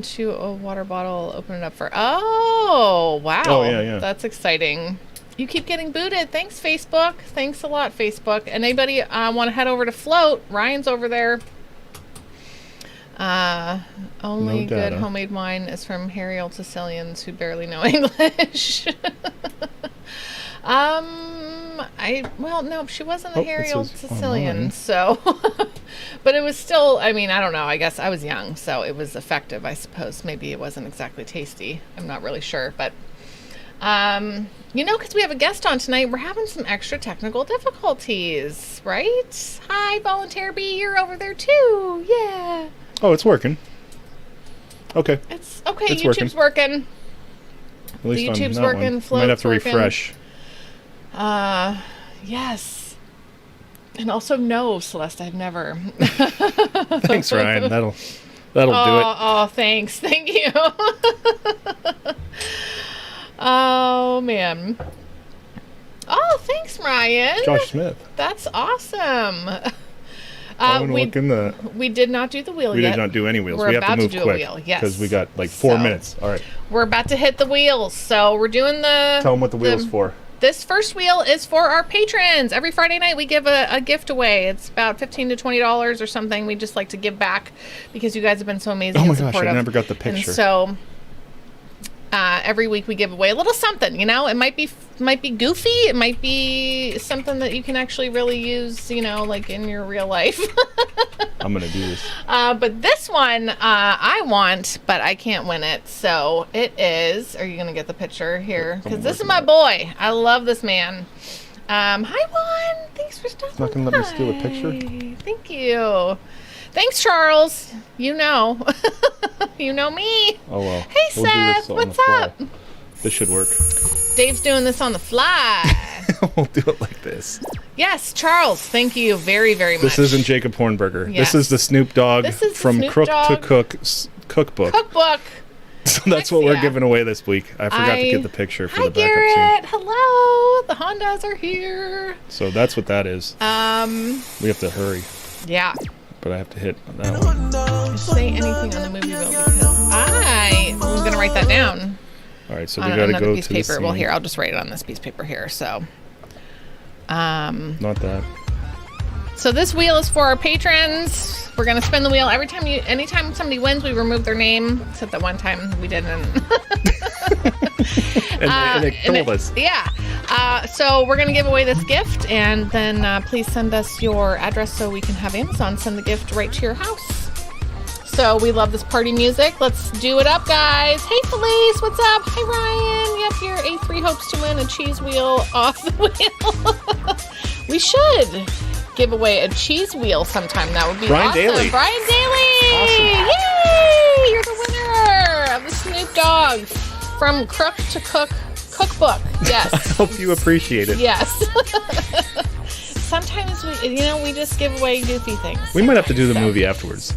To a water bottle, open it up for... Oh, wow. Oh, yeah. That's exciting. You keep getting booted. Thanks, Facebook. Thanks a lot, Facebook. And anybody want to head over to Float? Ryan's over there. Only good homemade wine is from hairy old Sicilians who barely know English. Well, no, she wasn't a hairy old Sicilian, online. So, but it was still, I mean, I don't know, I guess I was young, so it was effective, I suppose. Maybe it wasn't exactly tasty. I'm not really sure, but, you know, because we have a guest on tonight, we're having some extra technical difficulties, right? Hi, Volunteer B, you're over there too, yeah. Oh, it's working. Okay. It's okay, it's YouTube's working. At least the YouTube's on that working, one. Float's Might have to working. refresh. Yes. And also no, Celeste, I've never. Thanks, Ryan. That'll do it. Oh, thanks. Thank you. Oh, man. Oh, thanks, Ryan. Josh Smith. That's awesome. We did not do the wheel yet. We did not do any wheels. We're we have about to move to do quick. A wheel. Yes. Because we got like 4 minutes. All right. We're about to hit the wheels. So we're doing the... Tell them what the wheel's for. This first wheel is for our patrons. Every Friday night we give a gift away. It's about $15 to $20 or something. We just like to give back because you guys have been so amazing and supportive. Oh my gosh, I never got the picture. And so every week we give away a little something, you know. It might be goofy. It might be something that you can actually really use, you know, like in your real life. I'm going to do this. But this one I want, but I can't win it. So it is, are you going to get the picture here? Because this is my boy. I love this man. Hi, Juan. Thanks for stopping by. Not going to let me steal a picture? Thank you. Thanks, Charles. You know. You know me. Oh, well. Hey, Seth. What's up? This should work. Dave's doing this on the fly. We'll do it like this. Yes, Charles. Thank you very, very much. This isn't Jacob Hornberger. Yes. This is the Snoop Dogg from Crook to Cook cookbook. So that's what we're giving away this week. I forgot to get the picture for the backup Garrett. Hello. The Hondas are here. So that's what that is. We have to hurry. Yeah. But I have to hit on that one. Don't say anything on the movie reel because I'm going to write that down. All right, so we got to go piece to of paper. the scene. Well, here, I'll just write it on this piece of paper here. So, not that. So this wheel is for our patrons. We're gonna spin the wheel anytime somebody wins, we remove their name. Except that one time we didn't. and it told us. Yeah. So we're gonna give away this gift, and then please send us your address so we can have Amazon send the gift right to your house. So we love this party music. Let's do it up, guys. Hey, Felice, what's up? Hi, Ryan. Yep, your A3 hopes to win a cheese wheel off the wheel. We should give away a cheese wheel sometime. That would be Brian awesome. Daly. Brian Daly. Awesome. Yay! You're the winner of the Snoop Dogg from Crook to Cook cookbook. Yes. I hope you appreciate it. Yes. Sometimes we just give away goofy things. We might have to do the movie afterwards.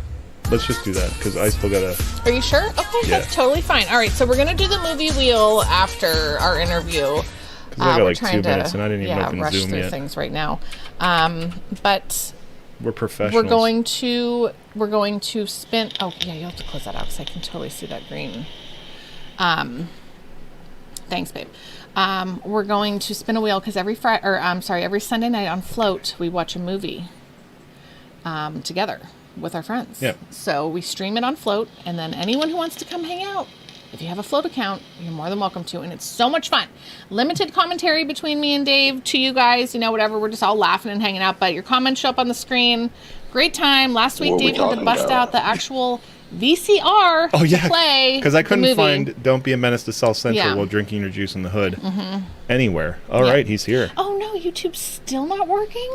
Let's just do that because I still gotta. Are you sure? Okay, yeah. That's totally fine. All right, so we're gonna do the movie wheel after our interview. Because I got like 2 minutes and I didn't even open rush Zoom through yet. Things right now, but we're professionals. We're going to spin. Oh yeah, you have to close that out because I can totally see that green. Thanks, babe. We're going to spin a wheel because every Sunday night on Float we watch a movie together with our friends. Yeah. So we stream it on Float, and then anyone who wants to come hang out, if you have a Float account, you're more than welcome to, and it's so much fun. Limited commentary between me and Dave to you guys, whatever, we're just all laughing and hanging out, but your comments show up on the screen. Great time. Last week, Dave had to bust out the actual VCR to play because I couldn't the movie. find Don't Be a Menace to South Central while drinking your juice in the hood anywhere. All right, he's here. Oh no, YouTube's still not working?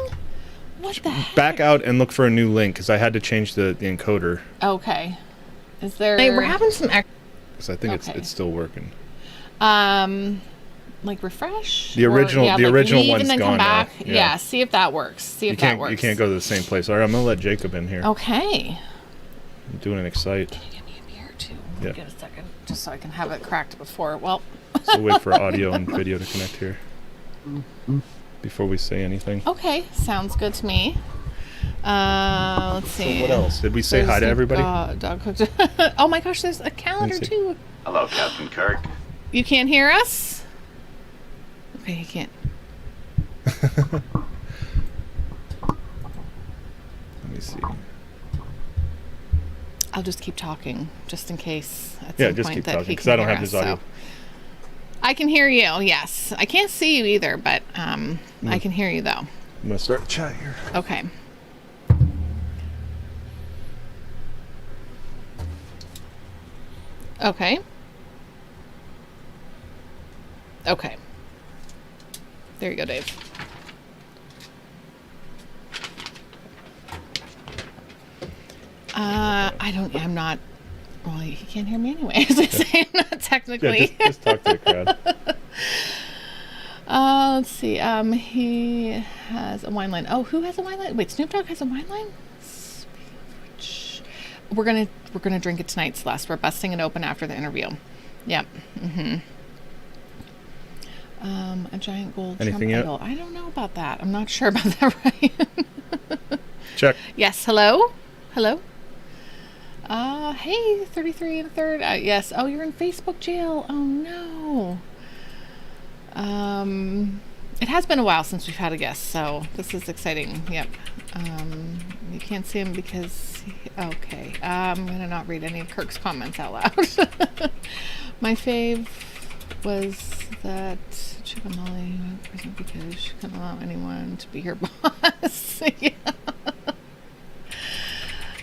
What the heck? Back out and look for a new link because I had to change the encoder. Okay. Is there... Hey, we're having some... Because I think it's still working. Like refresh? The original one's and then gone come back. now. Yeah, see if that works. You can't go to the same place. All right, I'm going to let Jacob in here. Okay. I'm doing an excite. Can you give me a beer too? Yeah. Get a second, just so I can have it cracked before. Well... So wait for audio and video to connect here. Before we say anything. Okay, sounds good to me. Let's see. So what else? Did we say hi to everybody? Dog cooked. Oh my gosh, there's a calendar too. Hello, Captain Kirk. You can't hear us? Okay, you can't. Let me see. I'll just keep talking, just in case at Yeah, some just point keep that talking, he because can I don't hear have us, his audio. so. I can hear you, yes. I can't see you either, but I can hear you, though. I'm going to start a chat here. Okay. Okay. Okay. There you go, Dave. I'm not, well, he can't hear me anyway, as I say, I'm not technically. Yeah, just talk to the crowd. Let's see, he has a wine line. Oh, who has a wine line? Wait, Snoop Dogg has a wine line? We're gonna drink it tonight, Celeste. We're busting it open after the interview. Yep. A giant gold Anything Trump yet? idol. I don't know about that. I'm not sure about that, Ryan. Check. Yes. Hello. Hello. Hey, 33 and a third. Yes. Oh, you're in Facebook jail. Oh no. It has been a while since we've had a guest, so this is exciting. Yep. You can't see him because okay. I'm gonna not read any of Kirk's comments out loud. My fave was that Chicken-Molly went to prison because she couldn't allow anyone to be her boss. Yeah.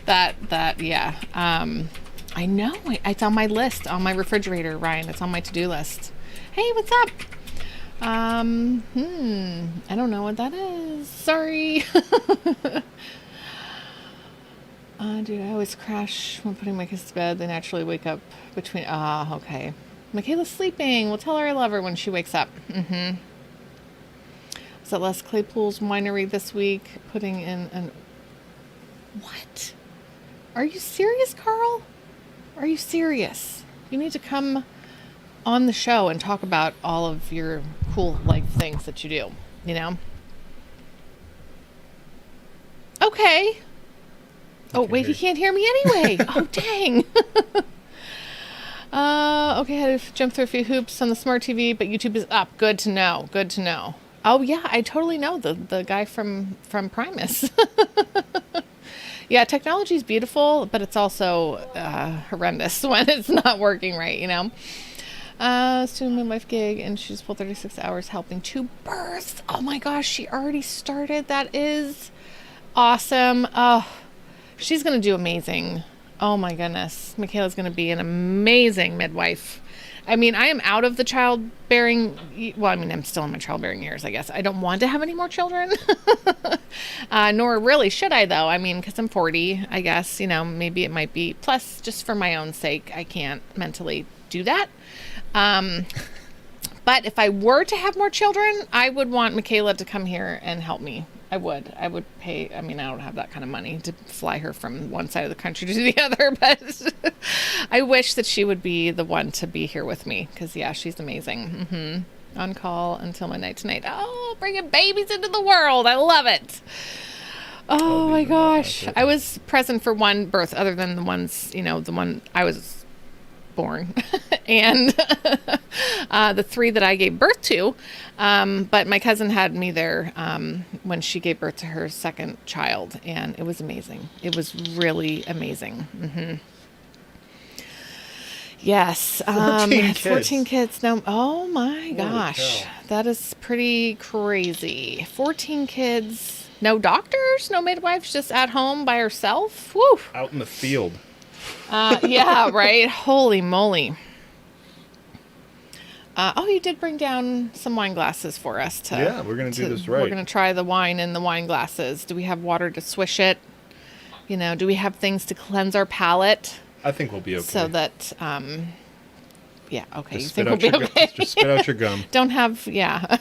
That yeah. I know. It's on my list, on my refrigerator, Ryan. It's on my to-do list. Hey, what's up? I don't know what that is. Sorry. Dude, I always crash when putting my kids to bed. They naturally wake up between. Okay. Michaela's sleeping. We'll tell her I love her when she wakes up. Is that Les Claypool's winery this week? Putting in an. What? Are you serious, Carl? Are you serious? You need to come on the show and talk about all of your cool life things that you do, you know? Okay. Oh, wait, he can't hear me anyway. Oh, dang. Okay, I had to jump through a few hoops on the smart TV, but YouTube is up. Good to know. Good to know. Oh, yeah, I totally know the guy from Primus. Yeah, technology is beautiful, but it's also horrendous when it's not working right, you know? Student midwife gig, and she's full 36 hours helping 2 births. Oh my gosh, she already started. That is awesome. Oh, she's going to do amazing. Oh my goodness. Michaela's going to be an amazing midwife. I mean, I am out of the childbearing. Well, I mean, I'm still in my childbearing years, I guess. I don't want to have any more children. Nor really should I, though. I mean, because I'm 40, I guess. You know, maybe it might be. Plus, just for my own sake, I can't mentally do that. But if I were to have more children, I would want Michaela to come here and help me. I would pay. I mean, I don't have that kind of money to fly her from one side of the country to the other, but I wish that she would be the one to be here with me because, yeah, she's amazing. On call until midnight tonight. Oh, bringing babies into the world. I love it. Oh, my gosh. I was present for one birth other than the ones, you know, the one I was born and the 3 that I gave birth to. But my cousin had me there when she gave birth to her second child, and it was amazing. It was really amazing. Yes. 14 kids. No. Oh my gosh. That is pretty crazy. 14 kids. No doctors, no midwives, just at home by herself. Woo. Out in the field. Yeah, right. Holy moly. Oh, you did bring down some wine glasses for us to. Yeah, we're going to do this right. We're going to try the wine in the wine glasses. Do we have water to swish it? You know, do we have things to cleanse our palate? I think we'll be okay. So that, yeah, okay. Just you think we'll be okay? Just spit out your gum. Don't have, yeah.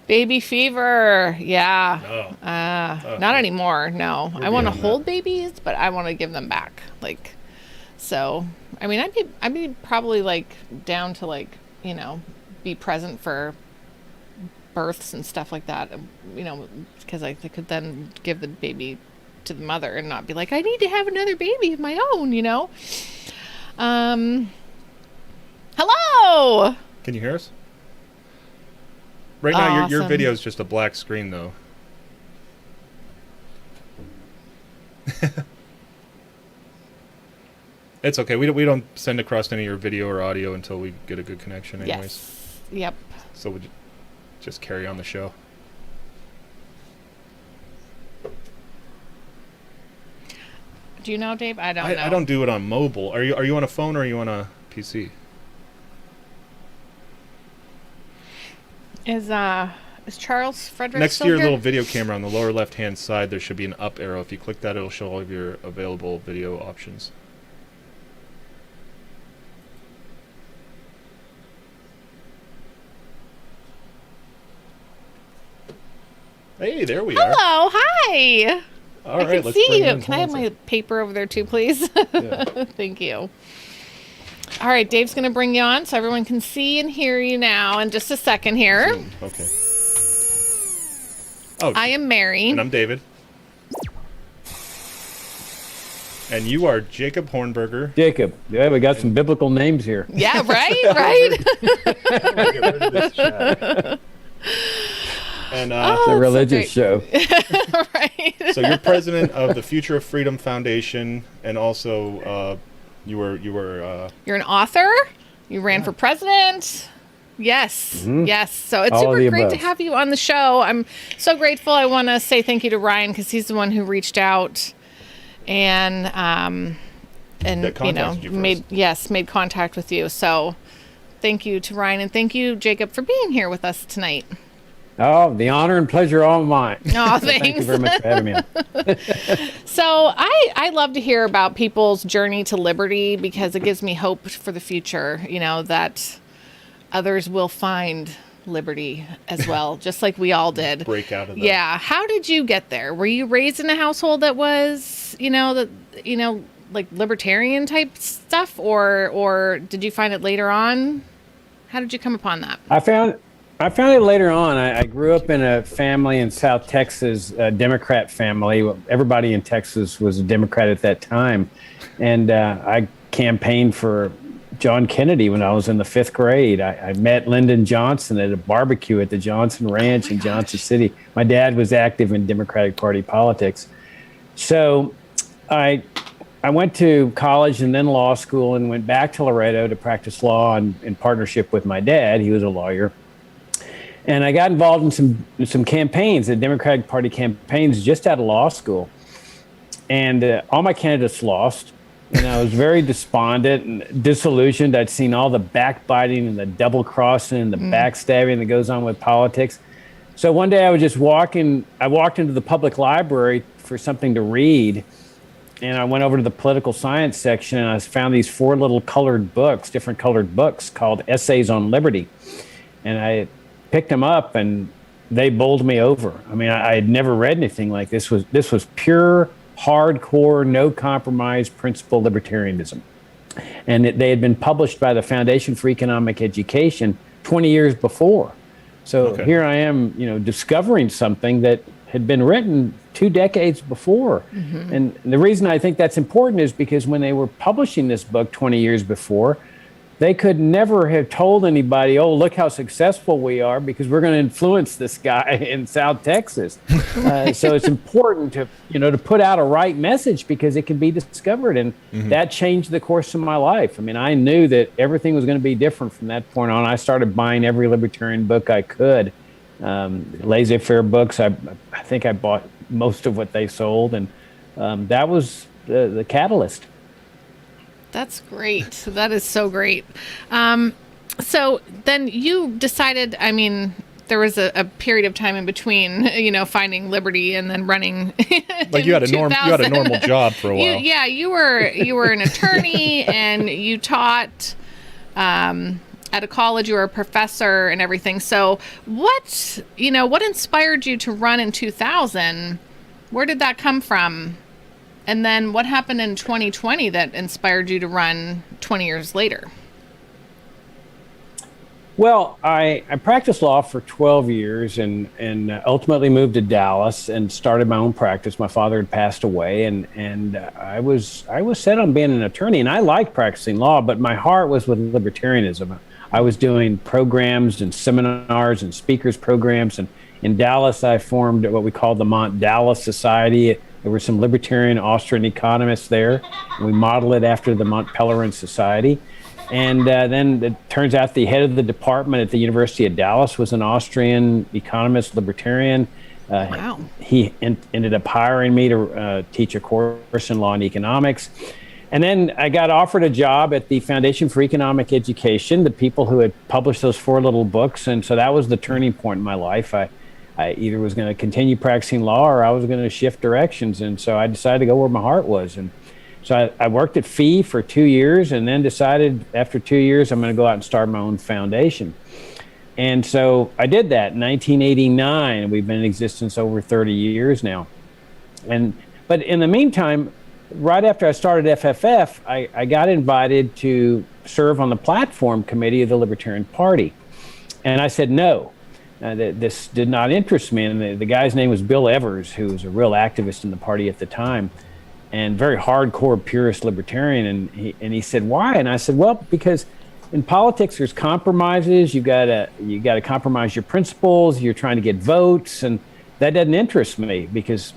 Baby fever. Yeah. Oh. Not anymore. No. I want to beyond hold babies, but I want to give them back. Like, so, I mean, I'd be probably like down to like, you know, be present for births and stuff like that, because I could then give the baby to the mother and not be like, I need to have another baby of my own, Hello! Can you hear us? Right now, Awesome. your video is just a black screen, though. It's okay. We don't send across any of your video or audio until we get a good connection anyways. Yes. Yep. So we just carry on the show. Do you know, Dave? I don't know. I don't do it on mobile. Are you on a phone or are you on a PC? Is Charles Frederick Next still to your here? little video camera on the lower left-hand side, there should be an up arrow. If you click that, it'll show all of your available video options. Hey, there we are. Hello, hi. All I right, can let's see bring you. in Can I have Hansa. my paper over there too, please? Yeah. Thank you. All right, Dave's going to bring you on so everyone can see and hear you now in just a second here. Okay. Oh, I am Mary. and I'm David. And you are Jacob Hornberger. Jacob. Yeah, we got some biblical names here. Yeah, right? Get rid of this chat. And It's a religious show. Right. so you're president of the Future of Freedom Foundation, and also you were You're an author. You ran for president. Yes. Yes. So it's All of super the great to above. have you on the show. I'm so grateful. I want to say thank you to Ryan because he's the one who reached out and That contacted you first. made contact with you. So thank you to Ryan and thank you, Jacob, for being here with us tonight. Oh, the honor and pleasure all mine. Oh, Thank you thanks. very much for having me on. So I love to hear about people's journey to liberty because it gives me hope for the future, that others will find liberty as well, just like we all did. break out of that. Yeah. How did you get there? Were you raised in a household that was, like libertarian type stuff, or did you find it later on? How did you come upon that? I found it later on. I grew up in a family in South Texas, a Democrat family. Everybody in Texas was a Democrat at that time. And I campaigned for John Kennedy when I was in the 5th grade. I met Lyndon Johnson at a barbecue at the Johnson Ranch in Johnson City. My dad was active in Democratic Party politics. So I went to college and then law school and went back to Laredo to practice law in partnership with my dad. He was a lawyer. And I got involved in some campaigns, the Democratic Party campaigns, just out of law school. And all my candidates lost. And I was very despondent and disillusioned. I'd seen all the backbiting and the double crossing and the backstabbing that goes on with politics. So one day I was just walking. I walked into the public library for something to read. And I went over to the political science section and I found these 4 little different colored books called Essays on Liberty. And I picked them up and they bowled me over. I mean, I had never read anything like this. This was pure, hardcore, no compromise principle libertarianism. And they had been published by the Foundation for Economic Education 20 years before. So Here I am, discovering something that had been written 2 decades before. And the reason I think that's important is because when they were publishing this book 20 years before, they could never have told anybody, oh, look how successful we are because we're going to influence this guy in South Texas. So it's important to put out a right message because it can be discovered. And that changed the course of my life. I mean, I knew that everything was going to be different from that point on. I started buying every libertarian book I could. Laissez-faire books, I think I bought most of what they sold. And that was the catalyst. That's great. That is so great. So then you decided, there was a period of time in between, finding liberty and then running. Like you had a normal job for a while. You were an attorney and you taught at a college. You were a professor and everything. So what inspired you to run in 2000? Where did that come from? And then what happened in 2020 that inspired you to run 20 years later? Well, I practiced law for 12 years and ultimately moved to Dallas and started my own practice. My father had passed away, and I was set on being an attorney, and I liked practicing law, but my heart was with libertarianism. I was doing programs and seminars and speakers programs, and in Dallas, I formed what we called the Mont Dallas Society. There were some libertarian Austrian economists there. We modeled it after the Mont Pelerin Society. And then it turns out the head of the department at the University of Dallas was an Austrian economist, libertarian. Wow. He ended up hiring me to teach a course in law and economics. And then I got offered a job at the Foundation for Economic Education, the people who had published those 4 little books. And so that was the turning point in my life. I either was going to continue practicing law or I was going to shift directions. And so I decided to go where my heart was. And so I worked at FEE for 2 years and then decided after 2 years, I'm going to go out and start my own foundation. And so I did that in 1989. We've been in existence over 30 years now. But in the meantime, right after I started FFF, I got invited to serve on the platform committee of the Libertarian Party. And I said no. This did not interest me. And the guy's name was Bill Evers, who was a real activist in the party at the time, and very hardcore purist libertarian. And he said, why? And I said, well, because in politics there's compromises. You gotta compromise your principles. You're trying to get votes, and that doesn't interest me because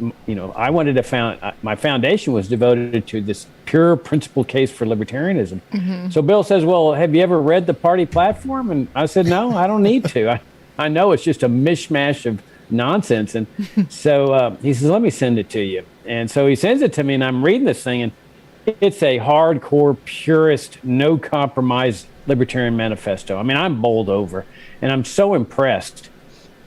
I wanted to my foundation was devoted to this pure principled case for libertarianism. Mm-hmm. So Bill says, well, have you ever read the party platform? And I said, no, I don't need to. I know it's just a mishmash of nonsense. And so he says, let me send it to you. And so he sends it to me, and I'm reading this thing, and it's a hardcore, purist, no compromise libertarian manifesto. I mean, I'm bowled over, and I'm so impressed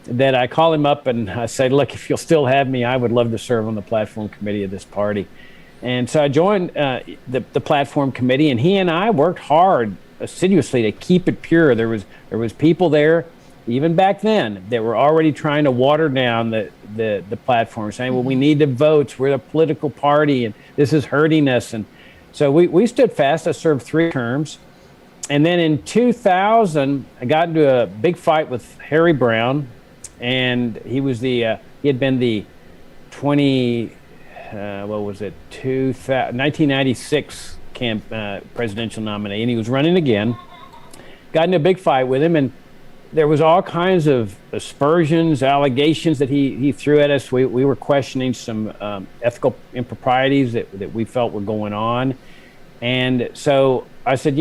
that I call him up and I say, look, if you'll still have me, I would love to serve on the platform committee of this party. And so I joined the platform committee, and he and I worked hard, assiduously, to keep it pure. There was people there, even back then, that were already trying to water down the platform, saying, well, we need the votes. We're a political party, and this is hurting us. And so we stood fast. I served 3 terms. And then in 2000, I got into a big fight with Harry Brown, and he had been the 1996 presidential nominee, and he was running again. Got into a big fight with him, and there was all kinds of aspersions, allegations that he threw at us. We were questioning some ethical improprieties that we felt were going on. And so I said,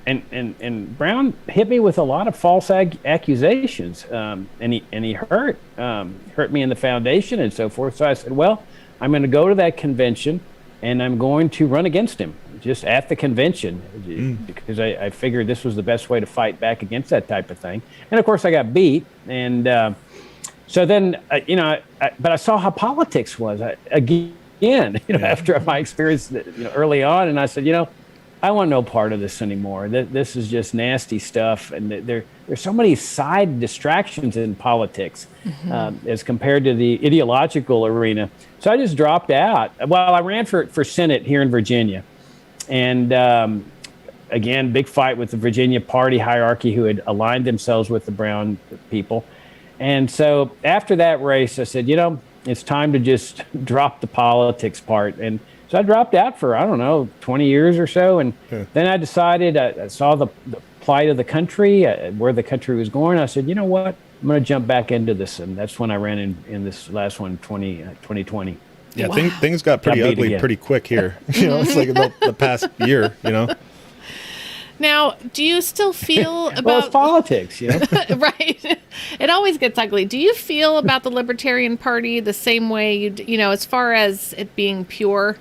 and Brown hit me with a lot of false accusations, and he hurt me in the foundation and so forth. So I said, well, I'm going to go to that convention, and I'm going to run against him just at the convention, because I figured this was the best way to fight back against that type of thing. And of course, I got beat. And so then, but I saw how politics was again, after my experience, early on. And I said, I want no part of this anymore. This is just nasty stuff. And there's so many side distractions in politics, as compared to the ideological arena. So I just dropped out. Well, I ran for Senate here in Virginia. And again, big fight with the Virginia party hierarchy who had aligned themselves with the Brown people. And so after that race, I said, it's time to just drop the politics part. And so I dropped out for, 20 years or so. And then I decided, I saw the plight of the country, where the country was going. I said, you know what? I'm going to jump back into this. And that's when I ran in this last one, 2020. Yeah, wow. Things got pretty ugly pretty quick here. It's like the past year, Now, do you still feel about... Well, it's politics, Right. It always gets ugly. Do you feel about the Libertarian Party the same way, as far as it being pure?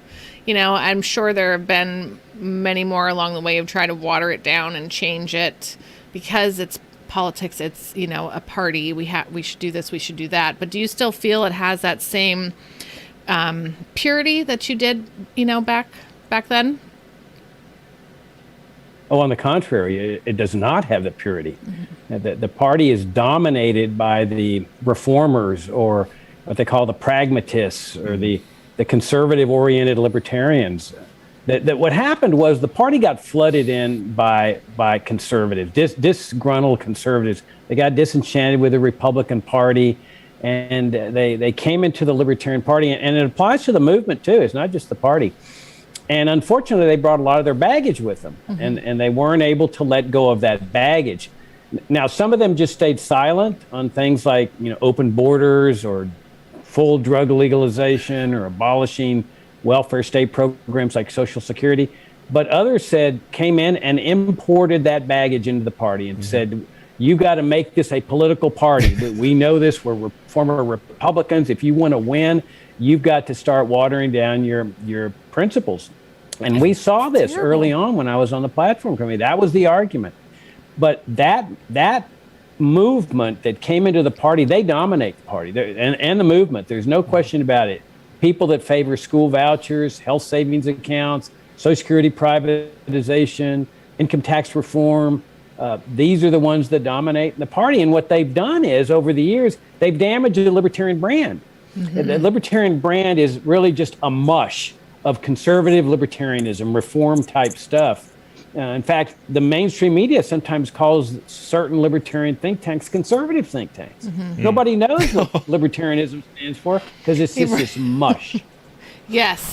I'm sure there have been many more along the way who've tried to water it down and change it because it's politics. It's, a party. We should do this, we should do that. But do you still feel it has that same... purity that you did, back then? Oh, on the contrary, it does not have the purity. Mm-hmm. The party is dominated by the reformers, or what they call the pragmatists, or the conservative-oriented libertarians. that what happened was the party got flooded in by conservatives, disgruntled conservatives. They got disenchanted with the Republican Party, and they came into the Libertarian Party, and it applies to the movement too. It's not just the party. And unfortunately, they brought a lot of their baggage with them, and they weren't able to let go of that baggage. Now, some of them just stayed silent on things like, open borders or full drug legalization or abolishing welfare state programs like Social Security. But others came in and imported that baggage into the party and said, you got to make this a political party. We know this. We're former Republicans. If you want to win, you've got to start watering down your principles. And we saw this early on when I was on the platform committee. That was the argument. But that movement that came into the party, they dominate the party and the movement. There's no question about it. People that favor school vouchers, health savings accounts, Social Security privatization, income tax reform, these are the ones that dominate the party. And what they've done is, over the years, they've damaged the Libertarian brand. The Libertarian brand is really just a mush of conservative libertarianism, reform type stuff. In fact, the mainstream media sometimes calls certain libertarian think tanks conservative think tanks. Nobody knows what libertarianism stands for because it's just this mush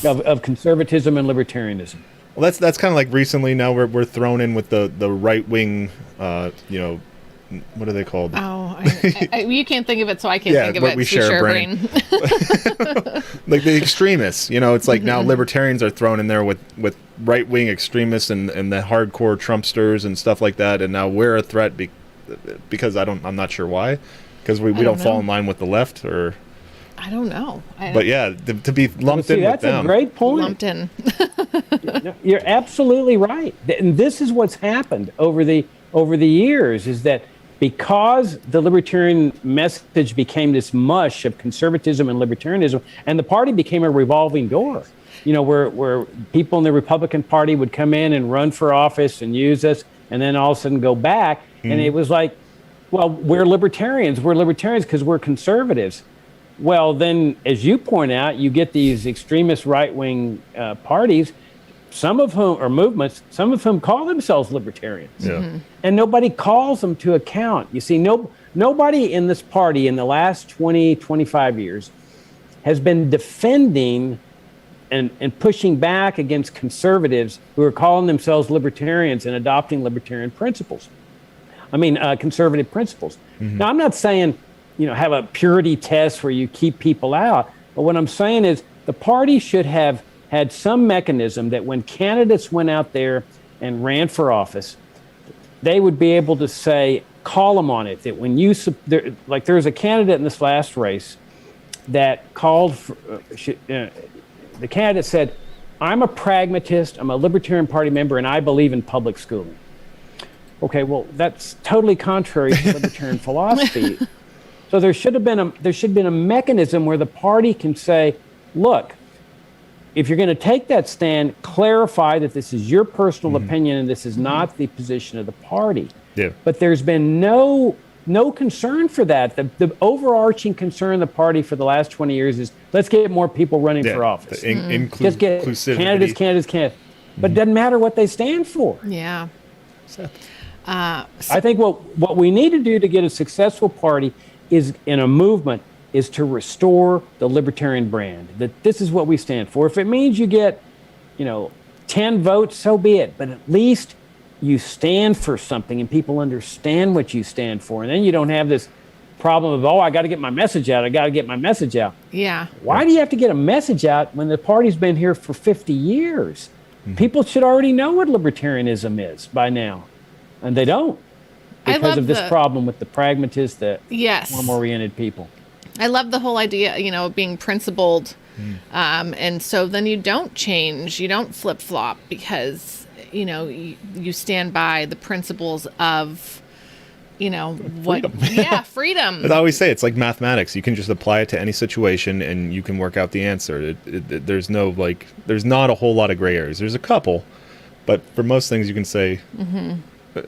of conservatism and libertarianism. Well, that's kind of like recently now we're thrown in with the right wing, what are they called? Oh, you can't think of it, so I can't think of it. We share a brain. Like the extremists, it's like now libertarians are thrown in there with right wing extremists and the hardcore Trumpsters and stuff like that, and now we're a threat because I'm not sure why, because we don't fall in line with the left, or I don't know. But yeah, to be lumped in with them. That's a great point. Lumped in. You're absolutely right, and this is what's happened over the years, is that because the libertarian message became this mush of conservatism and libertarianism, and the party became a revolving door, where people in the Republican Party would come in and run for office and use us, and then all of a sudden go back. And it was like, well, we're libertarians because we're conservatives. Well, then, as you point out, you get these extremist right-wing parties, some of whom are movements, some of whom call themselves libertarians. And nobody calls them to account. You see, nobody in this party in the last 20, 25 years has been defending and pushing back against conservatives who are calling themselves libertarians and adopting libertarian principles. Conservative principles. Now, I'm not saying, have a purity test where you keep people out. But what I'm saying is the party should have had some mechanism that when candidates went out there and ran for office, they would be able to say, call them on it. That when there was a candidate in this last race that called for, the candidate said, I'm a pragmatist, I'm a Libertarian Party member, and I believe in public schooling. Okay, well, that's totally contrary to libertarian philosophy. So there should have been a mechanism where the party can say, look, if you're going to take that stand, clarify that this is your personal opinion and this is not the position of the party. Yeah. But there's been no concern for that. The overarching concern of the party for the last 20 years is let's get more people running for office. Just get candidates. But it doesn't matter what they stand for. Yeah. I think what we need to do to get a successful party is in a movement is to restore the libertarian brand, that this is what we stand for. If it means you get, 10 votes, so be it. But at least you stand for something and people understand what you stand for. And then you don't have this problem of, I got to get my message out. Yeah. Why do you have to get a message out when the party's been here for 50 years? People should already know what libertarianism is by now. And they don't. Because of this problem with the pragmatists, the reform-oriented people. I love the whole idea, of being principled. And so then you don't change, you don't flip-flop because, you stand by the principles of, freedom. Freedom. As I always say, it's like mathematics. You can just apply it to any situation and you can work out the answer. There's not a whole lot of gray areas. There's a couple, but for most things you can say,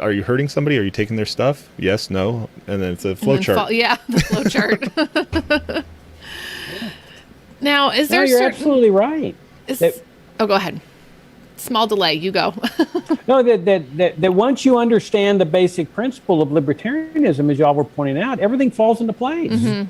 are you hurting somebody? Are you taking their stuff? Yes, no. And then it's a flow chart. The flow chart. Now, is there you're absolutely right. Go ahead. small delay. You go. No, that once you understand the basic principle of libertarianism, as y'all were pointing out, everything falls into place. And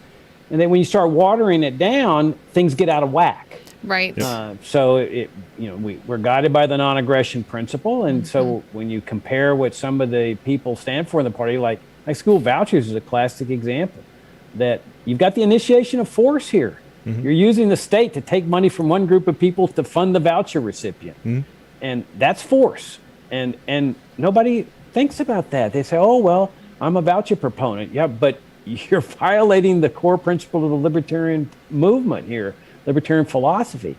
then when you start watering it down, things get out of whack. Right. So we're guided by the non-aggression principle, and so when you compare what some of the people stand for in the party, like school vouchers is a classic example, that you've got the initiation of force here. You're using the state to take money from one group of people to fund the voucher recipient, and that's force. And nobody thinks about that. They say, "Oh well, I'm a voucher proponent." Yeah, but you're violating the core principle of the libertarian movement here. Libertarian philosophy.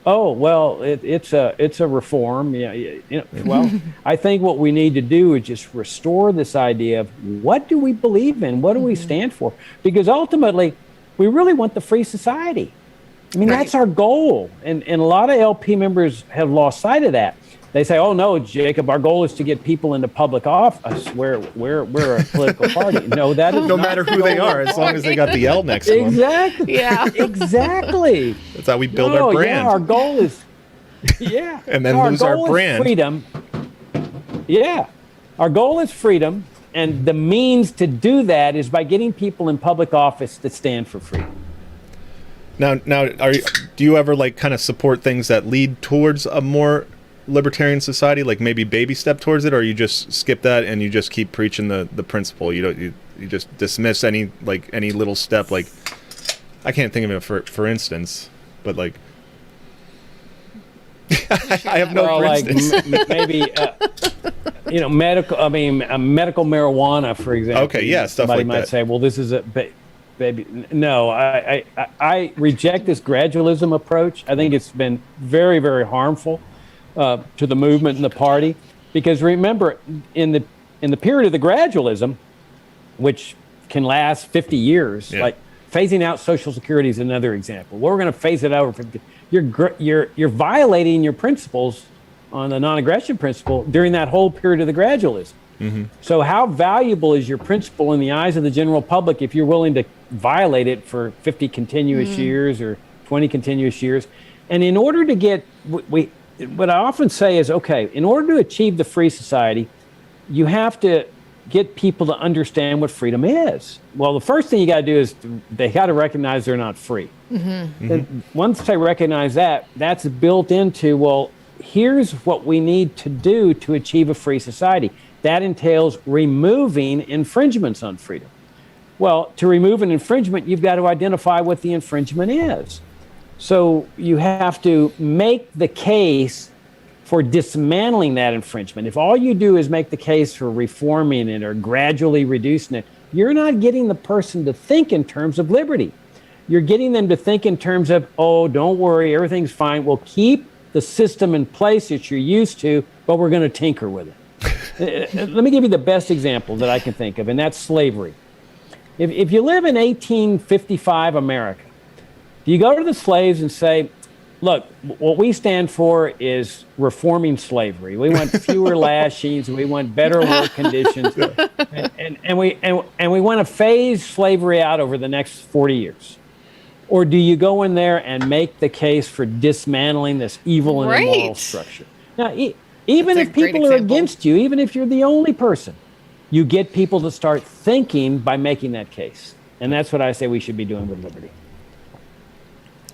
Oh well, it's a reform. Well, I think what we need to do is just restore this idea of what do we believe in, what do we stand for, because ultimately we really want the free society. I mean, that's our goal, and a lot of LP members have lost sight of that. They say, "Oh no, Jacob, our goal is to get people into public office. We're a political party." No, that is no matter who they are, as long as they got the L next to them. Exactly. Yeah. Exactly. That's how we build our brand. Yeah, our goal is, and then lose our brand. Freedom. Yeah, our goal is freedom, and the means to do that is by getting people in public office that stand for freedom. Now, do you ever kind of support things that lead towards a more libertarian society, like maybe baby step towards it, or you just skip that and you just keep preaching the principle? You just dismiss any little step. Like, I can't think of it for instance, but I have no for instance. Maybe medical marijuana, for example. Okay, yeah, stuff somebody like might that. say, well, this is a baby. No, I reject this gradualism approach. I think it's been very, very harmful to the movement and the party, because remember, in the period of the gradualism, which can last 50 years, like phasing out Social Security is another example. Well, we're going to phase it out over 50. You're violating your principles on the non-aggression principle during that whole period of the gradualism. So how valuable is your principle in the eyes of the general public if you're willing to violate it for 50 continuous years or 20 continuous years? And in order to get, what I often say is, okay, in order to achieve the free society, you have to get people to understand what freedom is. Well, the first thing you got to do is they got to recognize they're not free. And once they recognize that, that's built into, well, here's what we need to do to achieve a free society. That entails removing infringements on freedom. Well, to remove an infringement, you've got to identify what the infringement is. So you have to make the case for dismantling that infringement. If all you do is make the case for reforming it or gradually reducing it, you're not getting the person to think in terms of liberty. You're getting them to think in terms of, oh, don't worry, everything's fine. We'll keep the system in place that you're used to, but we're going to tinker with it. Let me give you the best example that I can think of, and that's slavery. If you live in 1855 America, do you go to the slaves and say, look, what we stand for is reforming slavery. We want fewer lashings. We want better work conditions. And we want to phase slavery out over the next 40 years. Or do you go in there and make the case for dismantling this evil and immoral structure? Now, even if people are against you, even if you're the only person, you get people to start thinking by making that case. And that's what I say we should be doing with liberty.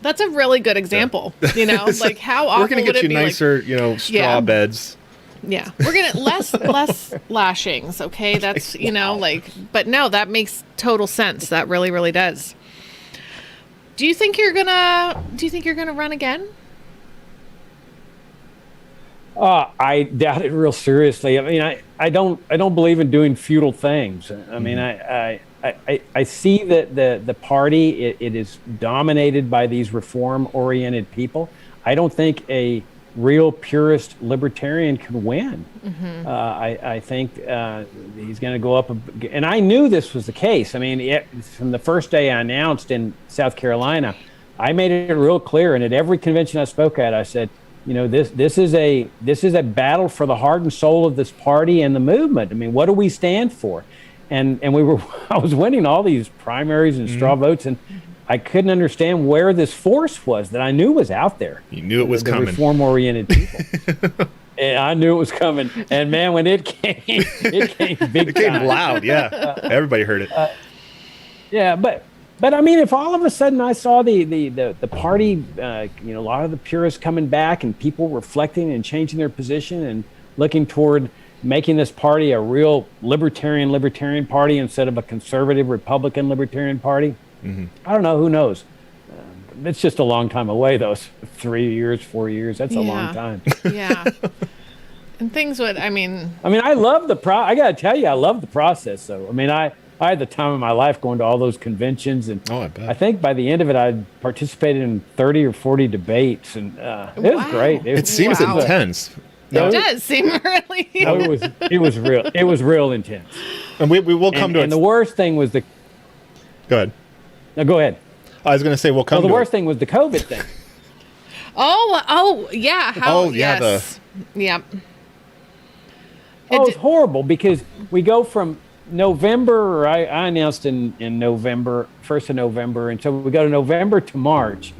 That's a really good example. You know, like how awful we're going to get you nicer, straw beds. Yeah, we're gonna less lashings. Okay, that's but no, that makes total sense. That really, really does. Do you think you're gonna run again? I doubt it real seriously. I mean, I don't believe in doing futile things. I mean, I see that the party it is dominated by these reform-oriented people. I don't think a real purist libertarian can win. I think he's going to go up, and I knew this was the case. I mean, from the first day I announced in South Carolina, I made it real clear, and at every convention I spoke at, I said, this is a battle for the heart and soul of this party and the movement. I mean, what do we stand for? And I was winning all these primaries and straw votes, and I couldn't understand where this force was that I knew was out there. You knew it was the coming. Reform-oriented people. And I knew it was coming. And man, when it came, it came big It came time. loud, yeah. Everybody heard it. Yeah, but I mean, if all of a sudden I saw the party, a lot of the purists coming back and people reflecting and changing their position and looking toward making this party a real libertarian party instead of a conservative Republican libertarian party, I don't know. Who knows? It's just a long time away, though. 3 years, 4 years. That's a long time. Yeah. And things would, I mean, I love I got to tell you, I love the process, though. I mean, I had the time of my life going to all those conventions. And I bet. I think by the end of it, I participated in 30 or 40 debates. And it was great. It seems intense. It does seem really. No, it was real. It was real intense. And we will come to it. And the worst thing was Go ahead. No, go ahead. I was going to say we'll come to it. The worst thing was the COVID thing. Yeah. Yes. Yeah. It was horrible because we go from November, I announced in November, 1st of November, and so we go to November to March,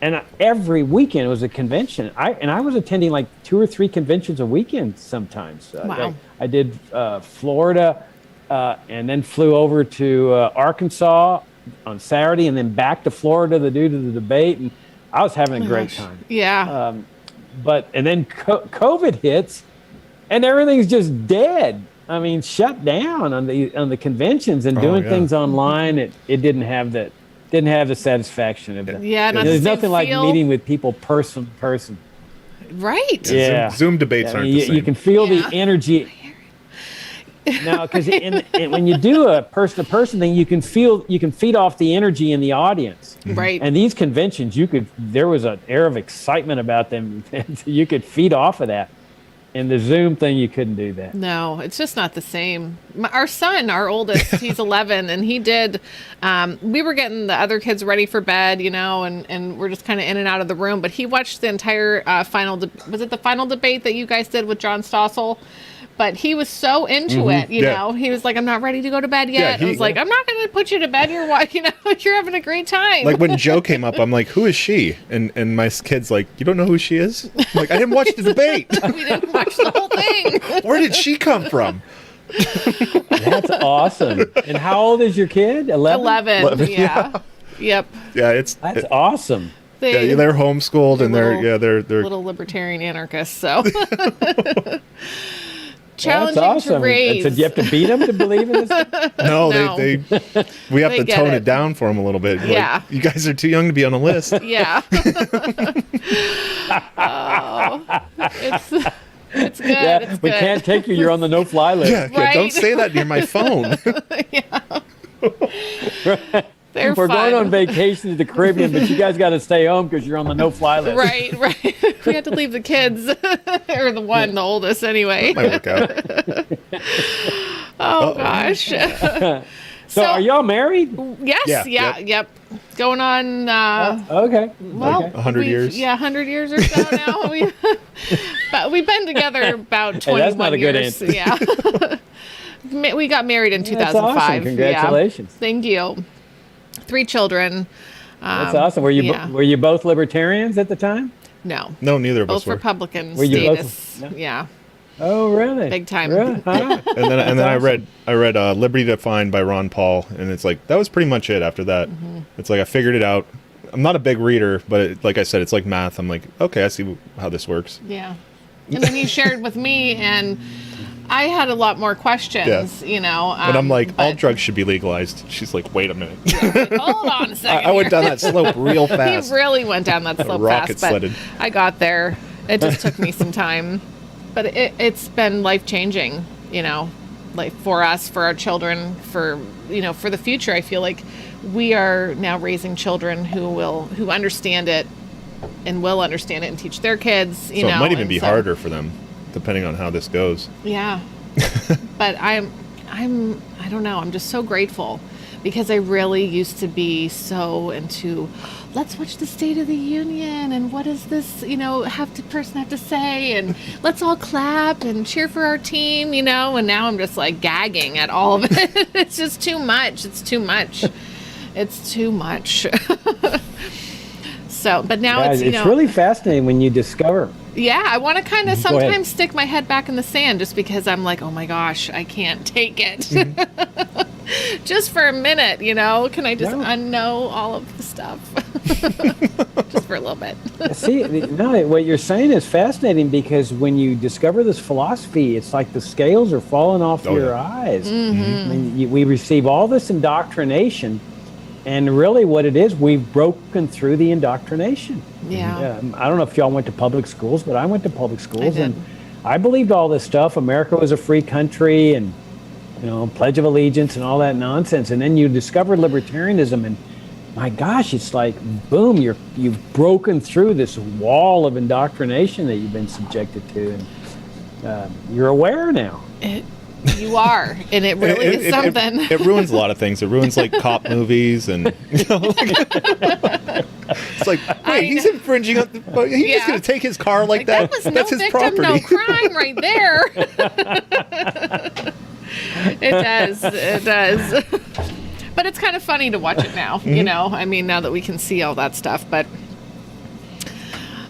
and every weekend was a convention. I was attending like 2 or 3 conventions a weekend sometimes. Wow. I did Florida, and then flew over to Arkansas on Saturday, and then back to Florida to do the debate, and I was having a great time. Yeah. And then COVID hits, and everything's just dead. I mean, shut down on the conventions and doing things online. It didn't have the satisfaction of it. Yeah, there's nothing like meeting with people person to person. Right. Yeah. Zoom debates aren't the same. You can feel the energy. No, because when you do a person-to-person thing, you can feed off the energy in the audience. Right. And these conventions, there was an air of excitement about them. You could feed off of that. In the Zoom thing, you couldn't do that. No, it's just not the same. Our son, our oldest, he's 11, and he did. We were getting the other kids ready for bed, and we're just kind of in and out of the room. But he watched the entire was it the final debate that you guys did with John Stossel? But he was so into it, you know. He was like, "I'm not ready to go to bed yet." I was like, "I'm not going to put you to bed. You're having a great time." Like when Joe came up, I'm like, "Who is she?" And my kid's like, "You don't know who she is?" I'm like, "I didn't watch the debate. We didn't watch the whole thing." Where did she come from? That's awesome. And how old is your kid? 11? 11. Yeah. Yep. Yeah, that's awesome. They're homeschooled and they're little libertarian anarchists. So. That's challenging awesome. to raise. So do you have to beat them to believe in this? No, No. we have to tone it. it down for them a little bit. Yeah. Like, you guys are too young to be on the list. Yeah. It's good. Yeah, it's we good. can't take you. You're on the no-fly list. Yeah, Right. don't say that near my phone. They're We're fun. going on vacation to the Caribbean, but you guys got to stay home because you're on the no-fly list. Right. We had to leave the kids, or the oldest anyway. Might work out. Oh gosh. So are y'all married? Yes. Yeah, Yep. Going on. Okay. Well, 100 years. Yeah, 100 years or so now. But we've been together about 21 that's not a good years. answer. Yeah. We got married in That's 2005. awesome. Congratulations. Yeah. Thank you. 3 children. That's awesome. Were you both libertarians at the time? No. No, neither of us Both were. Republican Were you status. both? No. Yeah. Oh, really? Big time. Really? Huh? And then I awesome. read Liberty Defined by Ron Paul, and it's like that was pretty much it after that. Mm-hmm. It's like I figured it out. I'm not a big reader, but like I said, it's like math. I'm like, okay, I see how this works. Yeah. And then he shared with me, and I had a lot more questions, But I'm like, all but- drugs should be legalized. She's like, wait a minute. Hold on a second. I went down that slope real fast. He really went down that slope rocket fast, but sledded. I got there. It just took me some time, but it's been life changing. Like for us, for our children, for the future. I feel like we are now raising children who understand it and will understand it and teach their kids. So it might even be harder for them, depending on how this goes. Yeah, but I don't know. I'm just so grateful because I really used to be so into, let's watch the State of the Union and what does this, person have to say, and let's all clap and cheer for our team, and now I'm just like gagging at all of it. It's just too much. It's too much. It's too much. So, but now it's really fascinating when you discover. Yeah, I want to kind of sometimes stick my head back in the sand just because I'm like, oh my gosh, I can't take it. Just for a minute, can I just unknow all of the stuff? Just for a little bit. See, no, what you're saying is fascinating because when you discover this philosophy, it's like the scales are falling off your eyes. I mean, we receive all this indoctrination, and really what it is, we've broken through the indoctrination. Yeah. I don't know if y'all went to public schools, but I went to public schools, and I believed all this stuff. America was a free country, and Pledge of Allegiance and all that nonsense. And then you discover libertarianism, and my gosh, it's like, boom, you've broken through this wall of indoctrination that you've been subjected to, and you're aware now. You are, and it really is something. It ruins a lot of things. It ruins like cop movies, and it's like, wait, he's infringing on. He's just going to take his car like that. That was That's no his victim, property. no crime, right there. It does. But it's kind of funny to watch it now. I mean, now that we can see all that stuff, but.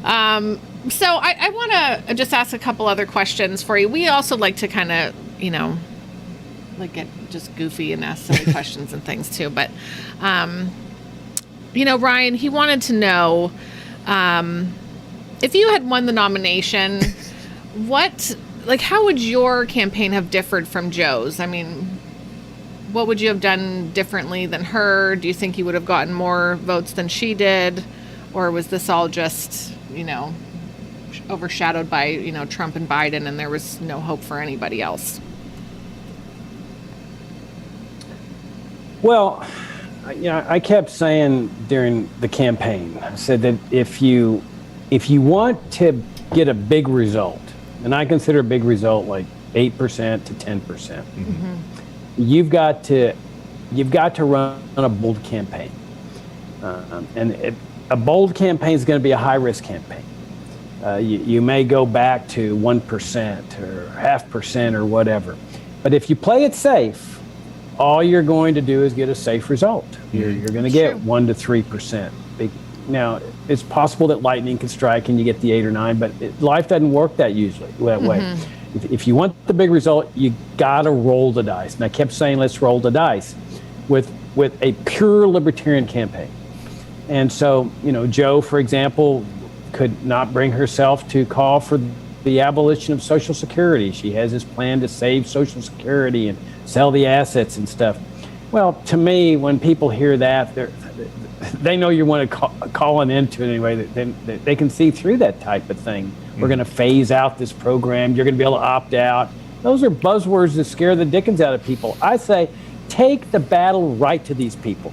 So I want to just ask a couple other questions for you. We also like to kind of, like get just goofy and ask silly questions and things too. But, Ryan, he wanted to know, if you had won the nomination, how would your campaign have differed from Joe's? I mean, what would you have done differently than her? Do you think you would have gotten more votes than she did? Or was this all just, overshadowed by, Trump and Biden, and there was no hope for anybody else? Well, I kept saying during the campaign, I said that if you want to get a big result, and I consider a big result like 8% to 10%, you've got to run a bold campaign, a bold campaign is going to be a high-risk campaign. You may go back to 1% or 0.5% or whatever. But if you play it safe, all you're going to do is get a safe result. You're going to get 1 to 3%. Now, it's possible that lightning can strike and you get the 8 or 9, but life doesn't work that way. If you want the big result, you got to roll the dice. And I kept saying, let's roll the dice with a pure libertarian campaign. And so, Joe, for example, could not bring herself to call for the abolition of Social Security. She has this plan to save Social Security and sell the assets and stuff. Well, to me, when people hear that, they know you want to call an end to it anyway. They can see through that type of thing. We're going to phase out this program. You're going to be able to opt out. Those are buzzwords that scare the dickens out of people. I say, take the battle right to these people.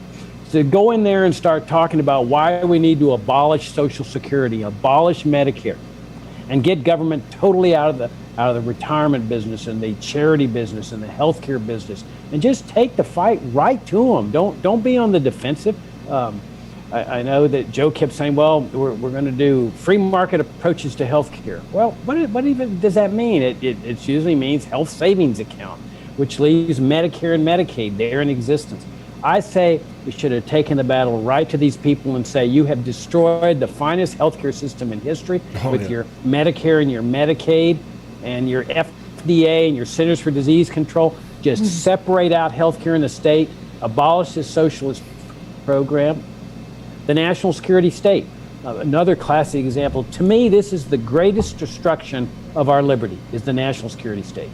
To go in there and start talking about why we need to abolish Social Security, abolish Medicare, and get government totally out of the retirement business and the charity business and the healthcare business, and just take the fight right to them. Don't be on the defensive. I know that Joe kept saying, well, we're going to do free market approaches to healthcare. Well, what even does that mean? It usually means health savings account, which leaves Medicare and Medicaid there in existence. I say we should have taken the battle right to these people and say, you have destroyed the finest healthcare system in history with your Medicare and your Medicaid and your FDA and your Centers for Disease Control. Just separate out healthcare in the state, abolish this socialist program. The national security state, another classic example. To me, this is the greatest destruction of our liberty, is the national security state.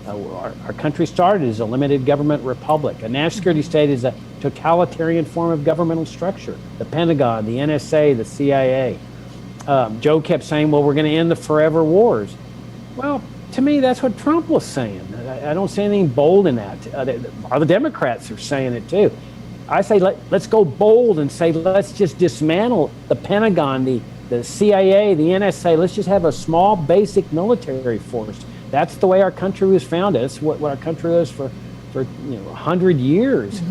Our country started as a limited government republic. A national security state is a totalitarian form of governmental structure. The Pentagon, the NSA, the CIA. Joe kept saying, well, we're going to end the forever wars. Well, to me, that's what Trump was saying. I don't see anything bold in that. The Democrats are saying it too. I say, let's go bold and say, let's just dismantle the Pentagon, the CIA, the NSA. Let's just have a small, basic military force. That's the way our country was founded. That's what our country was for 100 years.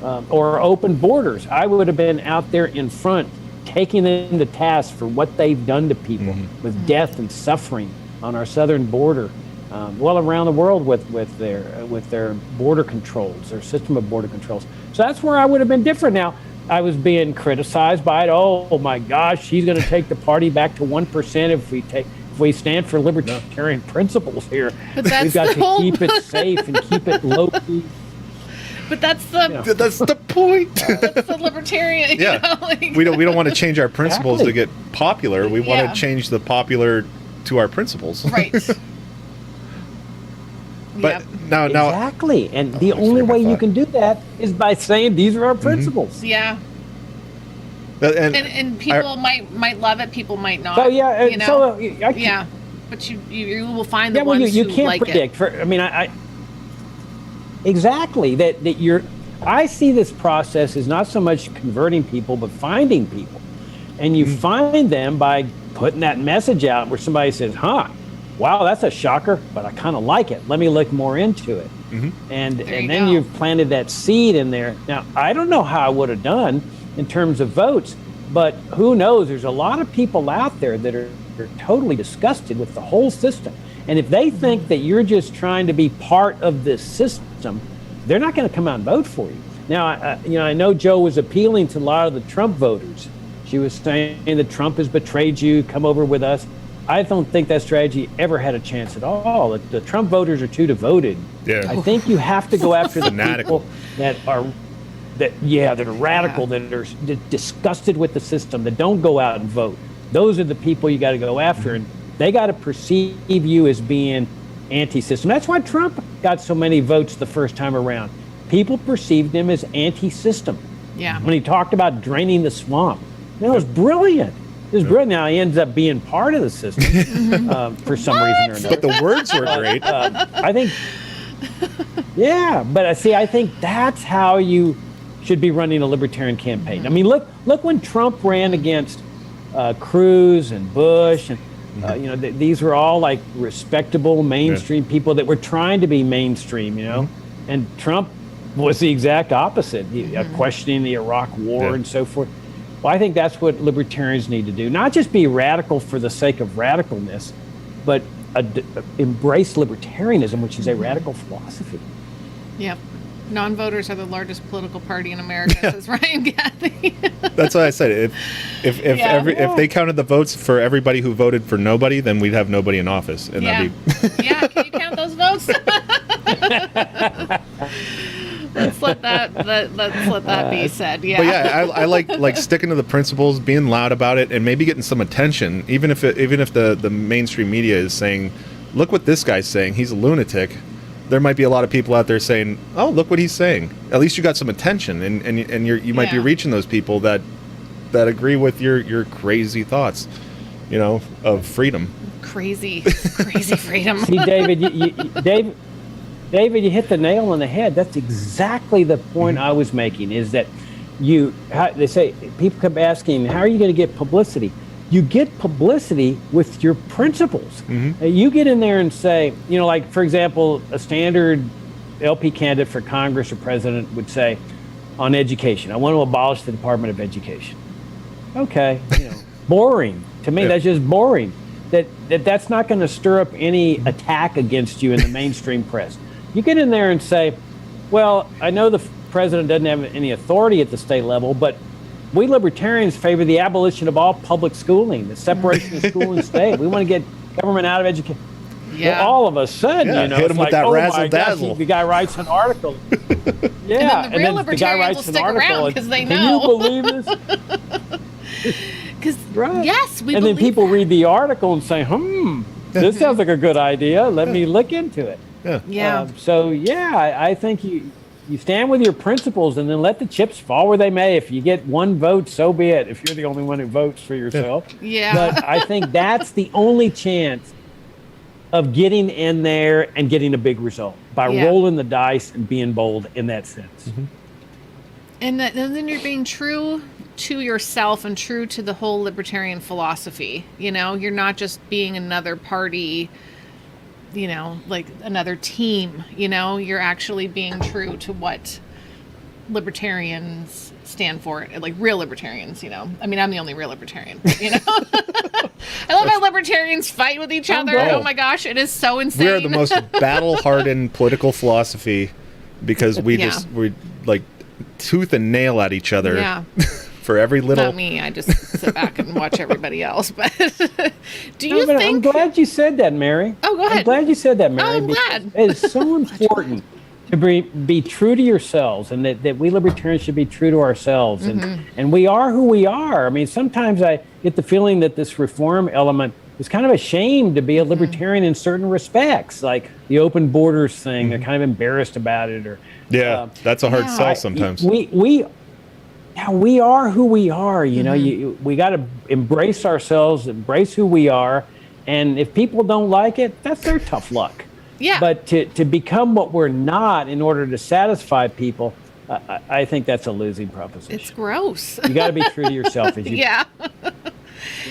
Or open borders. I would have been out there in front, taking them to task for what they've done to people with death and suffering on our southern border. well, around the world with their border controls, their system of border controls. So that's where I would have been different. Now, I was being criticized by it. Oh my gosh, she's going to take the party back to 1% if we stand for libertarian principles here. But that's we've got to keep it safe and keep it low key. But that's the point. That's the libertarian. Yeah, you know, like, we don't want to change our principles Exactly. to get popular. We want to change the popular to our principles. Right. But Yep. now, Exactly, and the I only forgot my way you thought. can do that is by saying these are our principles. Yeah. And people might love it, people might not. So yeah, you know? so yeah, but you will find the yeah, well, ones you who can't like predict. it. I mean, I exactly that you're. I see this process as not so much converting people, but finding people, and you find them by putting that message out where somebody says, "Huh, wow, that's a shocker, but I kind of like it. Let me look more into it." And then you've planted that seed in there. Now, I don't know how I would have done in terms of votes, but who knows? There's a lot of people out there that are totally disgusted with the whole system. And if they think that you're just trying to be part of this system, they're not going to come out and vote for you. Now, I know Joe was appealing to a lot of the Trump voters. She was saying that Trump has betrayed you, come over with us. I don't think that strategy ever had a chance at all. The Trump voters are too devoted. Yeah. I think you have to go after the Fanatical. people that are radical, that are disgusted with the system, that don't go out and vote. Those are the people you got to go after, and they got to perceive you as being anti-system. That's why Trump got so many votes the first time around. People perceived him as anti-system. Yeah. When he talked about draining the swamp, that was brilliant. It was brilliant. Now he ends up being part of the system for some reason or another. but the words were great. I think, yeah, but I think that's how you should be running a libertarian campaign. I mean, look when Trump ran against Cruz and Bush, and these were all like respectable mainstream people that were trying to be mainstream, and Trump was the exact opposite, questioning the Iraq War and so forth. Well, I think that's what libertarians need to do. Not just be radical for the sake of radicalness, but embrace libertarianism, which is a radical philosophy. Yep. Non-voters are the largest political party in America, says Ryan Cathy. That's what I said. If they counted the votes for everybody who voted for nobody, then we'd have nobody in office, and that'd be. Yeah, can you count those votes? Let's let that be said. Yeah. But yeah, I like sticking to the principles, being loud about it, and maybe getting some attention, even if the mainstream media is saying, "Look what this guy's saying. He's a lunatic." There might be a lot of people out there saying, "Oh, look what he's saying." At least you got some attention, and you might be reaching those people that agree with your crazy thoughts, of freedom. Crazy freedom. See, David, David, you hit the nail on the head. That's exactly the point I was making. Is that they say people kept asking, "How are you going to get publicity?" You get publicity with your principles. You get in there and say, like, for example, a standard LP candidate for Congress or president would say on education, "I want to abolish the Department of Education." Okay, boring. To me, that's just boring. That's not going to stir up any attack against you in the mainstream press. You get in there and say, "Well, I know the president doesn't have any authority at the state level, but we libertarians favor the abolition of all public schooling, the separation of school and state. We want to get government out of education." Yeah. Well, all of a sudden, hit him with that razzle dazzle. The guy writes an article. Yeah, and then the real libertarians will stick around because they know. Can you believe this? Because Right. yes, we and then believe people that. read the article and say, this sounds like a good idea. Let me look into it. Yeah. I think you stand with your principles and then let the chips fall where they may. If you get one vote, so be it. If you're the only one who votes for yourself. Yeah. But I think that's the only chance of getting in there and getting a big result by rolling the dice and being bold in that sense. And then you're being true to yourself and true to the whole libertarian philosophy. You're not just being another party, like another team. You're actually being true to what libertarians stand for, like real libertarians, I mean, I'm the only real libertarian, I love how libertarians fight with each other. Oh my gosh, it is so insane. We are the most battle-hardened political philosophy because we're like tooth and nail at each other. Yeah. For every little. Not me. I just sit back and watch everybody else. But do you think? I'm glad you said that, Mary. Oh, go ahead. I'm glad you said that, Mary. Oh, I'm glad. It is so important to be true to yourselves, and that we libertarians should be true to ourselves, and we are who we are. I mean, sometimes I get the feeling that this reform element is kind of ashamed to be a libertarian in certain respects, like the open borders thing. They're kind of embarrassed about it, or that's a hard sell sometimes. We are who we are. We got to embrace ourselves, embrace who we are, and if people don't like it, that's their tough luck. Yeah. But to become what we're not in order to satisfy people, I think that's a losing proposition. It's gross. You got to be true to yourself. As you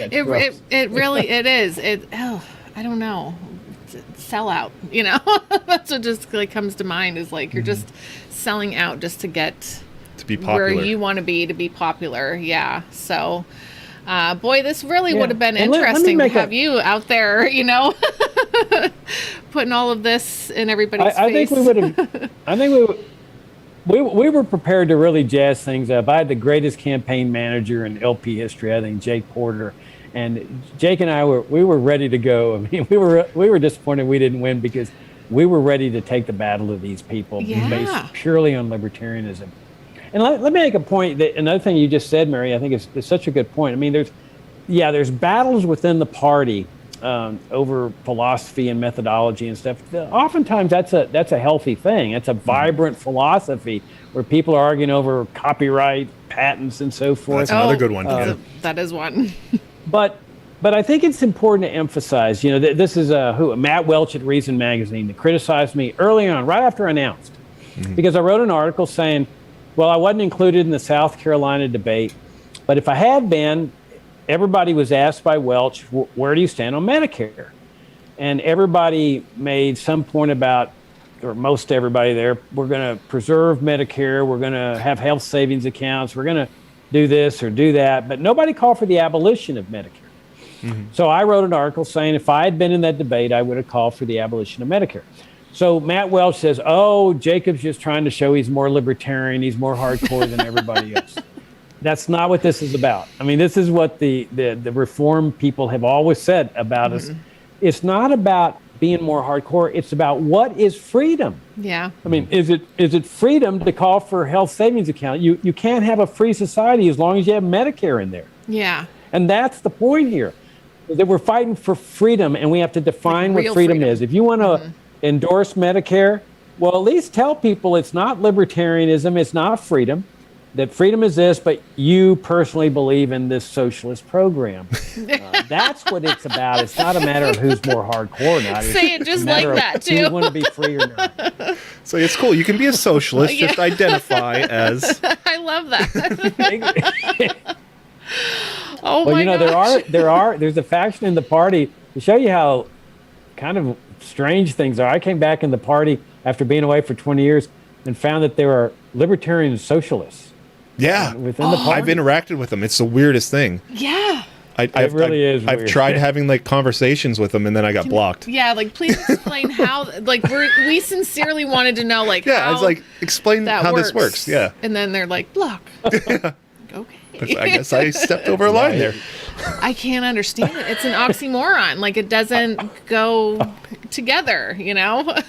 it really is. I don't know. Sell out. That's what just like comes to mind is like you're just selling out just to get to be popular. Where you want to be popular. Yeah. So. Boy, this really would have been interesting to have you out there, putting all of this in everybody's face. I think we would have. I think we were prepared to really jazz things up. I had the greatest campaign manager in LP history, I think, Jake Porter, and Jake and I were ready to go. I mean, we were disappointed we didn't win because we were ready to take the battle to these people based purely on libertarianism. And let me make a point that another thing you just said, Mary, I think is such a good point. I mean, there's battles within the party over philosophy and methodology and stuff. Oftentimes that's a healthy thing. It's a vibrant philosophy where people are arguing over copyright, patents, and so forth. That's another good one. That is one. But I think it's important to emphasize, this is Matt Welch at Reason Magazine that criticized me early on, right after I announced, because I wrote an article saying, well, I wasn't included in the South Carolina debate, but if I had been, everybody was asked by Welch, where do you stand on Medicare? And everybody made some point about, or most everybody there, we're going to preserve Medicare, we're going to have health savings accounts, we're going to do this or do that, but nobody called for the abolition of Medicare. So I wrote an article saying if I had been in that debate, I would have called for the abolition of Medicare. So Matt Welch says, Jacob's just trying to show he's more libertarian, he's more hardcore than everybody else. That's not what this is about. I mean, this is what the reform people have always said about us. It's not about being more hardcore. It's about what is freedom. Yeah. I mean, is it freedom to call for a health savings account? You can't have a free society as long as you have Medicare in there. Yeah. And that's the point here, that we're fighting for freedom, and we have to define what freedom is. If you want to endorse Medicare, well, at least tell people it's not libertarianism, it's not freedom, that freedom is this, but you personally believe in this socialist program. That's what it's about. It's not a matter of who's more hardcore or not. Say it just like that, too. Do you want to be free or not? So it's cool. You can be a socialist, just identify as... I love that. Oh, well, my gosh. There's a faction in the party to show you how kind of strange things are. I came back in the party after being away for 20 years and found that there are libertarian socialists. Yeah. Within the party. I've interacted with them. It's the weirdest thing. Yeah. It really is weird. I've tried having like conversations with them and then I got blocked. Yeah, like please explain how, like we sincerely wanted to know like how I was like, explain how this works. Yeah. And then they're like, block. Okay. I guess I stepped over a line there. I can't understand it. It's an oxymoron. Like it doesn't go together, Yeah.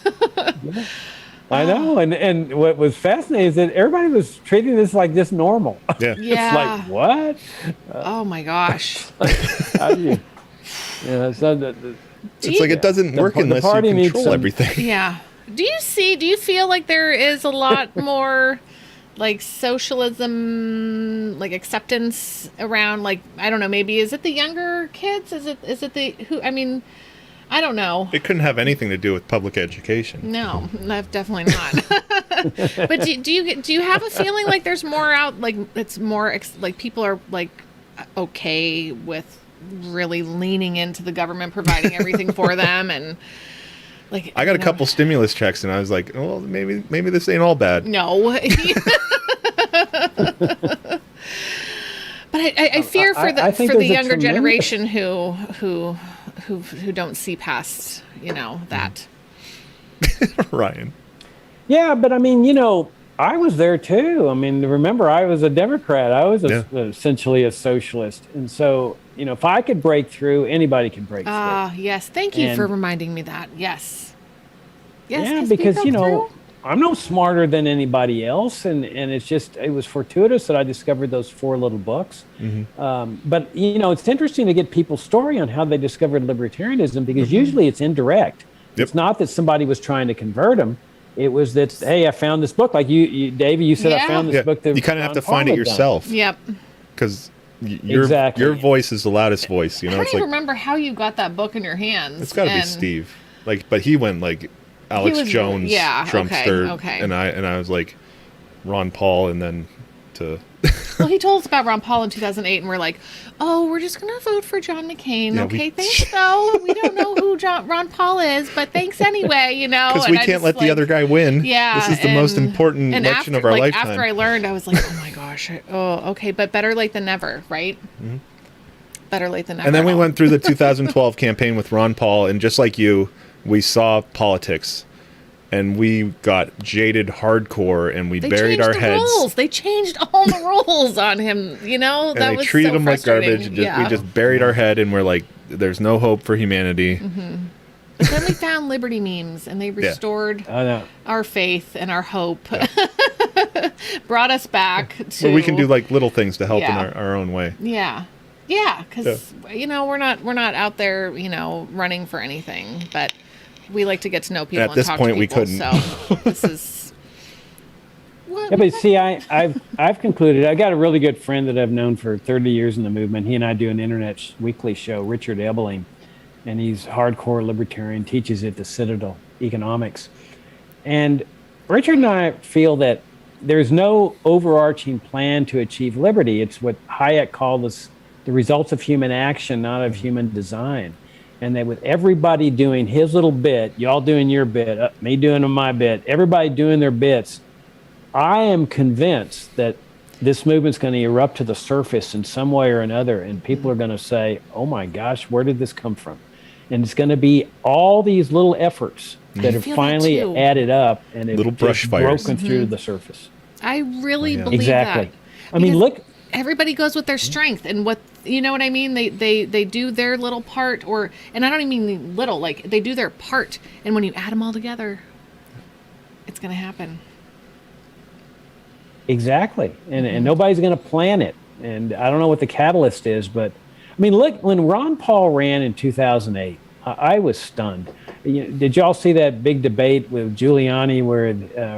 I know. And what was fascinating is that everybody was treating this like just normal. Yeah. Yeah. It's like, what? Oh my gosh. How do you? It's like it doesn't work unless you control everything. Yeah. Do you feel like there is a lot more like socialism, like acceptance around, like, I don't know, maybe is it the younger kids? Is it the who? I mean, I don't know. It couldn't have anything to do with public education. No, definitely not. But do you have a feeling like there's more out, like it's more like people are like okay with really leaning into the government providing everything for them, and like I got a couple stimulus checks and I was like, well, maybe this ain't all bad. No. But I fear for I think the there's a younger tremendous- generation who don't see past, that. Ryan. Yeah, but I mean, I was there too. I mean, remember, I was a Democrat. I was essentially a socialist. And so, if I could break through, anybody can break through. Yes. Thank you for reminding me that. Yes. Yes. Yeah, because, I'm no smarter than anybody else. And it was fortuitous that I discovered those 4 little books. But, it's interesting to get people's story on how they discovered libertarianism, because usually it's indirect. Yep. It's not that somebody was trying to convert them. It was that, hey, I found this book. Like you Davey, you said, I found this book. That you kind of have to Ron find Paul it had done. yourself. Yep. Because your voice is the loudest voice. I don't even remember how you got that book in your hands. It's got to be Steve. But he went like Alex Jones, Trumpster, okay. and I was like Ron Paul, and then to. Well, he told us about Ron Paul in 2008, and we're like, "Oh, we're just gonna vote for John McCain." Yeah, okay, thanks though. We don't know who Ron Paul is, but thanks anyway. Because we can't let the other guy win. Yeah, this is the most important election of our lifetime. After I learned, I was like, "Oh my gosh, okay," but better late than never, right? Mm-hmm. Better late than never. And then we went through the 2012 campaign with Ron Paul, and just like you, we saw politics. And we got jaded hardcore, and we buried our heads. Rules. They changed all the rules on him. And they treated him like garbage. We just buried our head, and we're like, "There's no hope for humanity." Mm-hmm. But then we found liberty memes, and they restored our faith and our hope. Yeah. Brought us back to. Well, we can do like little things to help in our own way. Yeah, because we're not out there running for anything, but. We like to get to know people. At this point, we couldn't. So this is. Yeah, but see, I've concluded. I got a really good friend that I've known for 30 years in the movement. He and I do an internet weekly show, Richard Ebeling, and he's hardcore libertarian, teaches at the Citadel Economics. And Richard and I feel that there's no overarching plan to achieve liberty. It's what Hayek called the results of human action, not of human design. And that with everybody doing his little bit, y'all doing your bit, me doing my bit, everybody doing their bits, I am convinced that this movement's going to erupt to the surface in some way or another, and people are going to say, oh my gosh, where did this come from? And it's going to be all these little efforts that have finally added up, and it's broken through the surface. I really believe that. I mean, look. Everybody goes with their strength and what what I mean. They do their little part, and I don't even mean little. Like they do their part, and when you add them all together, it's going to happen. Exactly, and nobody's going to plan it. And I don't know what the catalyst is, but I mean, look, when Ron Paul ran in 2008, I was stunned. Did y'all see that big debate with Giuliani where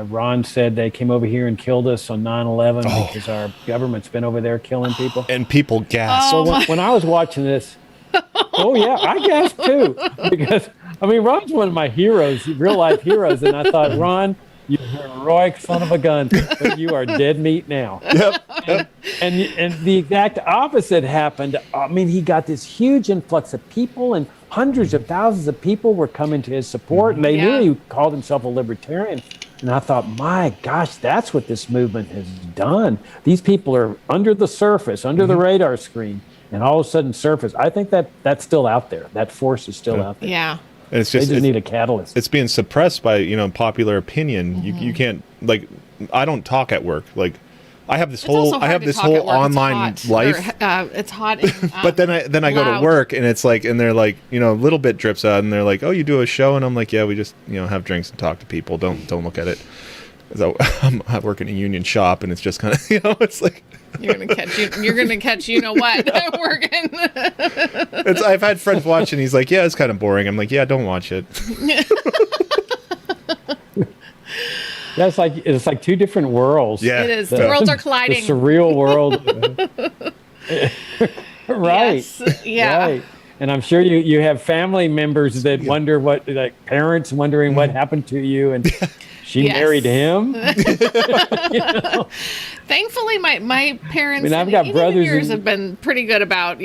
Ron said they came over here and killed us on 9/11 because our government's been over there killing people? And people gasped. So when I was watching this, I gasped too. Because, I mean, Ron's one of my heroes, real life heroes. And I thought, Ron, you heroic son of a gun, but you are dead meat now. Yep. And the exact opposite happened. I mean, he got this huge influx of people, and hundreds of thousands of people were coming to his support, and they knew he called himself a libertarian. And I thought, my gosh, that's what this movement has done. These people are under the surface, under the radar screen, and all of a sudden surface. I think that's still out there. That force is still out there. Yeah. And it's just, they just need a catalyst. It's being suppressed by popular opinion. You can't, like, I don't talk at work. Like, I have this whole online life. It's hot. But then I go to work, and it's like, and they're like, a little bit drips out, and they're like, oh, you do a show, and I'm like, yeah, we just have drinks and talk to people. Don't look at it. So I work in a union shop, and it's just kind of it's like you're gonna catch you know what working. I've had friends watch, and he's like, yeah, it's kind of boring. I'm like, yeah, don't watch it. Yeah, it's like two different worlds. Yeah, it is. The worlds are colliding. The surreal world. Right. Yes. Yeah. Right. And I'm sure you have family members that wonder parents wondering what happened to you, and she married him. Thankfully, my parents I've got brothers years have been pretty good about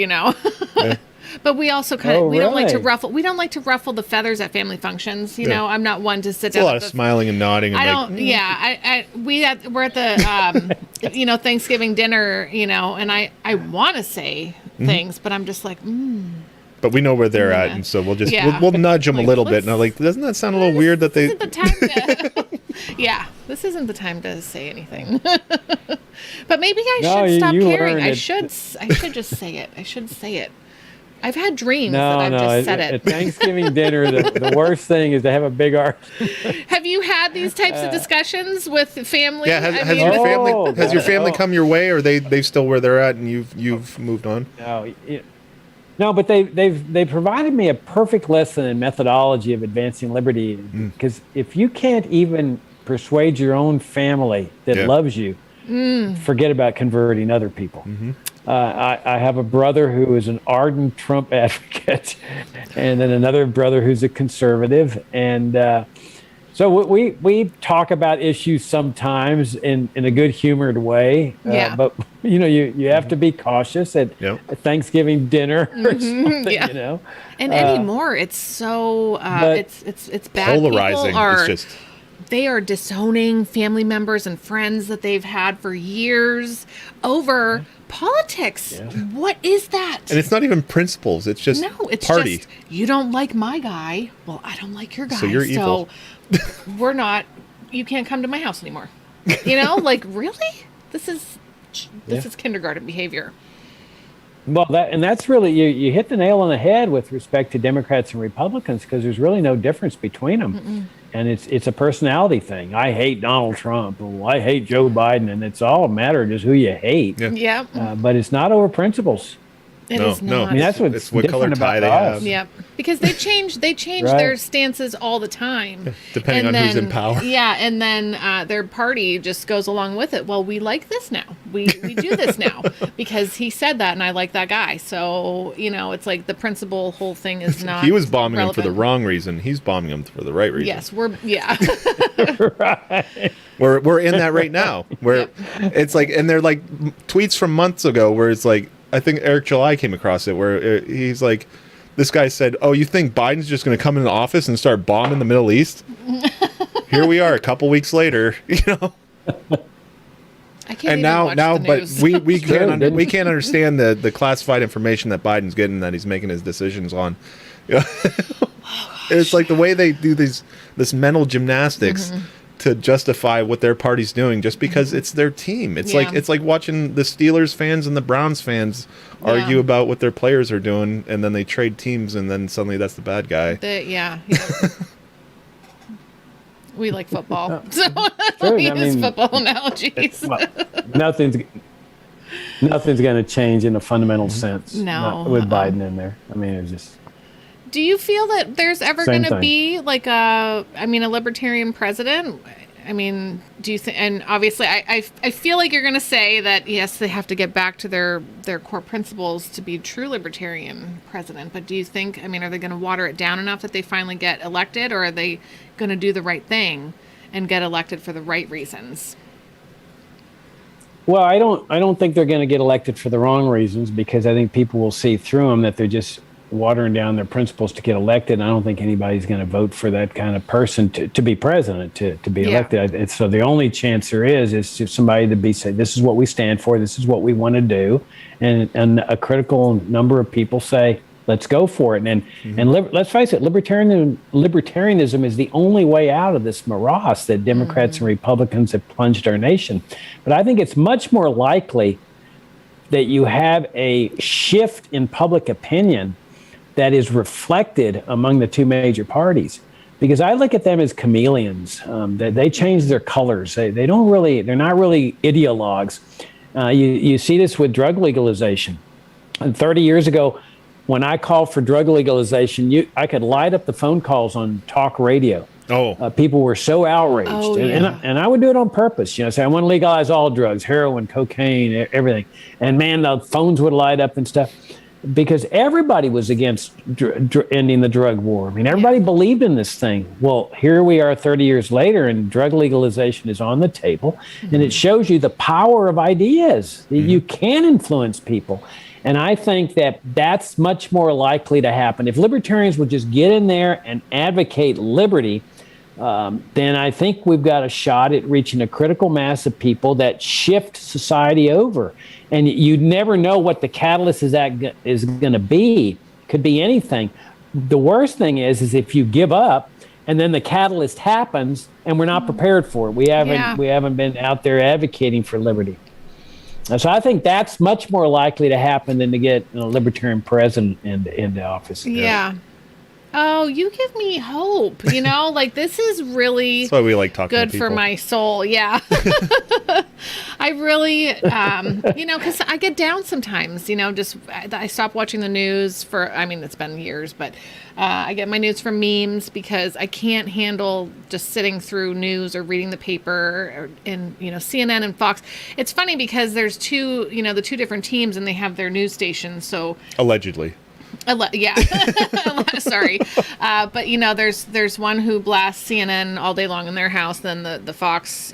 But we also kind of Oh, we don't like to really? ruffle the feathers at family functions. You Yeah. know, I'm not one to sit It's a down. lot at of the- smiling and nodding. And I like, don't. Yeah, we're at the Thanksgiving dinner. You know, and I want to say things, but I'm just like, but we know where they're at, Yeah. and so we'll just Yeah. we'll nudge them Like, a little bit. let's- And I'm like, doesn't that sound a little weird that this they? isn't the time to. Yeah, this isn't the time to say anything. But maybe I No, should stop you caring. learned I it. should just say it. I should say it. I've had dreams that No, I've no. just said At it. Thanksgiving dinner, the worst thing is to have a big argument. Have you had these types of discussions with family? Yeah, I has mean, your Oh, family has your God, family oh. come your way, or they still where they're at, and you've moved on? No, but they provided me a perfect lesson in methodology of advancing liberty. Because if you can't even persuade your own family that Yeah. loves you, forget about converting other people. I have a brother who is an ardent Trump advocate, and then another brother who's a conservative, and so we talk about issues sometimes in a good humored way. Yeah. But you have to be cautious at Yep. a Thanksgiving dinner or something. Yeah. You know. and anymore, it's so but- it's bad. Polarizing. People are, It's just they are disowning family members and friends that they've had for years over politics. Yeah. What is that? and it's not even principles. It's just No, it's party. just you don't like my guy. Well, I don't like your guy. So you're evil. we're not. You can't come to my house anymore. You know, like really? This is kindergarten behavior. Well, that's really you hit the nail on the head with respect to Democrats and Republicans, because there's really no difference between them, and it's a personality thing. I hate Donald Trump, or I hate Joe Biden, and it's all a matter of just who you hate. Yeah. Yep. But it's not over principles. It No, is no. not. I mean, that's what's It's what color different tie about they us. have. Yep. Because they change Right. their stances all the time. Depending And on who's then- in power. Yeah, and then their party just goes along with it. Well, we like this now. We do this now because he said that and I like that guy. So, it's like the principle whole thing is not He was bombing them for the relevant. wrong reason. He's bombing them for the right reason. Yes, We're in that right now. Where it's like, and they're like tweets from months ago where it's like, I think Eric July came across it where he's like, this guy said, "Oh, you think Biden's just going to come into office and start bombing the Middle East?" Here we are, a couple weeks later, I can't And even now, watch the but news. we True, can't didn't- we can't understand the classified information that Biden's getting, that he's making his decisions on. It's like the way they do this mental gymnastics to justify what their party's doing just because it's their team. It's Yeah. like watching the Steelers fans and the Browns fans argue Yeah. about what their players are doing, and then they trade teams, and then suddenly that's the bad guy. Yeah. We like football, so Sure, we I use mean- football analogies. Well, nothing's going to change in a fundamental sense. No. not with Biden in there. I mean, it's just. Do you feel that there's ever Same going to thing. be like a libertarian president? I mean, do you think? And obviously, I feel like you're going to say that yes, they have to get back to their core principles to be a true libertarian president. But do you think? I mean, are they going to water it down enough that they finally get elected, or are they going to do the right thing and get elected for the right reasons? Well, I don't think they're going to get elected for the wrong reasons, because I think people will see through them that they're just watering down their principles to get elected. And I don't think anybody's going to vote for that kind of person to be president, to be Yeah. elected. So the only chance there is just somebody to say, this is what we stand for, this is what we want to do. And a critical number of people say, let's go for it. And let's face it, libertarianism is the only way out of this morass that Democrats and Republicans have plunged our nation. But I think it's much more likely that you have a shift in public opinion that is reflected among the two major parties, because I look at them as chameleons. They change their colors. They're not really ideologues. You see this with drug legalization. And 30 years ago, when I called for drug legalization, I could light up the phone calls on talk radio. Oh, People were so outraged, Oh, and I would do it on purpose. Say I want to legalize all drugs, heroin, cocaine, everything. And man, the phones would light up and stuff, because everybody was against ending the drug war. I mean, everybody believed in this thing. Well, here we are 30 years later, and drug legalization is on the table, and it shows you the power of ideas. You can influence people. And I think that that's much more likely to happen. If libertarians would just get in there and advocate liberty, then I think we've got a shot at reaching a critical mass of people that shift society over. And you never know what the catalyst is going to be. Could be anything. The worst thing is if you give up and then the catalyst happens and we're not prepared for it. We haven't been out there advocating for liberty. So I think that's much more likely to happen than to get a libertarian president into office. Yeah. Oh, you give me hope. Like this is really that's why we like talking good to people. for my soul. Yeah. I really, because I get down sometimes, just I stop watching the news it's been years, but I get my news from memes because I can't handle just sitting through news or reading the paper and, CNN and Fox. It's funny because there's the two different teams and they have their news stations. So allegedly. Yeah. Sorry. But, there's one who blasts CNN all day long in their house, then the Fox,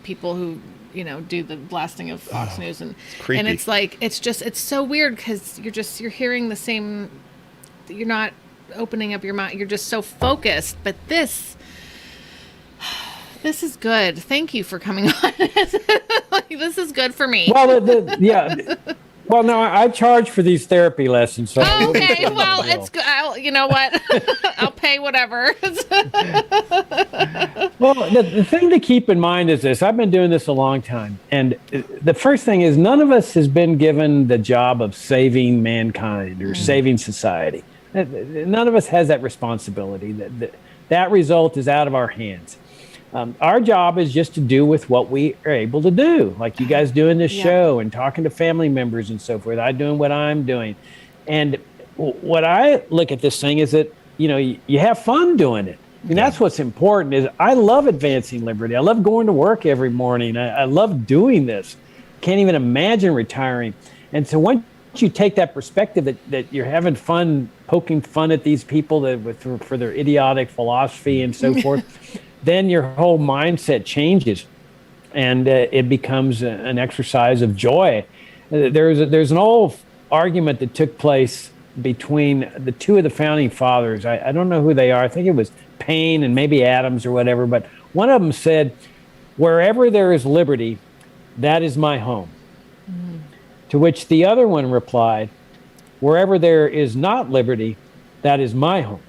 people who, do the blasting of Fox News. And it's like, it's so weird because you're hearing the same, you're not opening up your mind. You're just so focused. But this is good. Thank you for coming on. This is good for me. Well, yeah. Well, no, I charge for these therapy lessons. So okay, well, it's good. You know what? I'll pay whatever. Well, the thing to keep in mind is this. I've been doing this a long time. And the first thing is none of us has been given the job of saving mankind or saving society. None of us has that responsibility. That result is out of our hands. Our job is just to do with what we are able to do, like you guys doing this show and talking to family members and so forth. I doing what I'm doing. And what I look at this thing is that, you have fun doing it. I mean, that's what's important is I love advancing liberty. I love going to work every morning. I love doing this. Can't even imagine retiring. And so once you take that perspective that you're having fun, poking fun at these people for their idiotic philosophy and so forth, then your whole mindset changes and it becomes an exercise of joy. There's an old argument that took place between the two of the founding fathers. I don't know who they are. I think it was Paine and maybe Adams or whatever, but one of them said, wherever there is liberty, that is my home. Mm-hmm. To which the other one replied, wherever there is not liberty, that is my home.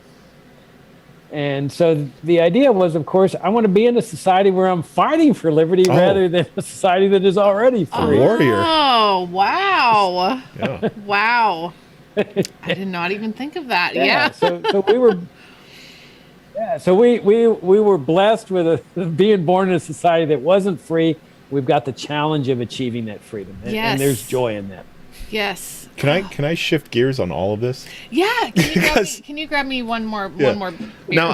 And so the idea was, of course, I want to be in a society where I'm fighting for liberty rather than a society that is already free. Warrior. Oh, wow. Yeah. Wow. I did not even think of that. Yeah. So we were... Yeah, so we were blessed with being born in a society that wasn't free. We've got the challenge of achieving that freedom, and there's joy in that. Yes. Can I shift gears on all of this? Yeah. Can you grab me one more? Beer no,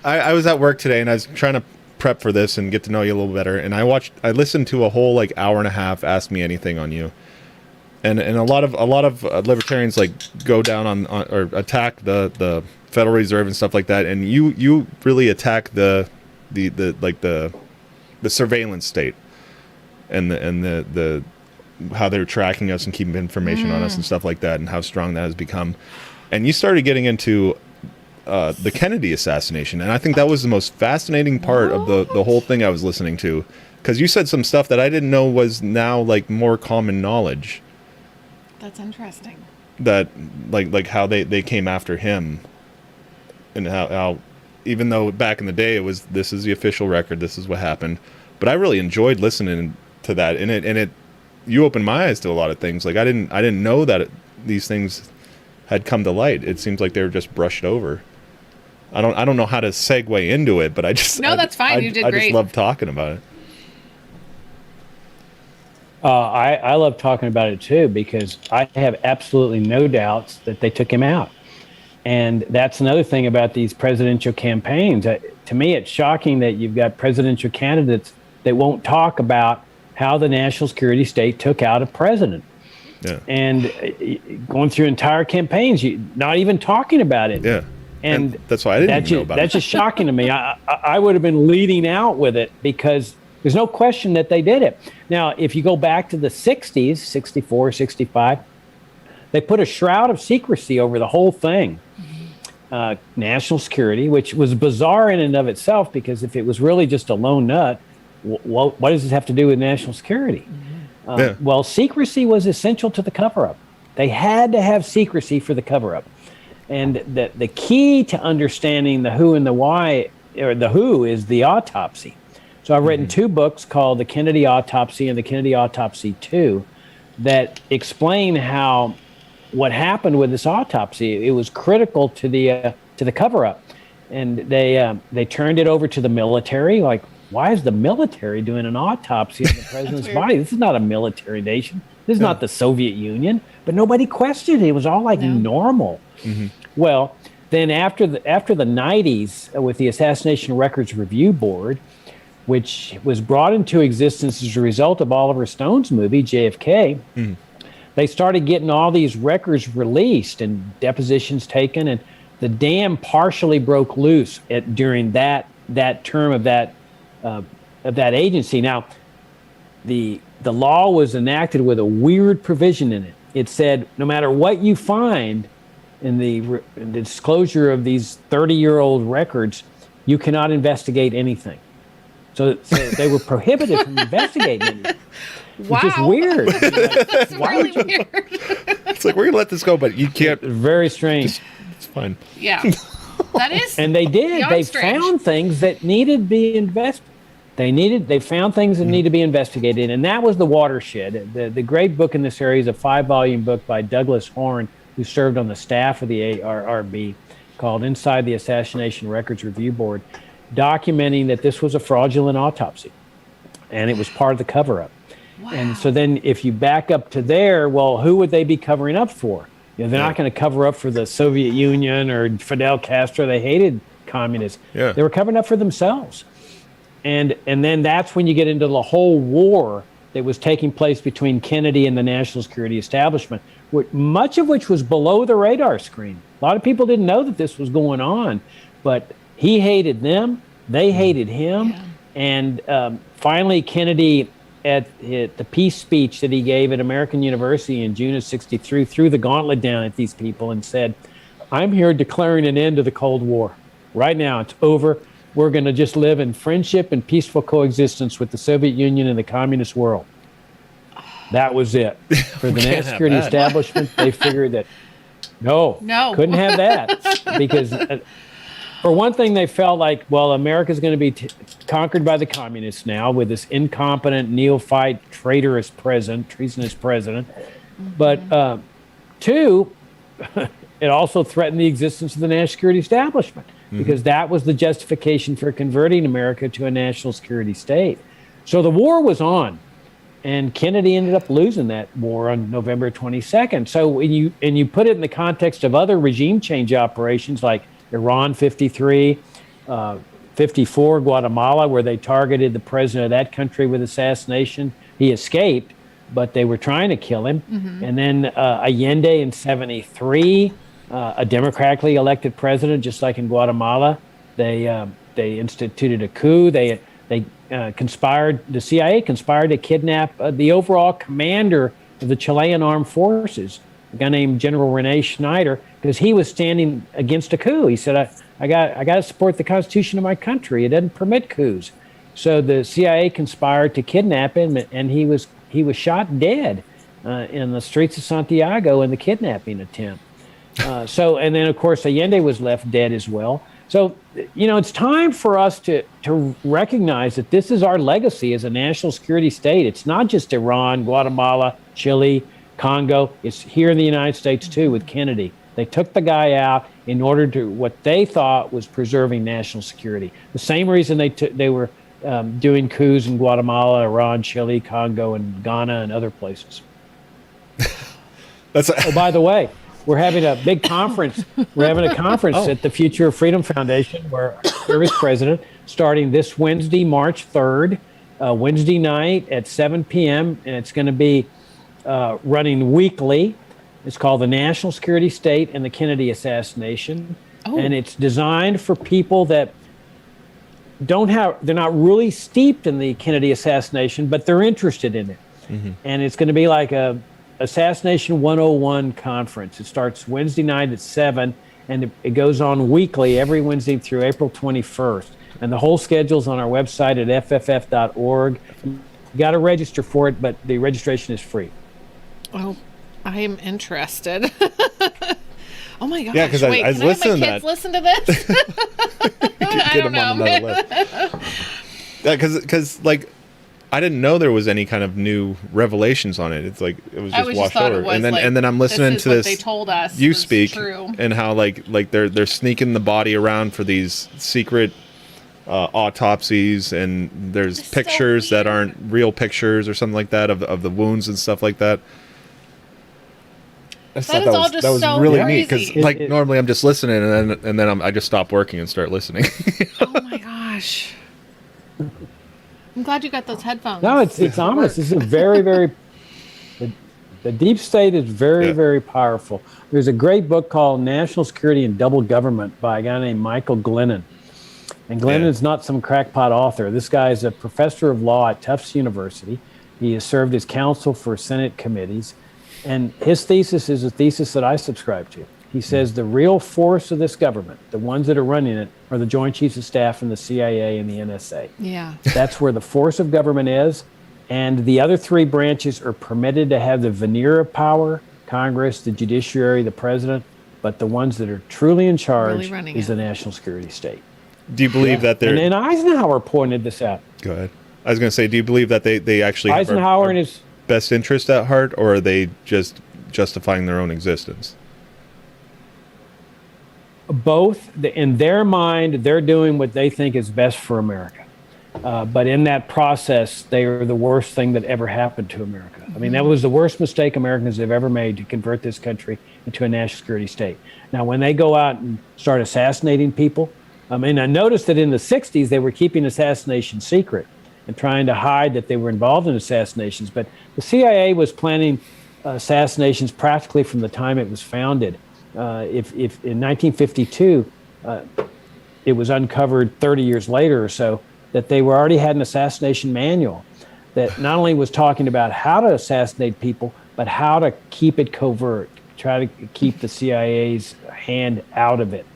I was at work today and I was trying to prep for this and get to know you a little better. And I listened to a whole hour and a half Ask Me Anything on you, and a lot of libertarians go down on or attack the Federal Reserve and stuff like that. And you really attack the surveillance state and the how they're tracking us and keeping information on us and stuff like that, and how strong that has become. And you started getting into the Kennedy assassination, and I think that was the most fascinating part of the whole thing I was listening to, because you said some stuff that I didn't know was now more common knowledge. That's interesting. That how they came after him, and how even though back in the day it was, this is the official record, this is what happened, but I really enjoyed listening to that, and it you opened my eyes to a lot of things. I didn't know that these things had come to light. It seems like they were just brushed over. I don't know how to segue into it, but that's fine. You did great. I just love talking about it. I love talking about it too, because I have absolutely no doubts that they took him out. And that's another thing about these presidential campaigns. To me, it's shocking that you've got presidential candidates that won't talk about how the national security state took out a president. Yeah. And going through entire campaigns, not even talking about it. Yeah. And that's why I didn't even know about it. That's just shocking to me. I would have been leading out with it, because there's no question that they did it. Now, if you go back to the 60s, 64, 65, they put a shroud of secrecy over the whole thing. National security, which was bizarre in and of itself, because if it was really just a lone nut, what does this have to do with national security? Well, secrecy was essential to the cover-up. They had to have secrecy for the cover-up. And the key to understanding the who and the why, or the who, is the autopsy. So I've written 2 books called The Kennedy Autopsy and The Kennedy Autopsy 2 that explain how what happened with this autopsy. It was critical to the cover-up. And they turned it over to the military. Like, why is the military doing an autopsy on the president's body? This is not a military nation. This is not the Soviet Union. But nobody questioned it. It was all like normal. Well, then after the 90s, with the Assassination Records Review Board, which was brought into existence as a result of Oliver Stone's movie, JFK, they started getting all these records released and depositions taken, and the dam partially broke loose during that term of that agency. Now, the law was enacted with a weird provision in it. It said, no matter what you find in the disclosure of these 30-year-old records, you cannot investigate anything. So they were prohibited from investigating anything. Wow. Which is weird. That's really weird. It's like, we're going to let this go, but you can't. Very strange. It's fine. Yeah. That is. And they did. They found things that needed to be investigated. They found things that need to be investigated, and that was the watershed. The great book in this area is a 5-volume book by Douglas Horn, who served on the staff of the ARRB, called Inside the Assassination Records Review Board, documenting that this was a fraudulent autopsy, and it was part of the cover-up. Wow. And so then if you back up to there, well, who would they be covering up for? They're not going to cover up for the Soviet Union or Fidel Castro. They hated communists. They were covering up for themselves. And then that's when you get into the whole war that was taking place between Kennedy and the national security establishment, much of which was below the radar screen. A lot of people didn't know that this was going on, but he hated them, they hated him, and finally Kennedy, at the peace speech that he gave at American University in June of '63, threw the gauntlet down at these people and said, I'm here declaring an end to the Cold War. Right now, it's over. We're going to just live in friendship and peaceful coexistence with the Soviet Union and the communist world. That was it. For the national security establishment, they figured that, no, couldn't have that. Because, for one thing, they felt like, well, America's going to be conquered by the communists now with this incompetent, neophyte, treasonous president. But, 2, it also threatened the existence of the national security establishment, because that was the justification for converting America to a national security state. So the war was on, and Kennedy ended up losing that war on November 22nd. So when you put it in the context of other regime change operations like Iran 53, 54, Guatemala, where they targeted the president of that country with assassination, he escaped, but they were trying to kill him. And then Allende in 73, a democratically elected president, just like in Guatemala, they instituted a coup. They conspired. The CIA conspired to kidnap the overall commander of the Chilean armed forces, a guy named General Rene Schneider, because he was standing against a coup. He said, "I got to support the Constitution of my country. It doesn't permit coups." So the CIA conspired to kidnap him, and he was shot dead in the streets of Santiago in the kidnapping attempt. And then, of course, Allende was left dead as well. So, it's time for us to recognize that this is our legacy as a national security state. It's not just Iran, Guatemala, Chile, Congo. It's here in the United States, too, with Kennedy. They took the guy out in order to what they thought was preserving national security. The same reason they were doing coups in Guatemala, Iran, Chile, Congo, and Ghana, and other places. Oh, by the way, we're having a big conference. We're having a conference at the Future of Freedom Foundation, where there is president, starting this Wednesday, March 3rd, Wednesday night at 7 p.m., and it's going to be running weekly. It's called The National Security State and the Kennedy Assassination, and it's designed for people that they're not really steeped in the Kennedy assassination, but they're interested in it. And it's going to be like a Assassination 101 conference. It starts Wednesday night at 7, and it goes on weekly every Wednesday through April 21st. And the whole schedule's on our website at fff.org. You got to register for it, but the registration is free. Oh, I am interested. Oh my gosh! Yeah, because I was listening to that. Listen to this. I don't know. Yeah, because like I didn't know there was any kind of new revelations on it. It's like it was just washed over, and then I'm listening to this. They told us you speak true. And how like they're sneaking the body around for these secret autopsies, and there's pictures that aren't real pictures or something like that of the wounds and stuff like that. I thought that was really neat because normally I'm just listening and then I just stop working and start listening. Oh my gosh! I'm glad you got those headphones. No, it's ominous. This is a very the deep state is very powerful. There's a great book called National Security and Double Government by a guy named Michael Glennon. And Glennon's not some crackpot author. This guy is a professor of law at Tufts University. He has served as counsel for Senate committees. And his thesis is a thesis that I subscribe to. He says the real force of this government, the ones that are running it, are the Joint Chiefs of Staff and the CIA and the NSA. Yeah. That's where the force of government is. And the other three branches are permitted to have the veneer of power, Congress, the judiciary, the president. But the ones that are truly in charge is the national security state. Do you believe that they're... And Eisenhower pointed this out. Go ahead. I was going to say, do you believe that they actually Eisenhower have and his best interest at heart, or are they just justifying their own existence? Both. In their mind, they're doing what they think is best for America. But in that process, they are the worst thing that ever happened to America. I mean, that was the worst mistake Americans have ever made, to convert this country into a national security state. Now, when they go out and start assassinating people, I mean, I noticed that in the 60s, they were keeping assassinations secret and trying to hide that they were involved in assassinations. But the CIA was planning assassinations practically from the time it was founded. If in 1952, it was uncovered 30 years later or so that they were already had an assassination manual that not only was talking about how to assassinate people, but how to keep it covert, try to keep the CIA's hand out of it.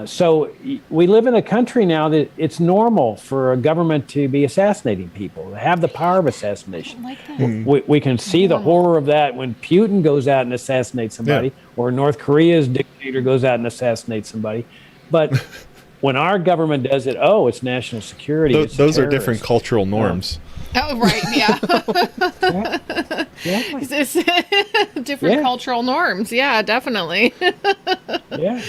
So we live in a country now that it's normal for a government to be assassinating people, to have the power of assassination. I like that. We can see the horror of that when Putin goes out and assassinates somebody, or North Korea's dictator goes out and assassinates somebody. But when our government does it, it's national security. Those are different cultural norms. Oh, right, different cultural norms. Yeah, definitely. Yeah.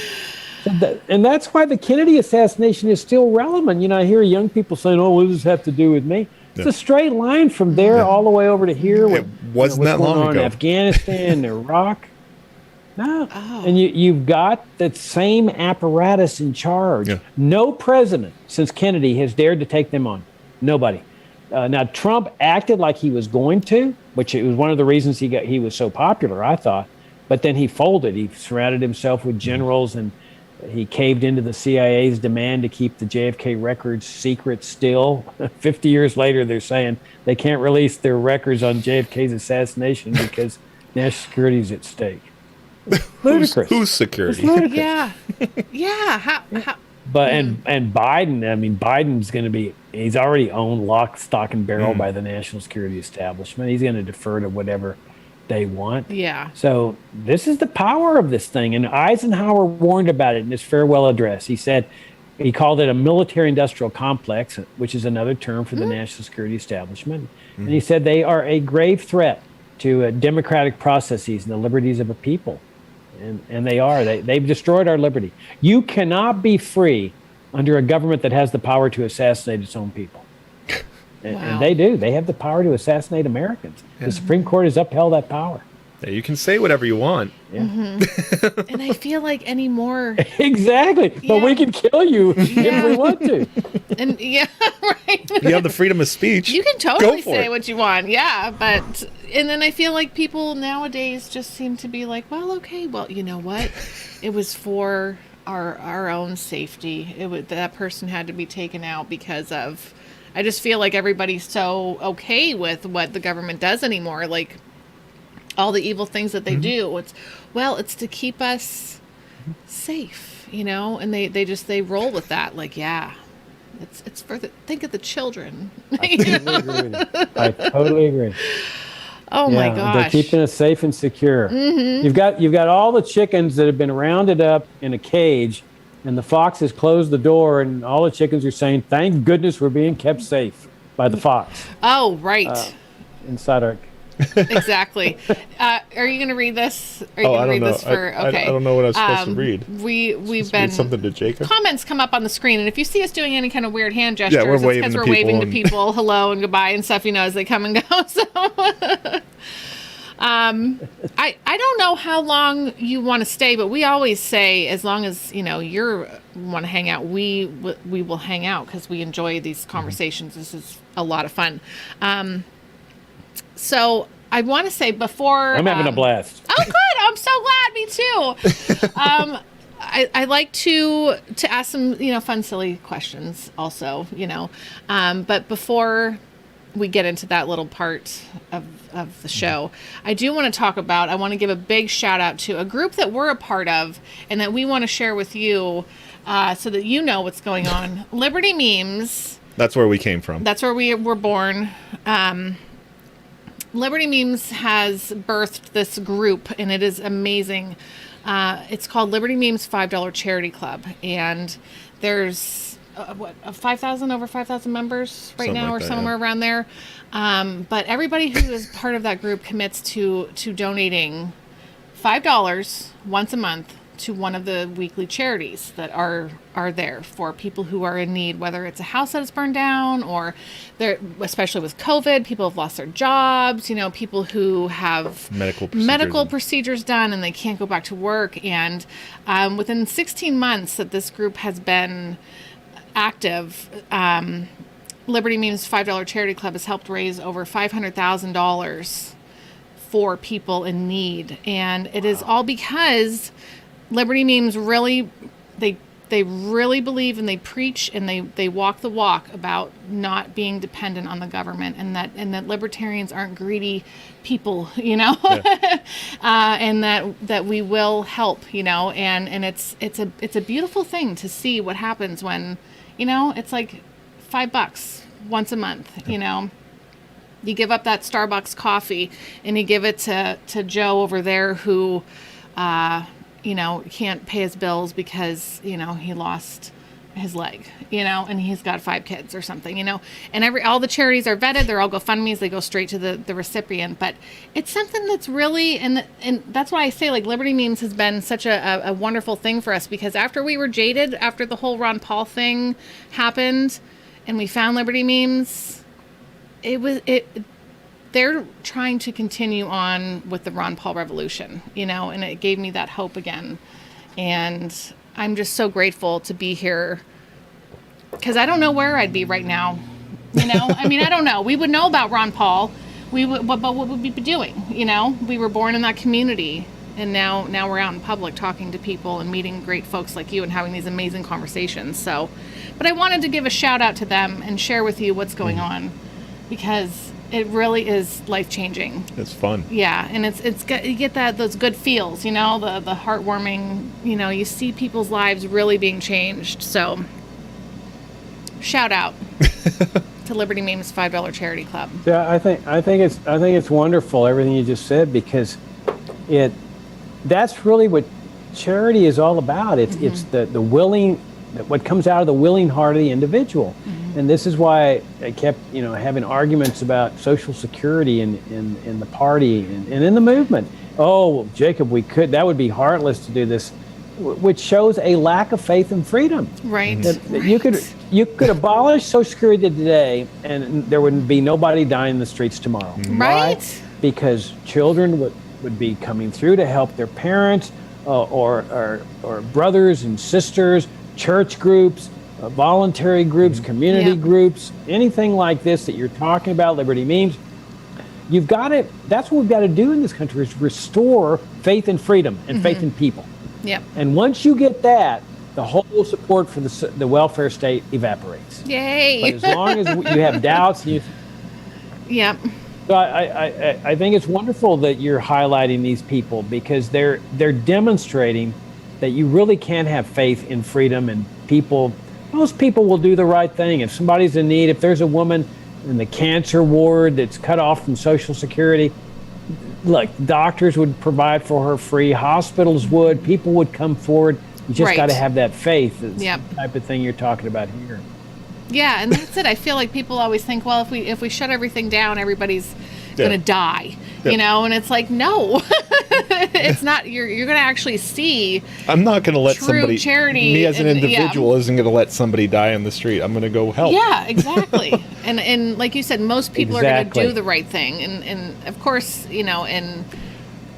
And that's why the Kennedy assassination is still relevant. You know, I hear young people saying, what does this have to do with me? It's a straight line from there all the way over to here. It wasn't that long ago. In Afghanistan, Iraq. No. Oh. And you've got that same apparatus in charge. Yeah. No president since Kennedy has dared to take them on. Nobody. Now, Trump acted like he was going to, which it was one of the reasons he was so popular, I thought. But then he folded. He surrounded himself with generals, and he caved into the CIA's demand to keep the JFK records secret still. 50 years later, they're saying they can't release their records on JFK's assassination because national security is at stake. Ludicrous. Who's security? Yeah. Yeah. How? But and Biden, I mean, Biden's going to be, he's already owned lock, stock, and barrel by the national security establishment. He's going to defer to whatever they want. Yeah. So this is the power of this thing. And Eisenhower warned about it in his farewell address. He called it a military-industrial complex, which is another term for the national security establishment. And he said they are a grave threat to democratic processes and the liberties of a people. And they are. They've destroyed our liberty. You cannot be free under a government that has the power to assassinate its own people. And they do. They have the power to assassinate Americans. Yeah. The Supreme Court has upheld that power. Yeah, you can say whatever you want. Yeah. Mm-hmm. And I feel like anymore. Exactly. But we can kill you if we want to. And right. You have the freedom of speech. You can totally say what you want. Yeah. But, and then I feel like people nowadays just seem to be like, well, okay, well, you know what? It was for our own safety. That person had to be taken out because of, I just feel like everybody's so okay with what the government does anymore. Like, all the evil things that they do. It's to keep us safe, and they roll with that. Like, yeah, it's for think of the children. I totally agree with you. I totally agree. Oh my gosh. They're keeping us safe and secure. You've got all the chickens that have been rounded up in a cage, and the fox has closed the door, and all the chickens are saying, "Thank goodness we're being kept safe by the fox." Oh, right. Inside our Exactly. Are you going to read this? Are you going to read this for? Okay. I don't know what I was supposed to read. We've been read something to Jacob. Comments come up on the screen, and if you see us doing any kind of weird hand gestures, we're it's because we're waving to people, hello and goodbye and stuff, as they come and go. So, I don't know how long you want to stay, but we always say as long as you want to hang out, we will hang out because we enjoy these conversations. This is a lot of fun. So I want to say before I'm having a blast. Oh, good! I'm so glad. Me too. I like to ask some fun, silly questions. Also, but before we get into that little part of the show, I do want to talk about. I want to give a big shout out to a group that we're a part of and that we want to share with you, so that you know what's going on. Liberty Memes. That's where we came from. That's where we were born. Liberty Memes has birthed this group, and it is amazing. It's called Liberty Memes $5 Charity Club, and there's over 5,000 members right now, or somewhere around there. But everybody who is part of that group commits to donating $5 once a month to one of the weekly charities that are there for people who are in need, whether it's a house that is burned down or especially with COVID, people have lost their jobs, people who have medical procedures done and they can't go back to work. And within 16 months that this group has been active, Liberty Memes $5 Charity Club has helped raise over $500,000 for people in need. And it is all because Liberty Memes really, they really believe and they preach and they walk the walk about not being dependent on the government, and that libertarians aren't greedy people, and that we will help, and it's a beautiful thing to see what happens when, it's like $5 once a month, You give up that Starbucks coffee and you give it to Joe over there who, can't pay his bills because, he lost his leg, and he's got 5 kids or something, and all the charities are vetted. They're all GoFundMes. They go straight to the recipient, but it's something that's really, and that's why I say like Liberty Memes has been such a wonderful thing for us, because after we were jaded, after the whole Ron Paul thing happened and we found Liberty Memes, they're trying to continue on with the Ron Paul revolution, and it gave me that hope again. And I'm just so grateful to be here, because I don't know where I'd be right now. I don't know. We would know about Ron Paul. But what would we be doing? We were born in that community, and now we're out in public talking to people and meeting great folks like you and having these amazing conversations. So, but I wanted to give a shout out to them and share with you what's going on, because it really is life-changing. It's fun. Yeah, and you get those good feels, the heartwarming, you see people's lives really being changed. So, shout out to Liberty Memes $5 Charity Club. Yeah, I think it's wonderful everything you just said, because that's really what charity is all about. It's the willing, what comes out of the willing heart of the individual. And this is why I kept, having arguments about Social Security in the party and in the movement. Oh, Jacob, that would be heartless to do this, which shows a lack of faith and freedom. Right. That you could abolish Social Security today, and there would be nobody dying in the streets tomorrow. Right. Why? Because children would be coming through to help their parents, or brothers and sisters, church groups, voluntary groups, community groups, anything like this that you're talking about, Liberty Memes. That's what we've got to do in this country, is restore faith and freedom and faith in people. Yep. And once you get that, the whole support for the welfare state evaporates. Yay. But as long as you have doubts, Yep. So I think it's wonderful that you're highlighting these people, because they're demonstrating that you really can have faith in freedom, and most people will do the right thing. If somebody's in need, if there's a woman in the cancer ward that's cut off from Social Security, look, doctors would provide for her free, hospitals would, people would come forward. You just got to have that faith. It's the type of thing you're talking about here. Yeah, and that's it. I feel like people always think, well, if we shut everything down, everybody's going to die, you know, and it's like, no, it's not. You're going to actually see. I'm not going to let somebody. Charity, me as an individual isn't going to let somebody die on the street. I'm going to go help. Yeah, exactly. and like you said, most people are going to do the right thing, and of course, you know, in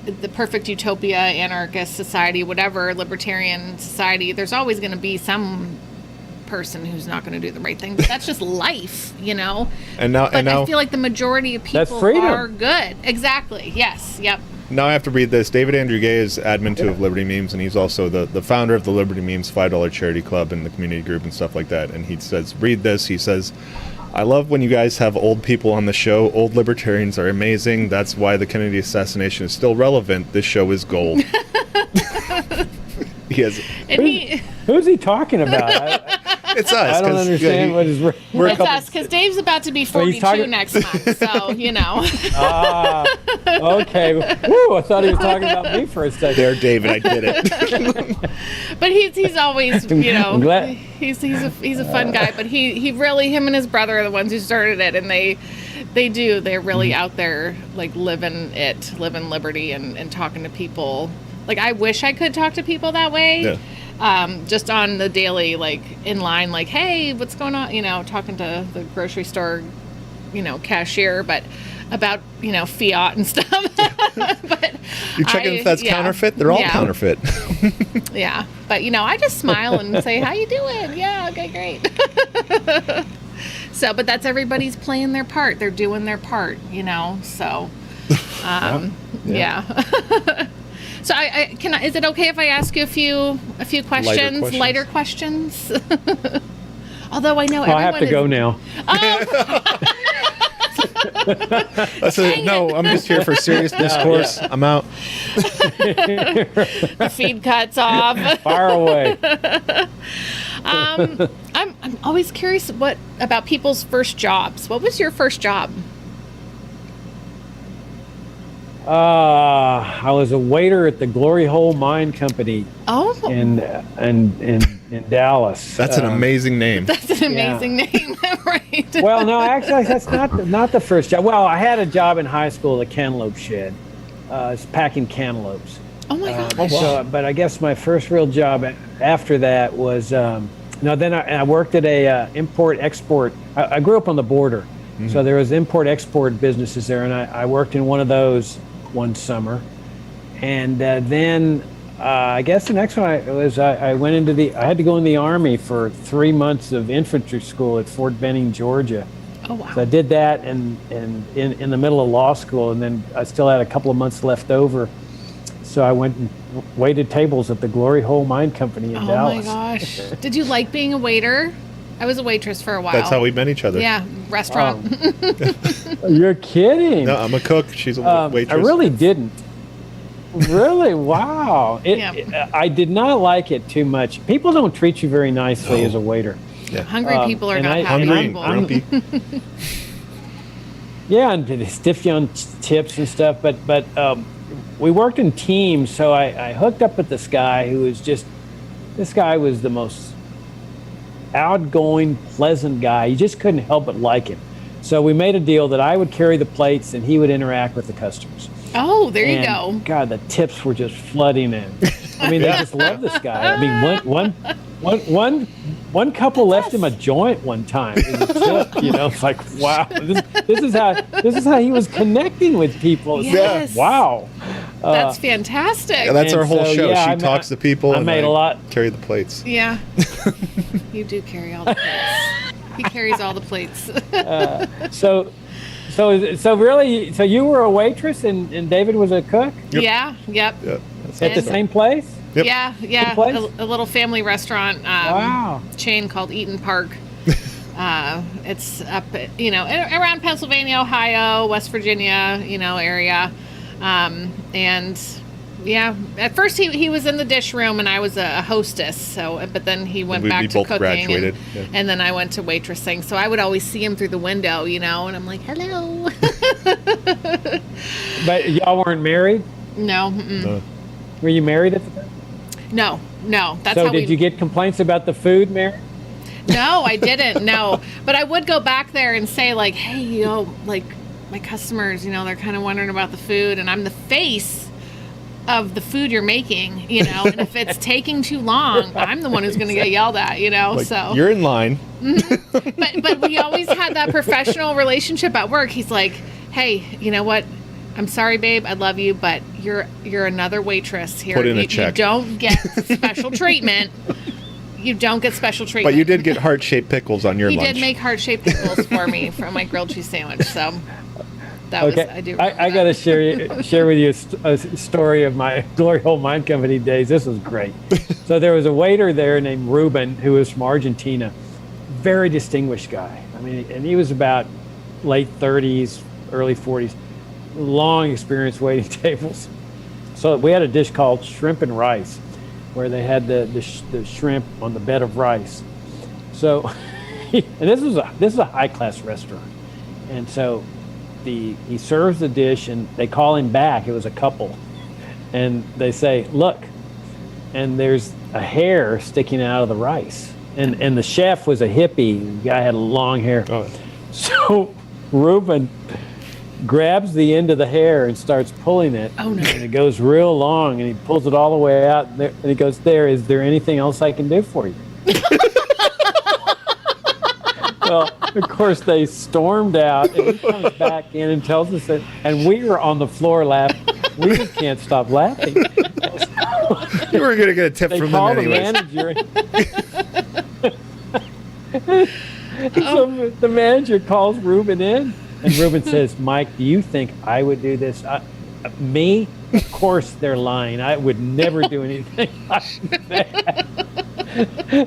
the perfect utopia, anarchist society, whatever, libertarian society, there's always going to be some person who's not going to do the right thing, but that's just life, you know. But I feel like the majority of people are good. Exactly. Yes. Yep. Now I have to read this. David Andrew Gay is admin of Liberty Memes, and he's also the founder of the Liberty Memes $5 charity club and the community group and stuff like that. And he says, read this. He says, I love when you guys have old people on the show. Old libertarians are amazing. That's why the Kennedy assassination is still relevant. This show is gold. Who's he talking about? It's us. I don't understand what is. It's us, because Dave's about to be 42 next month, so you know. Okay. Woo, I thought he was talking about me for a second. There, David, I did it. But he's always, you know, he's a fun guy. But he really, him and his brother are the ones who started it, and they're really out there, like living liberty and talking to people. Like, I wish I could talk to people that way. Yeah. Just on the daily, like in line, like, hey, what's going on? You know, talking to the grocery store, you know, cashier, but about, you know, fiat and stuff. But you're checking if that's counterfeit? They're all counterfeit. Yeah. But, you know, I just smile and say, how you doing? Yeah. Okay, great. So, but that's everybody's playing their part. They're doing their part, you know, so, yeah. So is it okay if I ask you a few questions? Lighter questions? Although I know everyone I have to go now. No, I'm just here for serious discourse. Yeah. I'm out. The feed cuts off. Fire away. I'm always curious about people's first jobs. What was your first job? I was a waiter at the Glory Hole Mine Company. Oh. In Dallas. That's an amazing name. That's an amazing name, right? Well, no, actually, that's not the first job. Well, I had a job in high school at the cantaloupe shed. It's packing cantaloupes. Oh my gosh. But I guess my first real job after that was then I worked at a import-export. I grew up on the border. Mm-hmm. So there was import-export businesses there, and I worked in one of those one summer. And then I guess the next one I went into I had to go in the Army for 3 months of infantry school at Fort Benning, Georgia. Oh, wow. So I did that and in the middle of law school, and then I still had a couple of months left over. So I went and waited tables at the Glory Hole Mine Company in Dallas. Oh my gosh. Did you like being a waiter? I was a waitress for a while. That's how we met each other. Yeah, restaurant. You're kidding. No, I'm a cook. She's a waitress. I really didn't. Really? Wow. I did not like it too much. People don't treat you very nicely as a waiter. Yeah. Hungry people are not hungry and grumpy. Yeah, and they stiff you on tips and stuff. But we worked in teams, so I hooked up with this guy who was this guy was the most outgoing, pleasant guy. You just couldn't help but like him. So we made a deal that I would carry the plates and he would interact with the customers. Oh, there you go. God, the tips were just flooding in. I mean, they just love this guy. I mean, one couple left him a joint one time as a tip. You know, it's like, wow, this is how he was connecting with people. Yes. Wow. That's fantastic. Yeah, that's our whole show. She talks to people. I made a lot. Carry the plates. Yeah. You do carry all the plates. He carries all the plates. So really, you were a waitress and David was a cook? Yep. Yeah. Yep. At the same place? Yep. Yeah. A little family restaurant chain called Eaton Park. It's up, around Pennsylvania, Ohio, West Virginia, area. And yeah, at first he was in the dish room and I was a hostess. So, but then he went back to cooking. Graduated. And then I went to waitressing. So I would always see him through the window, and I'm like, hello. But y'all weren't married? No. No. Were you married at the time? No. That's so how did you get complaints about the food, Mary? No, I didn't. No, but I would go back there and say like, hey, like my customers, they're kind of wondering about the food, and I'm the face of the food you're making, and if it's taking too long, I'm the one who's going to get yelled at, Like, so you're in line. Mm-hmm. But we always had that professional relationship at work. He's like, hey, you know what? I'm sorry, babe. I love you, but you're another waitress here. Put in a check. You don't get special treatment. You don't get special treatment. But you did get heart-shaped pickles on your lunch. He did make heart-shaped pickles for me from my grilled cheese sandwich. So that was, I do. I got to share with you a story of my Glory Hole Mine Company days. This was great. So there was a waiter there named Ruben who was from Argentina. Very distinguished guy. I mean, and he was about late 30s, early 40s. Long experience waiting tables. So we had a dish called shrimp and rice, where they had the shrimp on the bed of rice. So, and this is a high class restaurant, and so he serves the dish, and they call him back. It was a couple, and they say, "Look," and there's a hair sticking out of the rice, and the chef was a hippie. The guy had long hair. Oh. So Reuben grabs the end of the hair and starts pulling it. Oh, no. And it goes real long, and he pulls it all the way out. And he goes, is there anything else I can do for you? Well, of course, they stormed out, and he comes back in and tells us that, and we were on the floor laughing. We just can't stop laughing. You were going to get a tip from them anyways. The manager. So the manager calls Ruben in. And Ruben says, Mike, do you think I would do this? Me? Of course they're lying. I would never do anything like that.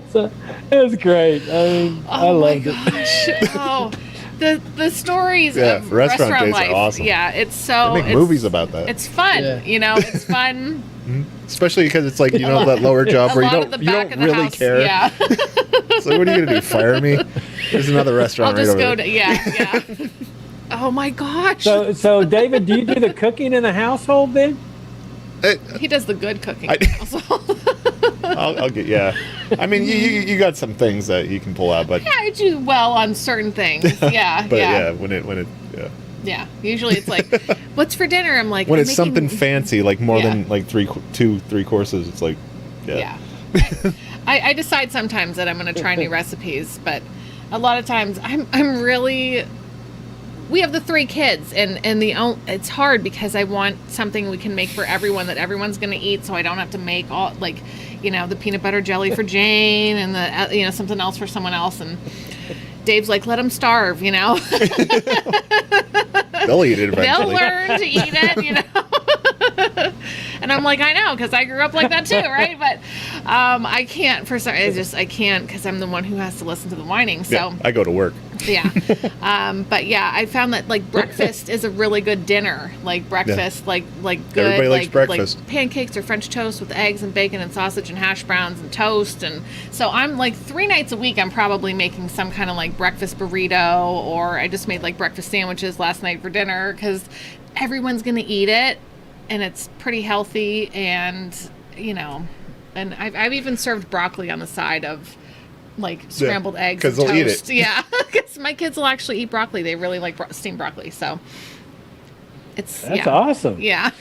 So it was great. I mean, I loved it. Oh, the stories of restaurant days life. Are awesome. Yeah, it's so. They make movies about that. It's fun. Yeah. It's fun. Especially because it's like, that lower job where you don't really care. Yeah. So what are you going to do? Fire me? There's another restaurant I'll just right go over there. yeah. Oh my gosh. So David, do you do the cooking in the household then? He does the good cooking. I'll get, I mean, you got some things that you can pull out, but yeah, I do well on certain things. Yeah, but when it yeah. Usually it's like, what's for dinner? I'm like, when it's something fancy, like more than like three courses, it's like, I decide sometimes that I'm going to try new recipes, but a lot of times I'm really. We have the 3 kids, and it's hard because I want something we can make for everyone that everyone's going to eat, so I don't have to make all the peanut butter jelly for Jane and the something else for someone else. And Dave's like, let them starve, They'll eat it eventually. They'll learn to eat it, And I'm like, I know, because I grew up like that too, right? But I can't I can't because I'm the one who has to listen to the whining. So I go to work. Yeah. But yeah, I found that like breakfast is a really good dinner. Like breakfast, like good. Everybody likes breakfast. Like pancakes or French toast with eggs and bacon and sausage and hash browns and toast. And so I'm like 3 nights a week, I'm probably making some kind of like breakfast burrito, or I just made like breakfast sandwiches last night for dinner because everyone's going to eat it and it's pretty healthy. And, and I've even served broccoli on the side of like scrambled eggs and toast. They'll eat it. Yeah, because my kids will actually eat broccoli. They really like steamed broccoli. So that's awesome. Yeah,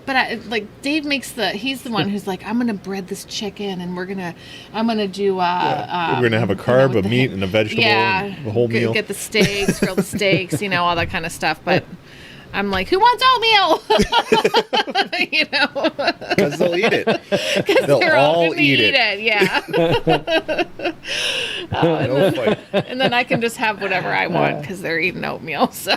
but Dave he's the one who's like, I'm gonna bread this chicken, and I'm gonna do we're gonna have a carb, a meat, and a vegetable, and a whole meal. Get the steaks, grill the steaks, all that kind of stuff. But I'm like, who wants oatmeal? Because they'll eat it. They'll all eat it. Yeah. And then I can just have whatever I want because they're eating oatmeal. So.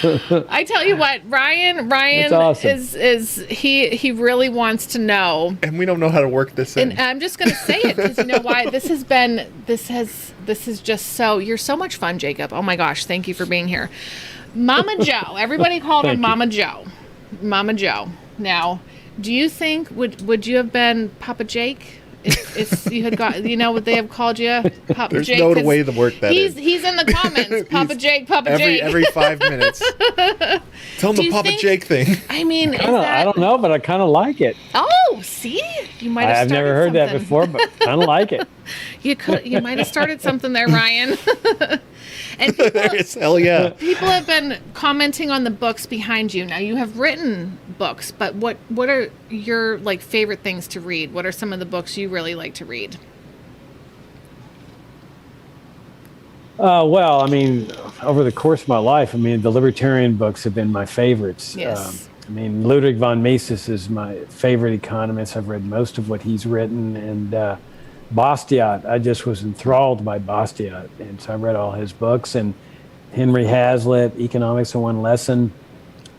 I tell you what, Ryan awesome. is he really wants to know. And we don't know how to work this in. And I'm just going to say it because you know why? This is just so, you're so much fun, Jacob. Oh my gosh, thank you for being here. Mama Joe. Everybody called her Mama Joe. Mama Joe. Now, do you think would you have been Papa Jake if you had got, you know, would they have called you Papa There's Jake? no way to work that in. He's in the comments. Papa Jake, Papa Jake. Every 5 minutes. Tell him the Papa Jake thing. I mean, I don't know, but I kind of like it. Oh, see? You might have I've never heard that before, but kind of like it. You might have started something there, Ryan. And Hell yeah. People have been commenting on the books behind you. Now you have written books, but what are your like favorite things to read? What are some of the books you really like to read? Well, I mean, over the course of my life, I mean, the libertarian books have been my favorites. Yes. I mean, Ludwig von Mises is my favorite economist. I've read most of what he's written, and Bastiat, I just was enthralled by Bastiat, and so I read all his books, and Henry Hazlitt, Economics in One Lesson,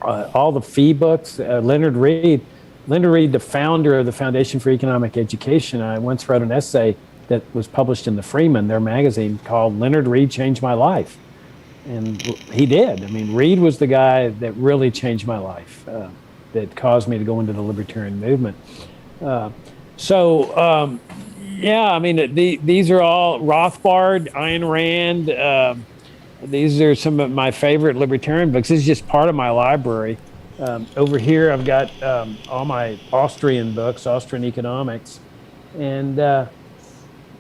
all the fee books, Leonard Read, the founder of the Foundation for Economic Education. I once wrote an essay that was published in the Freeman, their magazine, called Leonard Read Changed My Life. And he did. I mean, Read was the guy that really changed my life, that caused me to go into the libertarian movement. Yeah, I mean, these are all Rothbard, Ayn Rand. These are some of my favorite libertarian books. This is just part of my library. Over here, I've got all my Austrian books, Austrian economics. And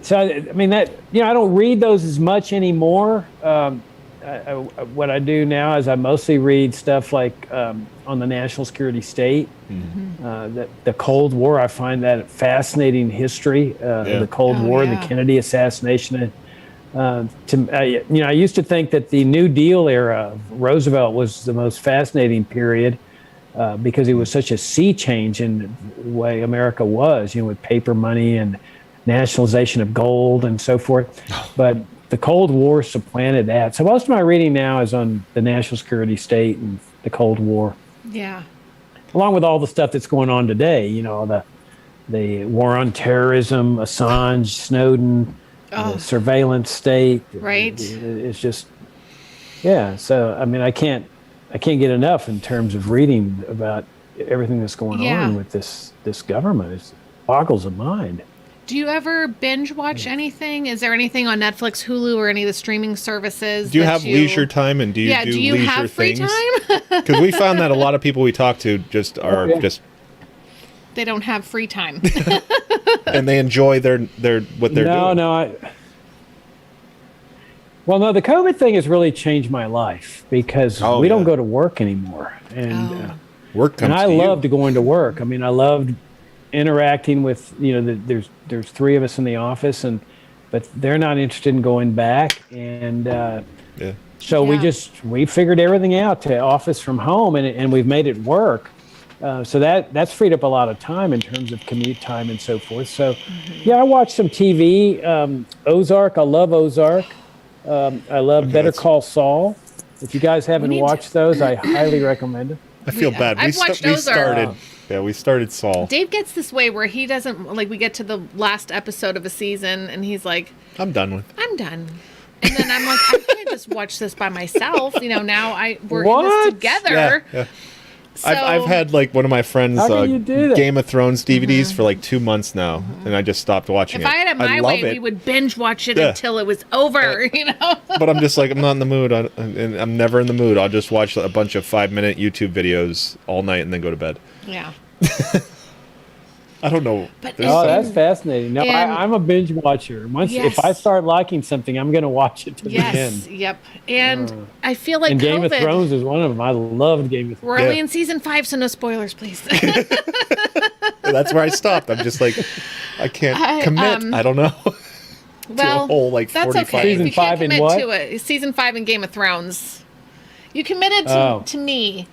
so, I mean, that, you know, I don't read those as much anymore. What I do now is I mostly read stuff like on the national security state, the Cold War. I find that fascinating history, the Cold War, the Kennedy assassination. I used to think that the New Deal era of Roosevelt was the most fascinating period because it was such a sea change in the way America was, you know, with paper money and nationalization of gold and so forth. But the Cold War supplanted that. So most of my reading now is on the national security state and the Cold War. Yeah. Along with all the stuff that's going on today, you know, the war on terrorism, Assange, Snowden, the surveillance state. Right. It's just, yeah. So, I mean, I can't get enough in terms of reading about everything that's going on with this government. It boggles the mind. Do you ever binge watch anything? Is there anything on Netflix, Hulu, or any of the streaming services? Do you have leisure time, and do you do you leisure have free things? time? Because we found that a lot of people we talk to just they don't have free time. And they enjoy their what they're doing. No, the COVID thing has really changed my life because we don't go to work anymore, and work comes. And I loved going to work. I mean, I loved interacting with, you know, there's three of us in the office, but they're not interested in going back, and so we figured everything out to office from home, and we've made it work. So that's freed up a lot of time in terms of commute time and so forth. So I watched some TV. Ozark, I love Ozark. I love Better Call Saul. If you guys haven't watched those, I highly recommend it. I feel bad. I've watched Ozark. We started Saul. Dave gets this way where he doesn't, like, we get to the last episode of a season and he's like, I'm done. And then I'm like, I can't just watch this by myself. You know, now we're in this together. Yeah. So, I've had like one of my friends Game of Thrones DVDs for like 2 months now, and I just stopped watching it. If I had it my way, we would binge watch it until it was over, you know? But I'm just like, I'm not in the mood, and I'm never in the mood. I'll just watch a bunch of 5-minute YouTube videos all night and then go to bed. Yeah. I don't know. That's fascinating. No, I'm a binge watcher. If I start liking something, I'm going to watch it to the end. Yep. And I feel like Game of Thrones is one of them. I loved Game of Thrones. We're only in season 5, so no spoilers, please. That's where I stopped. I'm just like, I can't commit. I don't know. Well, a whole, like, that's 45 okay. Season 5 in what? To it. Season 5 in Game of Thrones. You committed to me.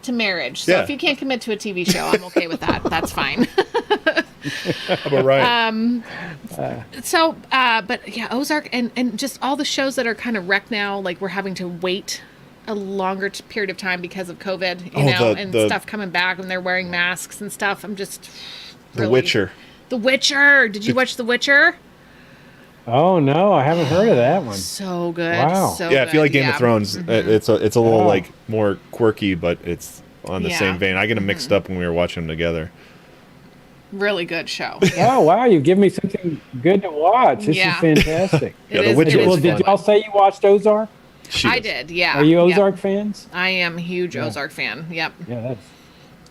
To marriage. So if you can't commit to a TV show, I'm okay with that. That's fine. All right. But yeah, Ozark and just all the shows that are kind of wrecked now, like we're having to wait a longer period of time because of COVID, you know, and stuff coming back and they're wearing masks and stuff. I'm just The Witcher. The Witcher. Did you watch The Witcher? Oh no, I haven't heard of that one. So good. Wow. So Yeah, I feel like Game yeah. of Thrones. It's a little like more quirky, but it's on the same vein. I get them mixed up when we were watching them together. Really good show. Oh wow, you've given me something good to watch. This is fantastic. The Witcher. Well, did y'all say you watched Ozark? I did. Yeah. Are you Ozark fans? I am a huge Ozark fan. Yep. Yeah, that's.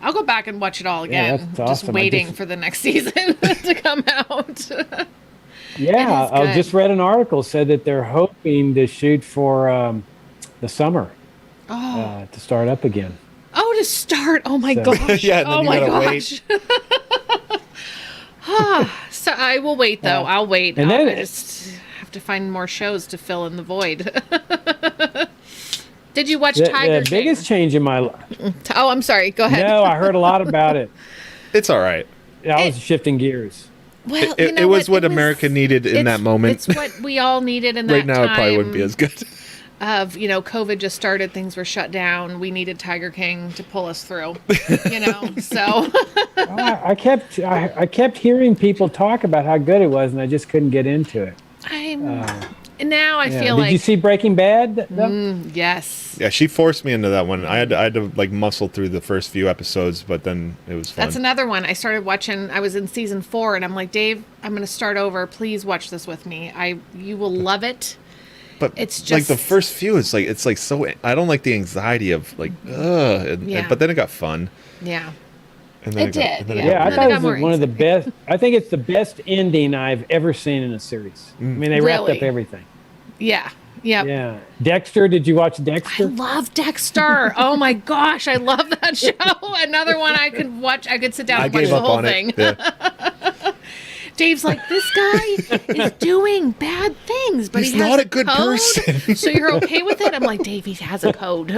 I'll go back and watch it all again. that's just awesome. waiting for the next season to come out. Yeah, I just read an article said that they're hoping to shoot for the summer to start up again. Oh, to start! Oh my gosh! Yeah, and then oh you my gotta gosh! So I will wait though. I'll wait. And then I just have to find more shows to fill in the void. Did you watch Tiger The King? biggest change in my life. Oh, I'm sorry. Go ahead. No, I heard a lot about it. It's all right. I was shifting gears. Well, It was what America needed in that moment. It's what we all needed in that Right now, time. it probably wouldn't be as good. Of, you know, COVID just started, things were shut down. We needed Tiger King to pull us through, you know. So I kept hearing people talk about how good it was, and I just couldn't get into it. now I feel like. Did you see Breaking Bad? Yes. Yeah, she forced me into that one. I had to like muscle through the first few episodes, but then it was fun. That's another one. I started watching. I was in season 4, and I'm like, Dave, I'm going to start over. Please watch this with me. You will love it. But it's just like the first few, it's like so. I don't like the anxiety of like, but then it got fun. Yeah. And then It did, got Yeah, I then thought it it got was one of the best. I think it's the best ending I've ever seen in a series. I mean, they wrapped Really? up everything. Yeah. Yep. Yeah. Dexter, did you watch I Dexter? love Dexter. Oh my gosh, I love that show. Another one I could watch. I could sit down and watch the whole thing. Yeah. Dave's like, this guy is doing bad things, but He's he has not a good code, person. So you're okay with it? I'm like, Dave, he has a code.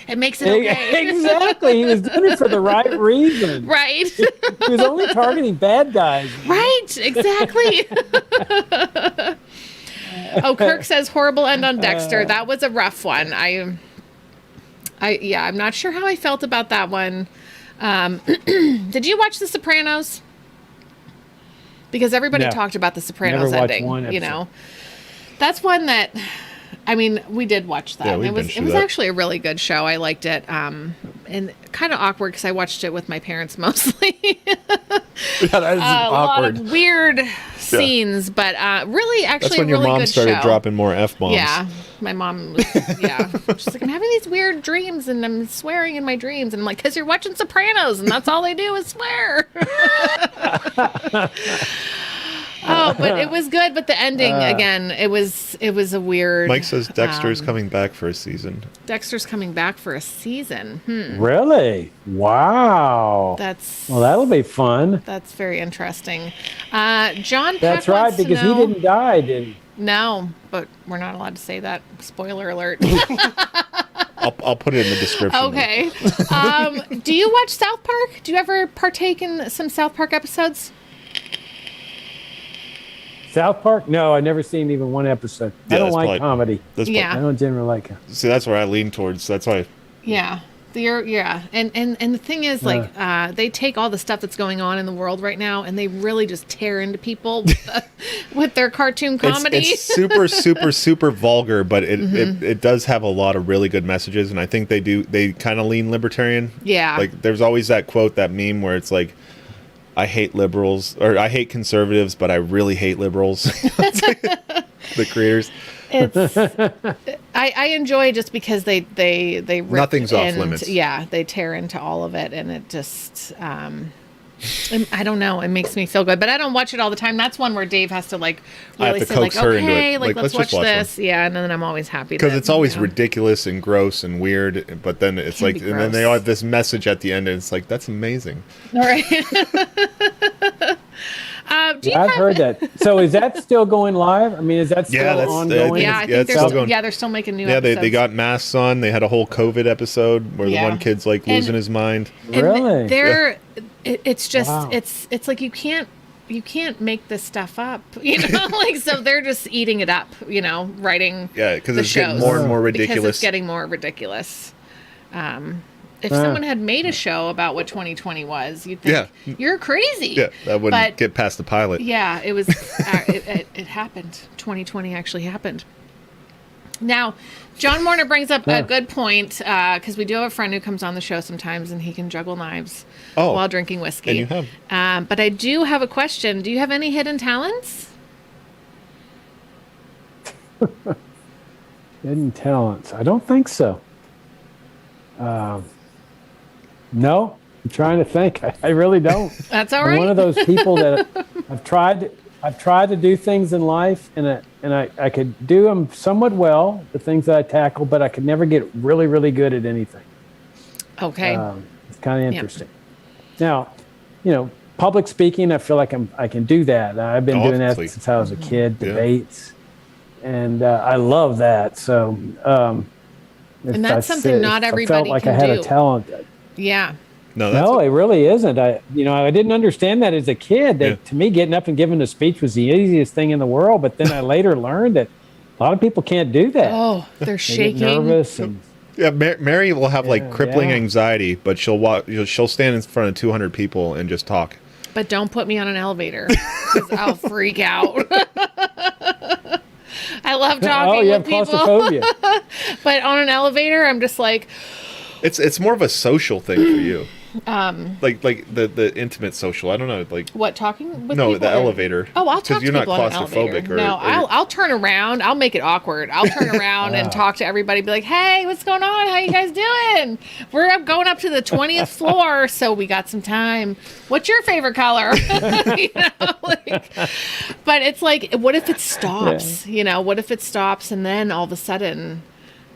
It makes it okay. Exactly. He was doing it for the right reason. Right. He was only targeting bad guys. Right. Exactly. Oh, Kirk says horrible end on Dexter. That was a rough one. I'm not sure how I felt about that one. Did you watch The Sopranos? Because everybody talked about The Sopranos Never watched ending. one You episode. know, that's one that. I mean, we did watch that. Yeah, we It was binged that. actually a really good show. I liked it. And kind of awkward because I watched it with my parents mostly. Yeah, that is A lot awkward. of weird scenes, but really, actually, That's when a your really mom good started show. dropping more F-bombs. Yeah, my mom was, she's like, I'm having these weird dreams and I'm swearing in my dreams. And I'm like, because you're watching Sopranos and that's all they do is swear. Oh, but it was good. But the ending, again, it was a weird. Mike says Dexter's coming back for a season. Dexter's coming back for a season. Really? Wow. Well, that'll be fun. That's very interesting. John Peck That's right, wants to because he know- didn't die, did he? No, but we're not allowed to say that. Spoiler alert. I'll put it in the description. Okay. Do you watch South Park? Do you ever partake in some South Park episodes? South Park? No, I've never seen even one episode. Yeah, I don't that's like probably- comedy. That's Yeah. I don't generally like it. See, that's where I lean towards. That's why. Yeah. And the thing is, like, they take all the stuff that's going on in the world right now, and they really just tear into people with their cartoon comedy. It's super, super, super vulgar, but it does have a lot of really good messages, and I think they kind of lean libertarian. Yeah. Like, there's always that quote, that meme where it's like, I hate liberals, or I hate conservatives, but I really hate liberals. The creators. It's I enjoy just because they rip Nothing's off and, limits. Yeah, they tear into all of it, and it just I don't know. It makes me feel good, but I don't watch it all the time. That's one where Dave has to like I have really to say like, coax her into it. okay, Like, let's let's just watch watch this. Yeah, and then I'm always happy Because that, it's always you know. ridiculous and gross and weird, but then it's Can like, be and then they gross. all have this message at the end, and it's like, that's amazing. All right. Do you I've have- heard that. So is that still going live? I mean, is that still Yeah, that's- ongoing? Yeah, I Yeah, think it's they're still still, going. they're still making new Yeah, episodes. they got masks on. They had a whole COVID episode where Yeah. the one kid's like losing his mind. And Really? they're it's just Wow. it's like you can't you can't make this stuff up, like, so they're just eating it up, writing because it's getting more and more ridiculous. Because it's getting more ridiculous. If someone had made a show about what 2020 was, you'd think, you're crazy. Yeah, that wouldn't get past the pilot. Yeah, it was, it happened. 2020 actually happened. Now, John Warner brings up a good point, because we do have a friend who comes on the show sometimes, and he can juggle knives while drinking whiskey. And you have. But I do have a question. Do you have any hidden talents? Hidden talents? I don't think so. No, I'm trying to think. I really don't. That's all right. I'm one of those people that I've tried to do things in life, and I could do them somewhat well, the things that I tackle, but I could never get really, really good at anything. Okay. It's kind of interesting. Now, public speaking, I feel like I can do that. I've been doing that since I was a kid, debates, and I love that. So, and that's something not everybody can do. I felt like I had a talent. Yeah. No, it really isn't. I didn't understand that as a kid. That to me, getting up and giving a speech was the easiest thing in the world. But then I later learned that a lot of people can't do that. Oh, they're shaking, get nervous, and Mary will have crippling anxiety, but she'll stand in front of 200 people and just talk. But don't put me on an elevator, because I'll freak out. I love talking with people. Claustrophobia. But on an elevator, I'm just like. It's more of a social thing for you. Like the intimate social. I don't know. Like what, talking with no, people? the elevator. Oh, I'll talk to people on an elevator. No, you're not claustrophobic. I'll turn around. I'll make it awkward. I'll turn around and talk to everybody. Be like, hey, what's going on? How you guys doing? We're going up to the 20th floor, so we got some time. What's your favorite color? But it's like, what if it stops? What if it stops and then all of a sudden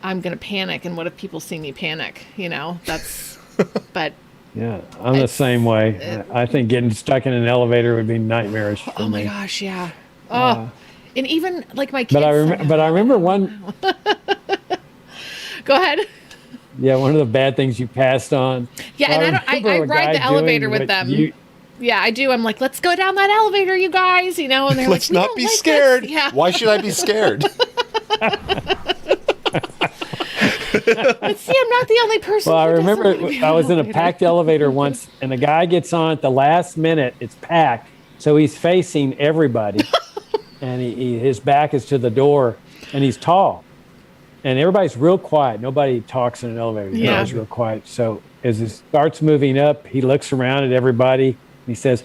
I'm going to panic, and what if people see me panic? That's, but. Yeah, I'm the same way. I think getting stuck in an elevator would be nightmarish for me. Oh my gosh, yeah. Oh, and even like my kids. But I remember one. Go ahead. Yeah, one of the bad things you passed on. Yeah, and I ride the elevator with them. Yeah, I do. I'm like, let's go down that elevator, you guys. And they're let's like, not be scared. Yeah. Why should I be scared? But see, I'm not the only person. Well, I remember I was in a packed elevator once, and the guy gets on at the last minute. It's packed, so he's facing everybody, and his back is to the door, and he's tall, and everybody's real quiet. Nobody talks in an elevator. Everybody's real quiet. So as it starts moving up, he looks around at everybody, and he says,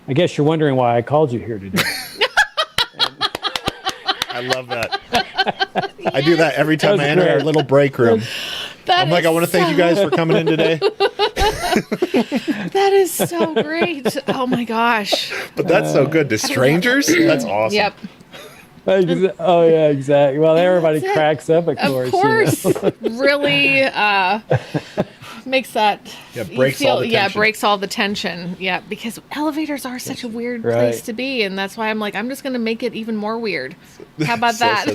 "I guess you're wondering why I called you here today." I love that. I do that every time I enter our little break room. I'm like, I want to thank you guys for coming in today. That is so great. Oh my gosh. But that's so good. To strangers? That's awesome. Yep. Oh yeah, exactly. Well, everybody cracks up, of course. Of course. Really makes that breaks all the tension. Breaks all the tension. Yeah, because elevators are such a weird place to be, and that's why I'm like, I'm just going to make it even more weird. How about that?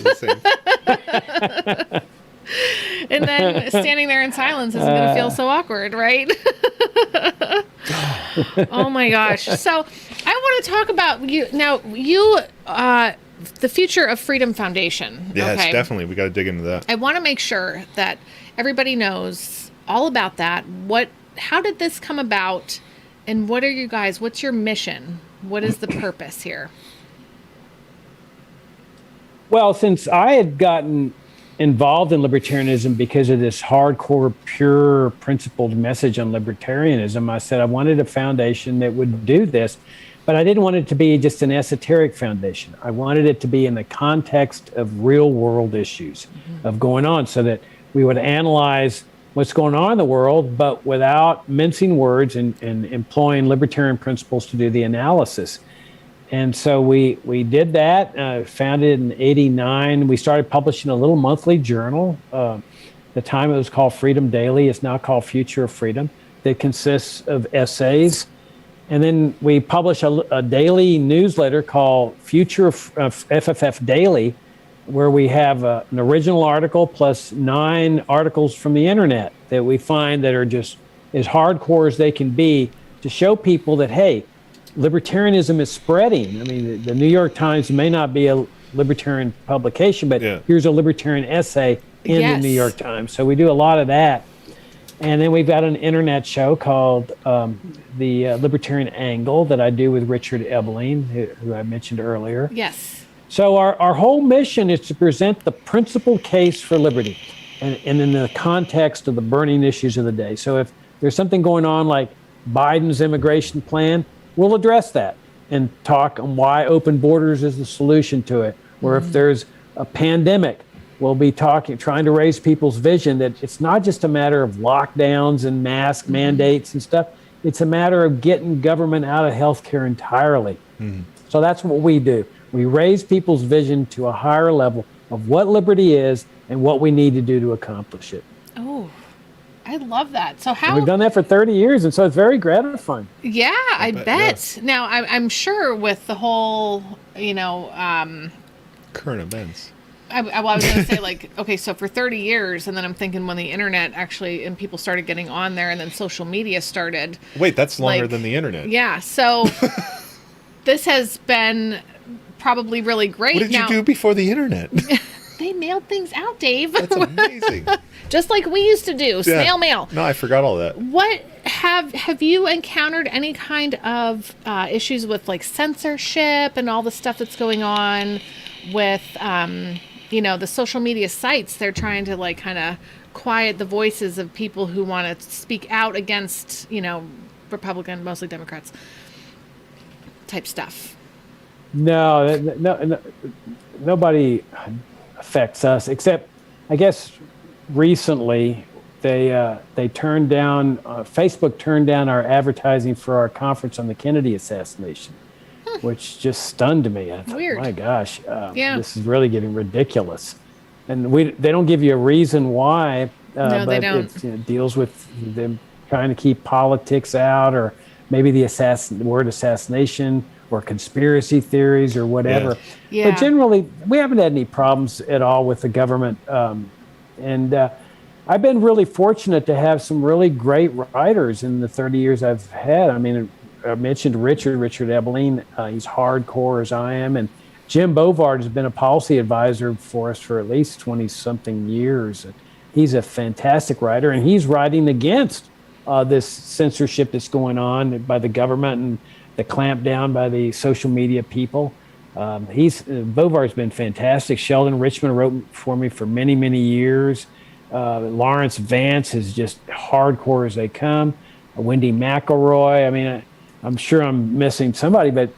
And then standing there in silence isn't going to feel so awkward, right? Oh my gosh. So I want to talk about you now. The future of Freedom Foundation. Yes, definitely. We got to dig into that. I want to make sure that everybody knows all about that. How did this come about, and what's your mission? What is the purpose here? Well, since I had gotten involved in libertarianism because of this hardcore, pure, principled message on libertarianism, I said I wanted a foundation that would do this, but I didn't want it to be just an esoteric foundation. I wanted it to be in the context of real world issues of going on, so that we would analyze what's going on in the world, but without mincing words and employing libertarian principles to do the analysis. And so we did that, founded in '89. We started publishing a little monthly journal. At the time it was called Freedom Daily. It's now called Future of Freedom. That consists of essays. And then we publish a daily newsletter called Future of FFF Daily, where we have an original article plus 9 articles from the internet that we find that are just as hardcore as they can be, to show people that, hey, libertarianism is spreading. I mean, the New York Times may not be a libertarian publication, but here's a libertarian essay in the New York Times. So we do a lot of that. And then we've got an internet show called the Libertarian Angle that I do with Richard Ebeling, who I mentioned earlier. Yes. So our whole mission is to present the principled case for liberty and in the context of the burning issues of the day. So if there's something going on like Biden's immigration plan, we'll address that and talk on why open borders is the solution to it. Or if there's a pandemic, we'll be trying to raise people's vision that it's not just a matter of lockdowns and mask mandates and stuff. It's a matter of getting government out of healthcare entirely. So that's what we do. We raise people's vision to a higher level of what liberty is and what we need to do to accomplish it. Oh, I love that. So how... We've done that for 30 years, and so it's very gratifying. Yeah, I bet. Yeah. Now, I'm sure with the whole, current events. I was going to say, like, okay, so for 30 years, and then I'm thinking when the internet actually, and people started getting on there, and then social media started. Wait, that's longer than the internet. Yeah, so this has been probably really great. What did you do before the internet? They mailed things out, Dave. That's amazing. Just like we used to do, snail mail. No, I forgot all that. What have you encountered any kind of issues with like censorship and all the stuff that's going on with the social media sites? They're trying to like kind of quiet the voices of people who want to speak out against, Republican, mostly Democrats type stuff. No, nobody affects us, except I guess recently they turned down, Facebook turned down our advertising for our conference on the Kennedy assassination, which just stunned me. I thought, weird. My gosh, this is really getting ridiculous. And they don't give you a reason why, no, but they don't. It deals with them trying to keep politics out, or maybe the word assassination, or conspiracy theories, or whatever. Yeah. But generally, we haven't had any problems at all with the government. And I've been really fortunate to have some really great writers in the 30 years I've had. I mean, I mentioned Richard Ebeling. He's hardcore as I am. And Jim Bovard has been a policy advisor for us for at least 20-something years. He's a fantastic writer, and he's writing against this censorship that's going on by the government and the clampdown by the social media people. Bovard's been fantastic. Sheldon Richmond wrote for me for many, many years. Lawrence Vance is just hardcore as they come. Wendy McElroy. I mean, I'm sure I'm missing somebody, but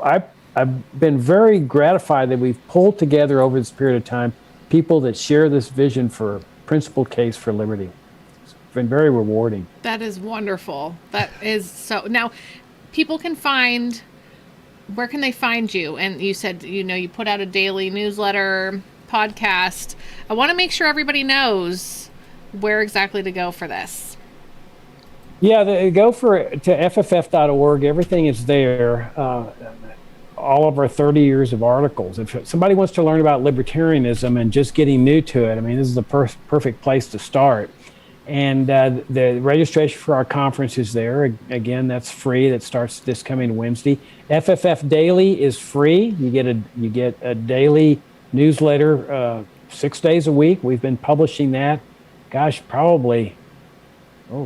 I've been very gratified that we've pulled together over this period of time people that share this vision for a principled case for liberty. It's been very rewarding. That is wonderful. That is so. Now, people can find, where can they find you? And you said, you put out a daily newsletter, podcast. I want to make sure everybody knows where exactly to go for this. Yeah, go to fff.org. Everything is there. All of our 30 years of articles. If somebody wants to learn about libertarianism and just getting new to it, I mean, this is the perfect place to start. And the registration for our conference is there. Again, that's free. That starts this coming Wednesday. FFF Daily is free. You get a daily newsletter 6 days a week. We've been publishing that, probably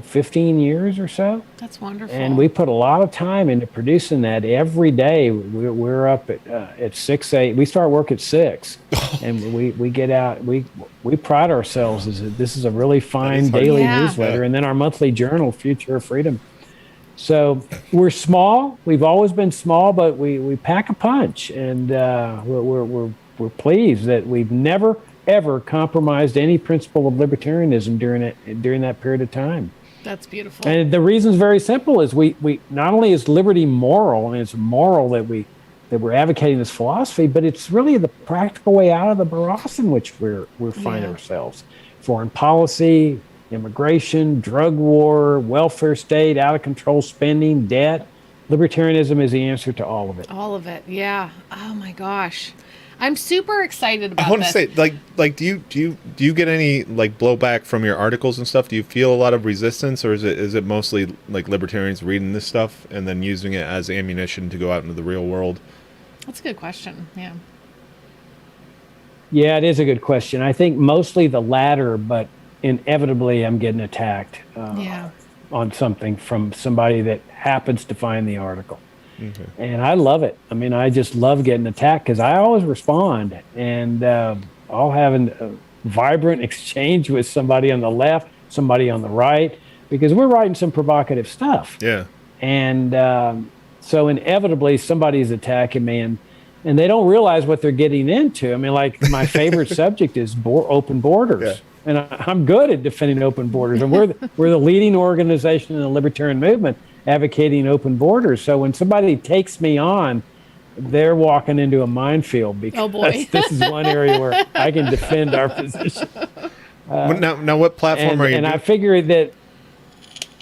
15 years or so. That's wonderful. And we put a lot of time into producing that every day. We're up at 6 8. We start work at 6, and we get out. We pride ourselves as this is a really fine daily newsletter, and then our monthly journal, Future of Freedom. So we're small. We've always been small, but we pack a punch, and we're pleased that we've never ever compromised any principle of libertarianism during that period of time. That's beautiful. And the reason is very simple: is we not only is liberty moral, and it's moral that we're advocating this philosophy, but it's really the practical way out of the morass in which we find ourselves. Foreign policy, immigration, drug war, welfare state, out of control spending, debt. Libertarianism is the answer to all of it. All of it, yeah. Oh my gosh. I'm super excited about I want to this. say, like, do you get any like blowback from your articles and stuff? Do you feel a lot of resistance, or is it mostly like libertarians reading this stuff and then using it as ammunition to go out into the real world? That's a good question. Yeah. Yeah, it is a good question. I think mostly the latter, but inevitably I'm getting attacked on something from somebody that happens to find the article. Okay. And I love it. I mean, I just love getting attacked because I always respond, and I'll have a vibrant exchange with somebody on the left, somebody on the right, because we're writing some provocative stuff. Yeah. And so inevitably somebody's attacking me, and they don't realize what they're getting into. I mean, like my favorite subject is open borders. Yeah. And I'm good at defending open borders. And we're the leading organization in the libertarian movement advocating open borders. So when somebody takes me on, they're walking into a minefield because this is one area where I can defend our position. Now, what platform are you? And I figure that.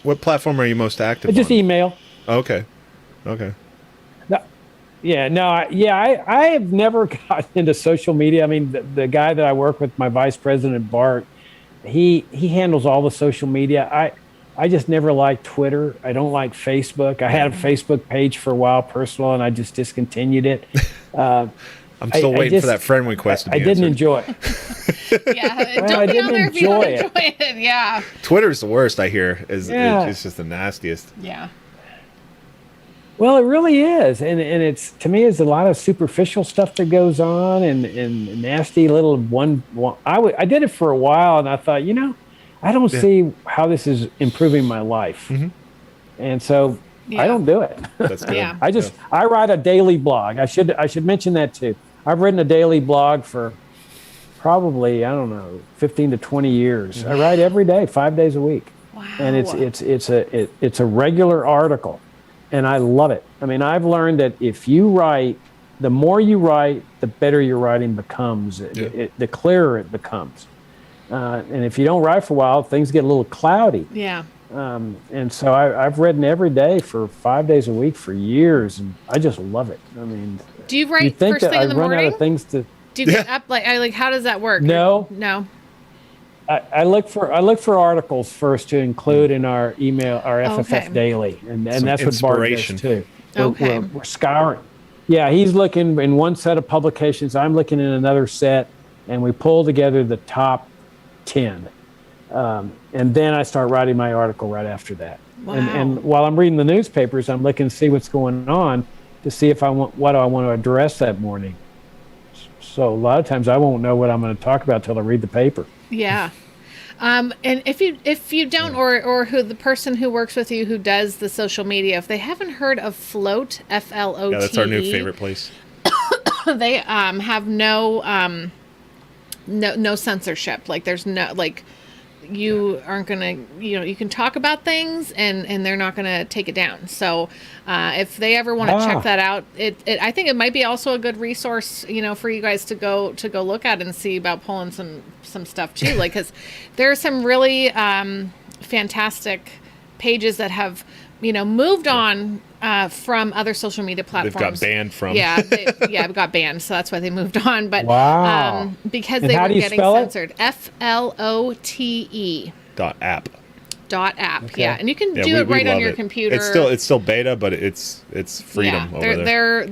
What platform are you most active on? Just email. Okay. I have never gotten into social media. I mean, the guy that I work with, my vice president, Bart, he handles all the social media. I just never liked Twitter. I don't like Facebook. I had a Facebook page for a while, personal, and I just discontinued it. I'm still waiting for that friend request to be answered. I didn't enjoy it. Don't be on there if you don't enjoy it. Yeah. Twitter's the worst, I hear. It's just the nastiest. Yeah. Well, it really is, and it's, to me, it's a lot of superficial stuff that goes on, and nasty little one. I did it for a while, and I thought, I don't see how this is improving my life, and so I don't do it. That's good. Yeah. I write a daily blog. I should mention that too. I've written a daily blog for probably 15 to 20 years. I write every day, 5 days a week, and it's a regular article. And I love it. I mean, I've learned that if you write, the more you write, the better your writing becomes, the clearer it becomes. And if you don't write for a while, things get a little cloudy. Yeah. And so I've written every day for 5 days a week for years, and I just love it. I mean, do you write first thing in the morning? Out of things to. Do you get up how does that work? No. I look for articles first to include in our email, our FFF daily, and that's what Bart does too. We're scouring. Yeah, he's looking in one set of publications. I'm looking in another set, and we pull together the top 10, and then I start writing my article right after that. Wow. And while I'm reading the newspapers, I'm looking to see what's going on to see if what I want to address that morning. So a lot of times I won't know what I'm going to talk about till I read the paper. Yeah. And if you don't, or who the person who works with you who does the social media, if they haven't heard of Float, FLOTE, yeah, that's our new favorite place. They have no censorship. Like there's no you aren't gonna you can talk about things and they're not gonna take it down. So if they ever want to check that out, I think it might be also a good resource for you guys to go look at and see about pulling some stuff too. Like, because there are some really fantastic pages that have moved on from other social media platforms. They've got banned from. Yeah, got banned, so that's why they moved on. But because and they were getting censored. FLOTE. .app. Okay. Yeah, and you can do it right on your computer. It's still beta, but it's freedom over there.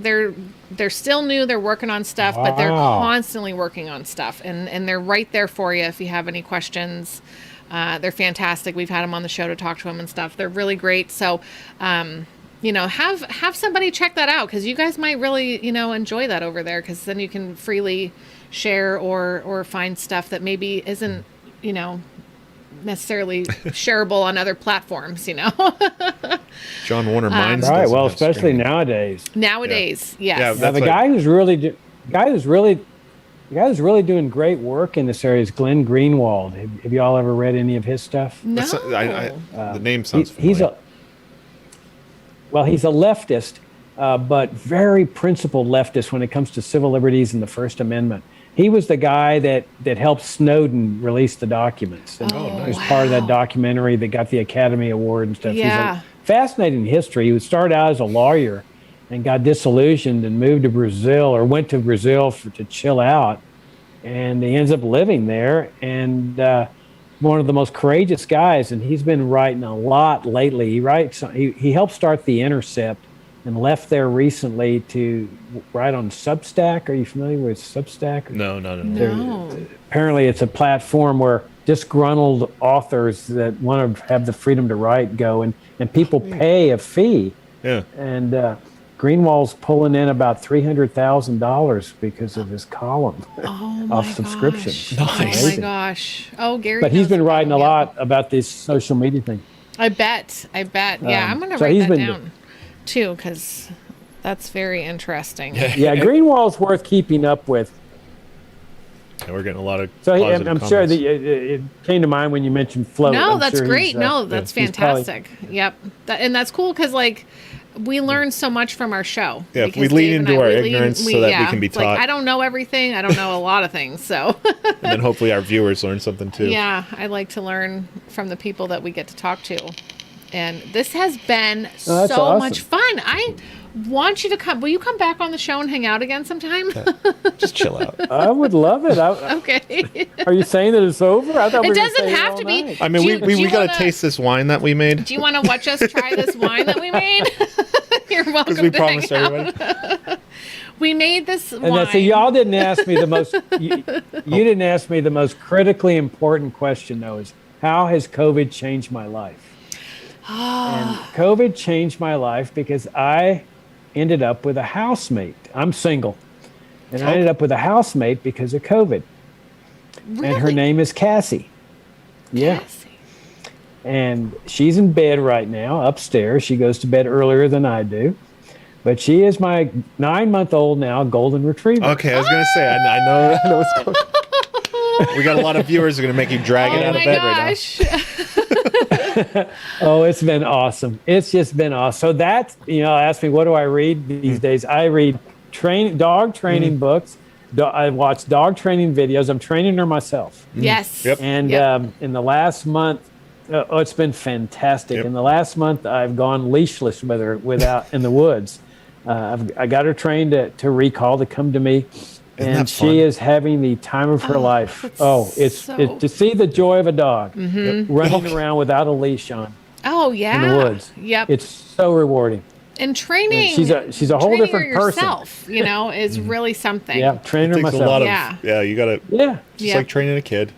They're still new. They're working on stuff, but they're constantly working on stuff, and they're right there for you if you have any questions. They're fantastic. We've had them on the show to talk to them and stuff. They're really great. So, have somebody check that out, because you guys might really, enjoy that over there, because then you can freely share or find stuff that maybe isn't, necessarily shareable on other platforms, John Warner Mines. Right. Well, especially nowadays. Yes. Yeah, now, the guy who's really doing great work in this area is Glenn Greenwald. Have you all ever read any of his stuff? No. The name sounds familiar. He's a leftist, but very principled leftist when it comes to civil liberties and the First Amendment. He was the guy that helped Snowden release the documents. And he was part of that documentary that got the Academy Award and stuff. Yeah. He's a fascinating history. He would start out as a lawyer, and got disillusioned and moved to Brazil, or went to Brazil to chill out. And he ends up living there, and one of the most courageous guys. And he's been writing a lot lately. He helped start The Intercept and left there recently to write on Substack. Are you familiar with Substack? No. Apparently it's a platform where disgruntled authors that want to have the freedom to write go, and people pay a fee. Yeah. And Greenwald's pulling in about $300,000 because of his column off subscription. Nice. Oh my gosh. Oh, Gary. But he's been writing a lot about this social media thing. I bet. Yeah, I'm going to so write he's that been- down too, because that's very interesting. Yeah, Greenwald's worth keeping up with. And we're getting a lot of So positive I'm sure comments. that it came to mind when you mentioned float. No, I'm that's sure great. he's, No, that's he's probably- fantastic. Yep. And that's cool because, like, we learn so much from our show. Yeah, Because we lean Dave and into I, our we lean- ignorance so that we can be it's like, taught. I don't know everything. I don't know a lot of things. So, And then hopefully our viewers learn something too. yeah, I like to learn from the people that we get to talk to. And this has been Oh, that's so awesome. much fun. I want you to come. Will you come back on the show and hang out again sometime? Just chill out. I would love it. Okay. Are you saying that it's over? I thought we It were gonna doesn't stay here have all to be. night. I mean, Do you- we do you got to wanna- taste this wine that we made Do you want to watch us try this wine that we made? You're welcome. because we to promised hang out. everybody. We made this And wine. so y'all didn't ask me the most. You didn't ask me the most critically important question, though. Is how has COVID changed my life? And COVID changed my life because I ended up with a housemate. I'm single, and I ended up with a housemate because of COVID. Really? And her name is Cassie. Yeah. Cassie. And she's in bed right now upstairs. She goes to bed earlier than I do. But she is my 9-month-old now golden retriever. Okay, I was gonna say I know what's going. We got a lot of viewers who are gonna make you drag it Oh out my of bed right now. gosh. Oh, it's been awesome. It's just been awesome. So that, ask me, what do I read these days? I read dog training books. I watch dog training videos. I'm training her myself. Yes. Yep. And Yep. In the last month, it's been fantastic. Yep. In the last month, I've gone leashless with her in the woods. I got her trained to recall, to come to me. And that she fun? is having the time of her life. It's so- to see the joy of a dog Mm-hmm. running around without a leash on Oh yeah. in the woods. Yep. It's so rewarding. And training. She's a whole training different her person. yourself, is really something. Yeah, train her It takes myself. a lot of Yeah. you gotta Yeah, just Yeah. like training a kid.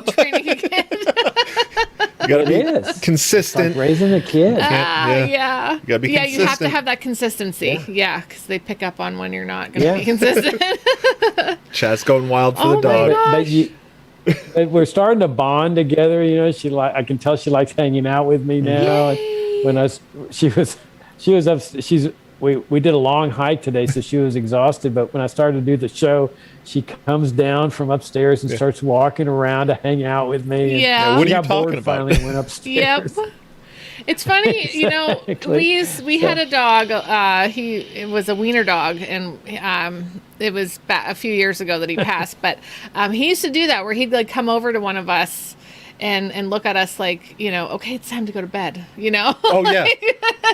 Training again. You gotta it be is. It's consistent. like raising a kid. Yeah. Yeah. You gotta be you have to consistent. have that consistency. Yeah, because they pick up on when you're not going to Yeah. be consistent. Chat's going wild for Oh the my dog. God. But we're starting to bond together. I can tell she likes hanging out with me now. Yay. We did a long hike today, so she was exhausted. But when I started to do the show, she comes down from upstairs and starts walking around to hang out with me. And Yeah. What are she you got bored talking about? Finally, and went upstairs. Yep. It's funny, Exactly. we had a dog. It was a wiener dog, and it was a few years ago that he passed. But he used to do that, where he'd like come over to one of us and look at us like, okay, it's time to go to bed. Oh yeah,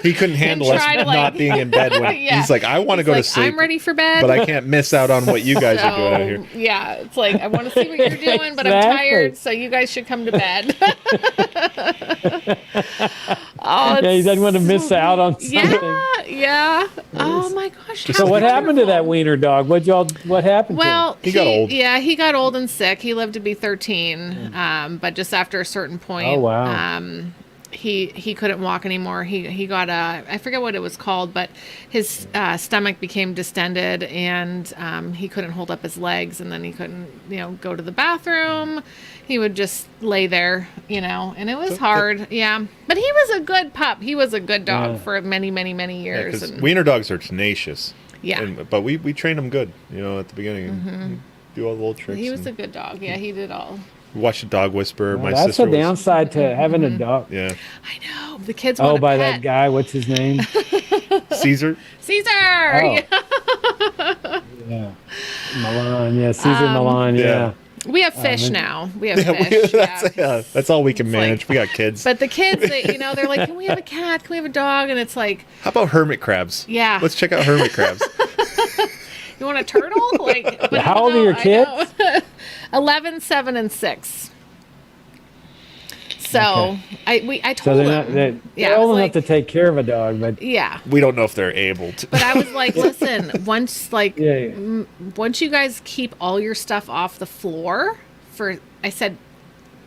he couldn't handle us try to, not being in bed. When Yeah. he's like, I want to He's go like, to sleep, I'm ready for bed, but I can't miss out on what you guys are doing out here. Yeah, it's like, I want to see what you're doing, but I'm Exactly. tired, so you guys should come to bed. He doesn't want to miss out on something. Yeah. Oh my gosh. So how what happened to that wonderful. wiener dog? What happened to him? Well, He got old. Yeah, he got old and sick. He lived to be 13, but just after a certain point, Oh, wow. he couldn't walk anymore. He got I forget what it was called, but his stomach became distended, and he couldn't hold up his legs, and then he couldn't go to the bathroom. He would just lay there, and it was hard. Yeah, but he was a good pup. He was a good dog Yeah. for many, many, many years. Because and wiener dogs are tenacious. Yeah. But we trained them good, at the beginning. And do all the little tricks. he was a and good dog. Yeah, he did all. watched the dog whisper. Well, My that's sister the downside to having a dog. Yeah. I know. The kids want Oh, a by pet. that guy. What's his name? Caesar. Caesar! Oh. Yeah. Yeah. Milan. Yeah, Caesar Um, Milan. yeah. Yeah. We have fish now. We have fish. That's all we can manage. like, we got kids. But the kids, they're like, can we have a cat? Can we have a dog? And it's like, how about hermit crabs? Yeah. Let's check out hermit crabs. You want a turtle? But how old are your kids? 11, 7, and 6. So okay. I told them. They're old enough to take care of a dog, but yeah, we don't know if they're able to. But I was like, listen, once once you guys keep all your stuff off the floor I said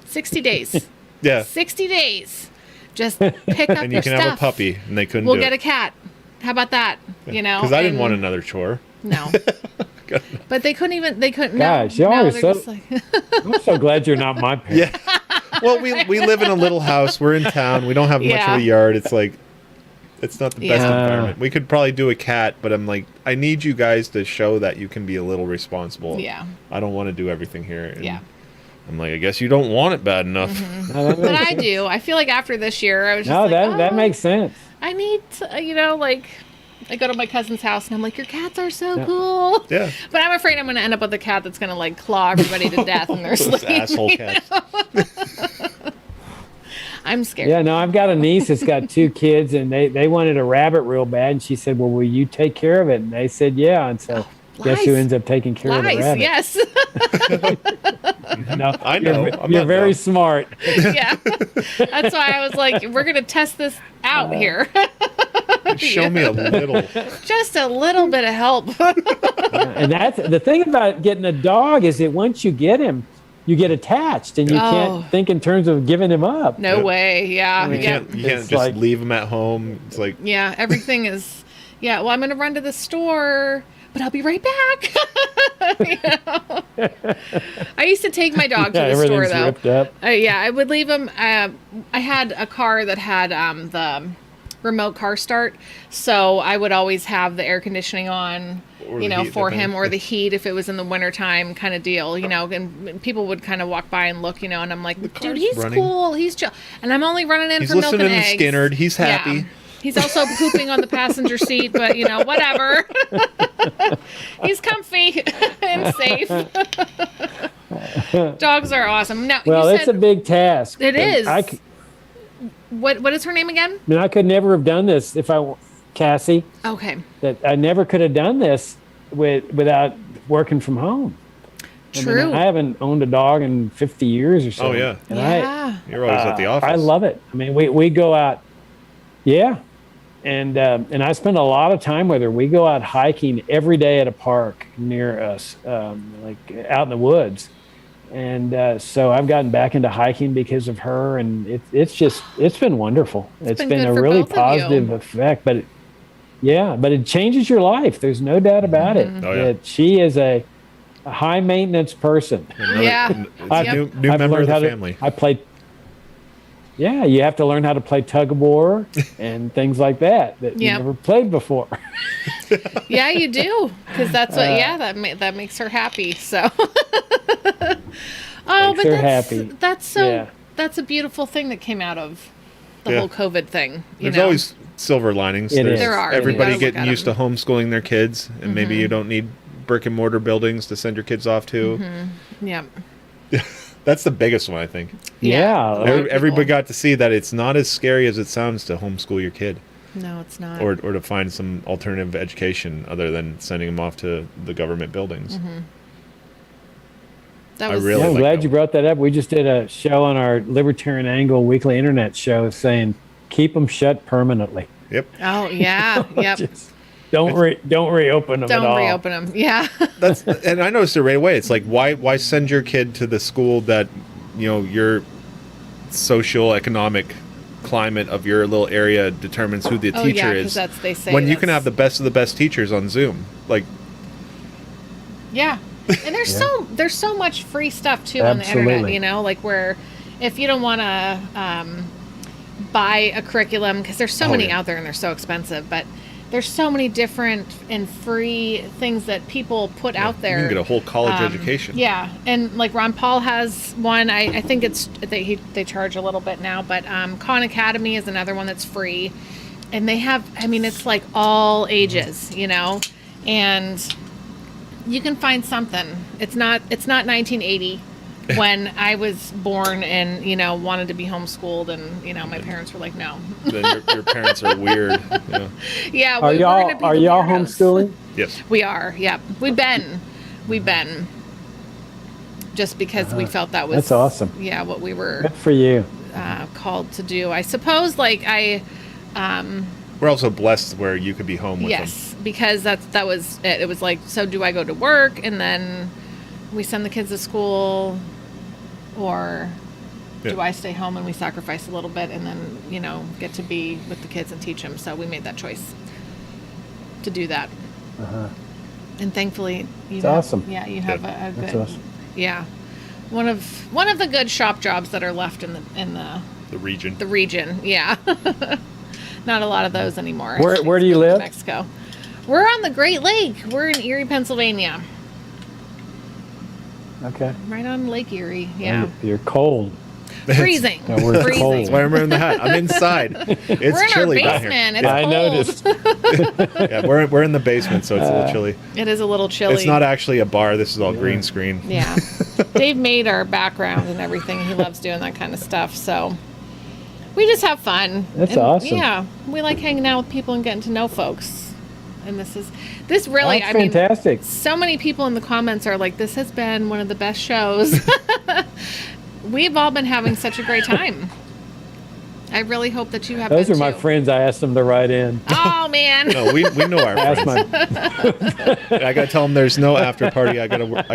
60 days. Yeah, 60 days. Just pick up your stuff. And you can have a puppy, and they couldn't. We'll get a cat. How about that? Yeah. Because I didn't want another chore. No. But they couldn't even. Gosh, no, y'all are they're so. just like, I'm so glad you're not my parents. Yeah. Well, we live in a little house. We're in town. We don't have much of a yard. It's like, it's not the best environment. We could probably do a cat, but I'm like, I need you guys to show that you can be a little responsible. Yeah. I don't want to do everything here. And yeah. I'm like, I guess you don't want it bad enough. Mm-hmm. No, but I do. I feel like after this year, I was just that makes sense. I need to, I go to my cousin's house and I'm like, your cats are so cool. Yeah. But I'm afraid I'm going to end up with a cat that's going to claw everybody to death in their sleep. Asshole cats. I'm scared. Yeah, no, I've got a niece that's got 2 kids and they wanted a rabbit real bad. And she said, well, will you take care of it? And they said, yeah. And so guess who ends up taking care of the rabbit? Yes. No, I know. You're very smart. Yeah. That's why I was like, we're going to test this out here. Show me a little. Just a little bit of help. And that's the thing about getting a dog is that once you get him, you get attached and you can't think in terms of giving him up. No way. Yeah. You can't just leave him at home. It's like, yeah, everything is, well, I'm going to run to the store, but I'll be right back. I used to take my dog to the store, though. Ripped up. I would leave him. I had a car that had the remote car start, so I would always have the air conditioning on, for him, or the heat if it was in the wintertime kind of deal, and people would kind of walk by and look, and I'm like, dude, he's running. Cool, he's chill, and I'm only running in for milk and eggs. He's listening to Skinner, he's happy. Yeah. He's also pooping on the passenger seat, but whatever. He's comfy and safe. Dogs are awesome. Now, well, it's a big task. It is. What is her name again? I mean, I could never have done this if Cassie. Okay. That I never could have done this without working from home. True. I haven't owned a dog in 50 years or so. Oh yeah. And you're always at the office. I love it. I mean, we go out. Yeah. And I spend a lot of time with her. We go out hiking every day at a park near us, like out in the woods. And so I've gotten back into hiking because of her, and it's been wonderful. It's been a really positive effect, but it changes your life. There's no doubt about it. Oh, yeah. She is a high maintenance person. New member of the family. I played. Yeah, you have to learn how to play tug of war and things like that you never played before. Yeah, you do, because that's what. That makes her happy. So. That's a beautiful thing that came out of the whole COVID thing. There's always silver linings. There are. Everybody getting used to homeschooling their kids, and maybe you don't need brick and mortar buildings to send your kids off to. Mm-hmm. Yeah. That's the biggest one, I think. Yeah. Everybody got to see that it's not as scary as it sounds to homeschool your kid. No, it's not. Or to find some alternative education other than sending them off to the government buildings. Mm-hmm. I'm glad you brought that up. We just did a show on our Libertarian Angle weekly internet show saying, keep them shut permanently. Yep. Oh, yeah. Yep. Don't reopen them at all. Don't reopen them. Yeah. And I noticed it right away. It's like, why send your kid to the school that, your social economic climate of your little area determines who the teacher is. They say when you can have the best of the best teachers on Zoom. Like. Yeah. And there's so much free stuff too on the internet, like where if you don't want to buy a curriculum, because there's so many out there and they're so expensive, but there's so many different and free things that people put out there. You can get a whole college education. Yeah, and like Ron Paul has one. I think they charge a little bit now, but Khan Academy is another one that's free, and they have. I mean, it's like all ages, and you can find something. It's not 1980. when I was born and, wanted to be homeschooled, and, my parents were like, no. Then your parents are weird. Yeah. Yeah. Are y'all homeschooling? Yes. We are. Yeah. We've been just because we felt that was, that's awesome. Yeah. What we were good for you. Called to do. I suppose we're also blessed where you could be home with them. Yes, because that was it. It was like, so do I go to work and then we send the kids to school, or do I stay home and we sacrifice a little bit and then, get to be with the kids and teach them? So we made that choice to do that. And thankfully, you have, awesome. Yeah, you have a good, awesome. Yeah, one of the good shop jobs that are left in the region. The region, yeah. Not a lot of those anymore. Where do you live? Mexico. We're on the Great Lake. We're in Erie, Pennsylvania. Okay. Right on Lake Erie. Yeah. You're cold. Freezing. No, we're Freezing. cold. That's why I'm wearing the hat. I'm inside. It's we're in chilly our down here. basement. It's I cold. noticed. Yeah, we're in the basement, so it's a little chilly. It is a little chilly. It's not actually a bar. This is all green screen. Yeah. Dave made our background and everything. He loves doing that kind of stuff. So we just have fun. That's and, awesome. Yeah. We like hanging out with people and getting to know folks. And this really, That's fantastic. So many people in the comments are like, this has been one of the best shows. We've all been having such a great time. I really hope that you have. Those been are my too. friends. I asked them to write in. Oh man. No, we know our friends. I gotta tell them there's no after party. I gotta work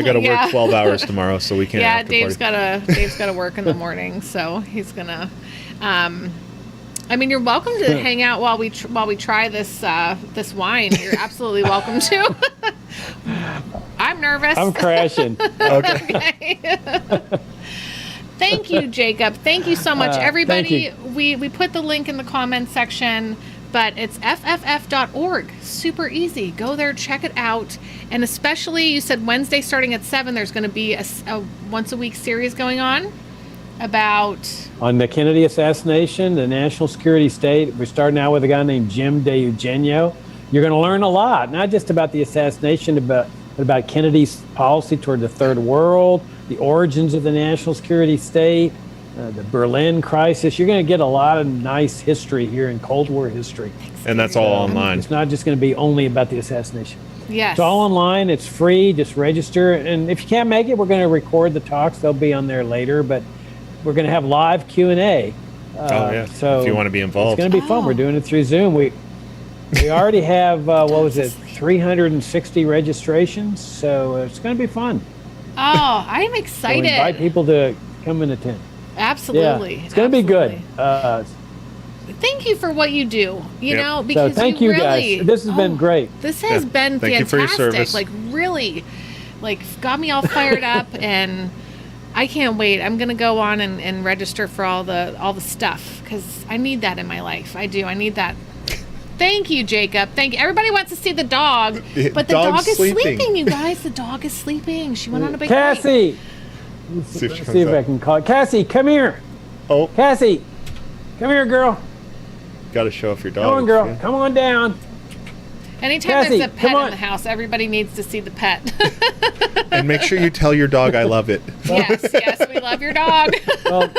12 hours tomorrow, so we can't. Yeah, Dave's gotta work in the morning, so he's gonna. You're welcome to hang out while we try this wine. You're absolutely welcome to. I'm nervous. I'm crashing. Okay. Thank you, Jacob. Thank you so much, everybody. Thank We put the link in the comments section, but it's fff.org. Super easy. Go there, check it out, and especially you said Wednesday starting at 7. There's going to be a once a week series going on about on the Kennedy assassination, the national security state. We're starting out with a guy named Jim De Eugenio. You're going to learn a lot, not just about the assassination, but about Kennedy's policy toward the third world, the origins of the national security state, the Berlin crisis. You're going to get a lot of nice history here in Cold War history. And that's all online. It's not just going to be only about the assassination. Yes. It's all online. It's free. Just register. And if you can't make it, we're going to record the talks. They'll be on there later. But we're going to have live Q&A. So if you want to be involved. It's going to be fun. We're doing it through Zoom. We already have, 360 registrations. So it's going to be fun. Oh, I'm excited. So invite people to come and attend. Absolutely. Yeah, it's going to be good. Thank you for what you do. You know, because so thank you really, guys. This has been great. This has been thank fantastic. You for your service. Like really, got me all fired up, and I can't wait. I'm gonna go on and register for all the stuff because I need that in my life. I do. I need that. Thank you, Jacob. Thank you. Everybody wants to see the dog, but the dog is sleeping. You guys, the dog is sleeping. She went on a big Cassie. Let's see if I can call it. Cassie, come here. Oh, Cassie, come here, girl. Got to show off your dog. Come on, girl. Come on down. Anytime Cassie, there's a pet in the house, everybody needs to see the pet. And make sure you tell your dog I love it. Yes, we love your dog. Well,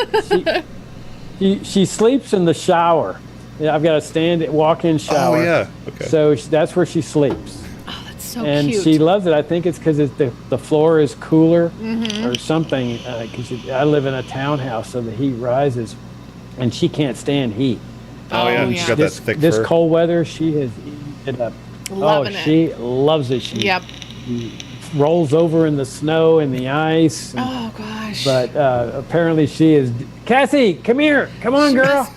she sleeps in the shower. Yeah, I've got a walk-in shower. Oh, yeah. Okay. So that's where she sleeps. Oh, that's so and cute. she loves it. I think it's because the floor is cooler or something. Because I live in a townhouse, so the heat rises, and she can't stand heat. Oh, yeah. She's got that thick this fur. cold weather, she has eaten it up. Loving she loves it. She rolls over in the snow and the ice. Oh, gosh. But apparently she is... Cassie, come here. Come on, girl.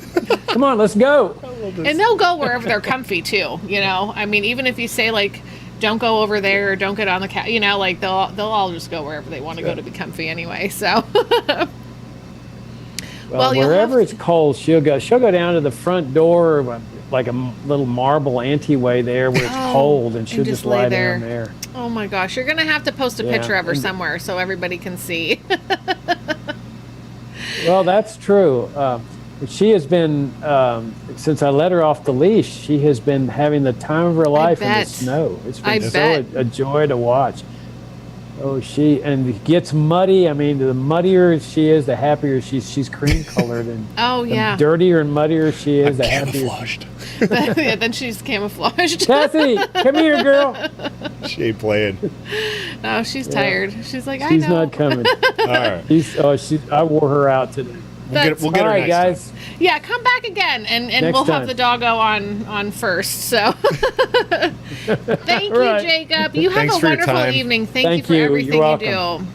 Come on, let's go. And they'll go wherever they're comfy, too, you know? I mean, even if you say, don't go over there or don't get on the couch, they'll all just go wherever they want to go to be comfy anyway, so... Well, wherever it's cold, she'll go down to the front door, like a little marble anteway there where it's cold, and she'll just lie down there. Oh my gosh, you're gonna have to post a picture of her somewhere so everybody can see. Well, that's true. She has been, since I let her off the leash, she has been having the time of her life in the snow. It's been a joy to watch. Oh, she and it gets muddy. I mean, the muddier she is, the happier she's cream colored, and Oh the yeah. dirtier and muddier she is, I'm the happier. camouflaged. Yeah, then she's camouflaged. Kathy, come here, girl. She ain't playing. Oh, she's tired. She's like, I She's know. not coming. All right. I wore her out today. We'll get All her right, next guys. Yeah, come back again, and Next we'll have time. the doggo on first. So, thank you, Right. Jacob. You have Thanks a for your wonderful time. evening. Thank you Thank for you. everything You're you do. Well,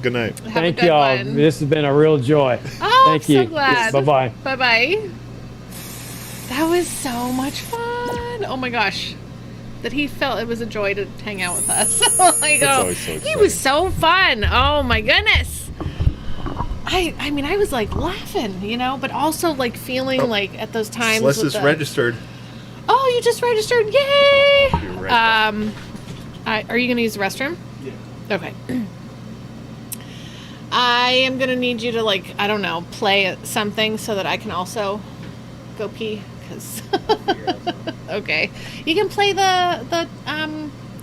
good night. Have Thank a good y'all. one. This has been a real joy. Oh, Thank I'm you. so glad. Bye bye. Bye bye. That was so much fun. Oh my gosh. That he felt it was a joy to hang out with us. Like, always so he was so fun. Oh my goodness. I mean, I was like laughing, but also like feeling like at those times. Celeste is registered. Oh, you just registered! Yay! You're right Are you gonna use the restroom? Yeah. Okay. I am gonna need you to I don't know, play something so that I can also go pee. Cause okay, you can play the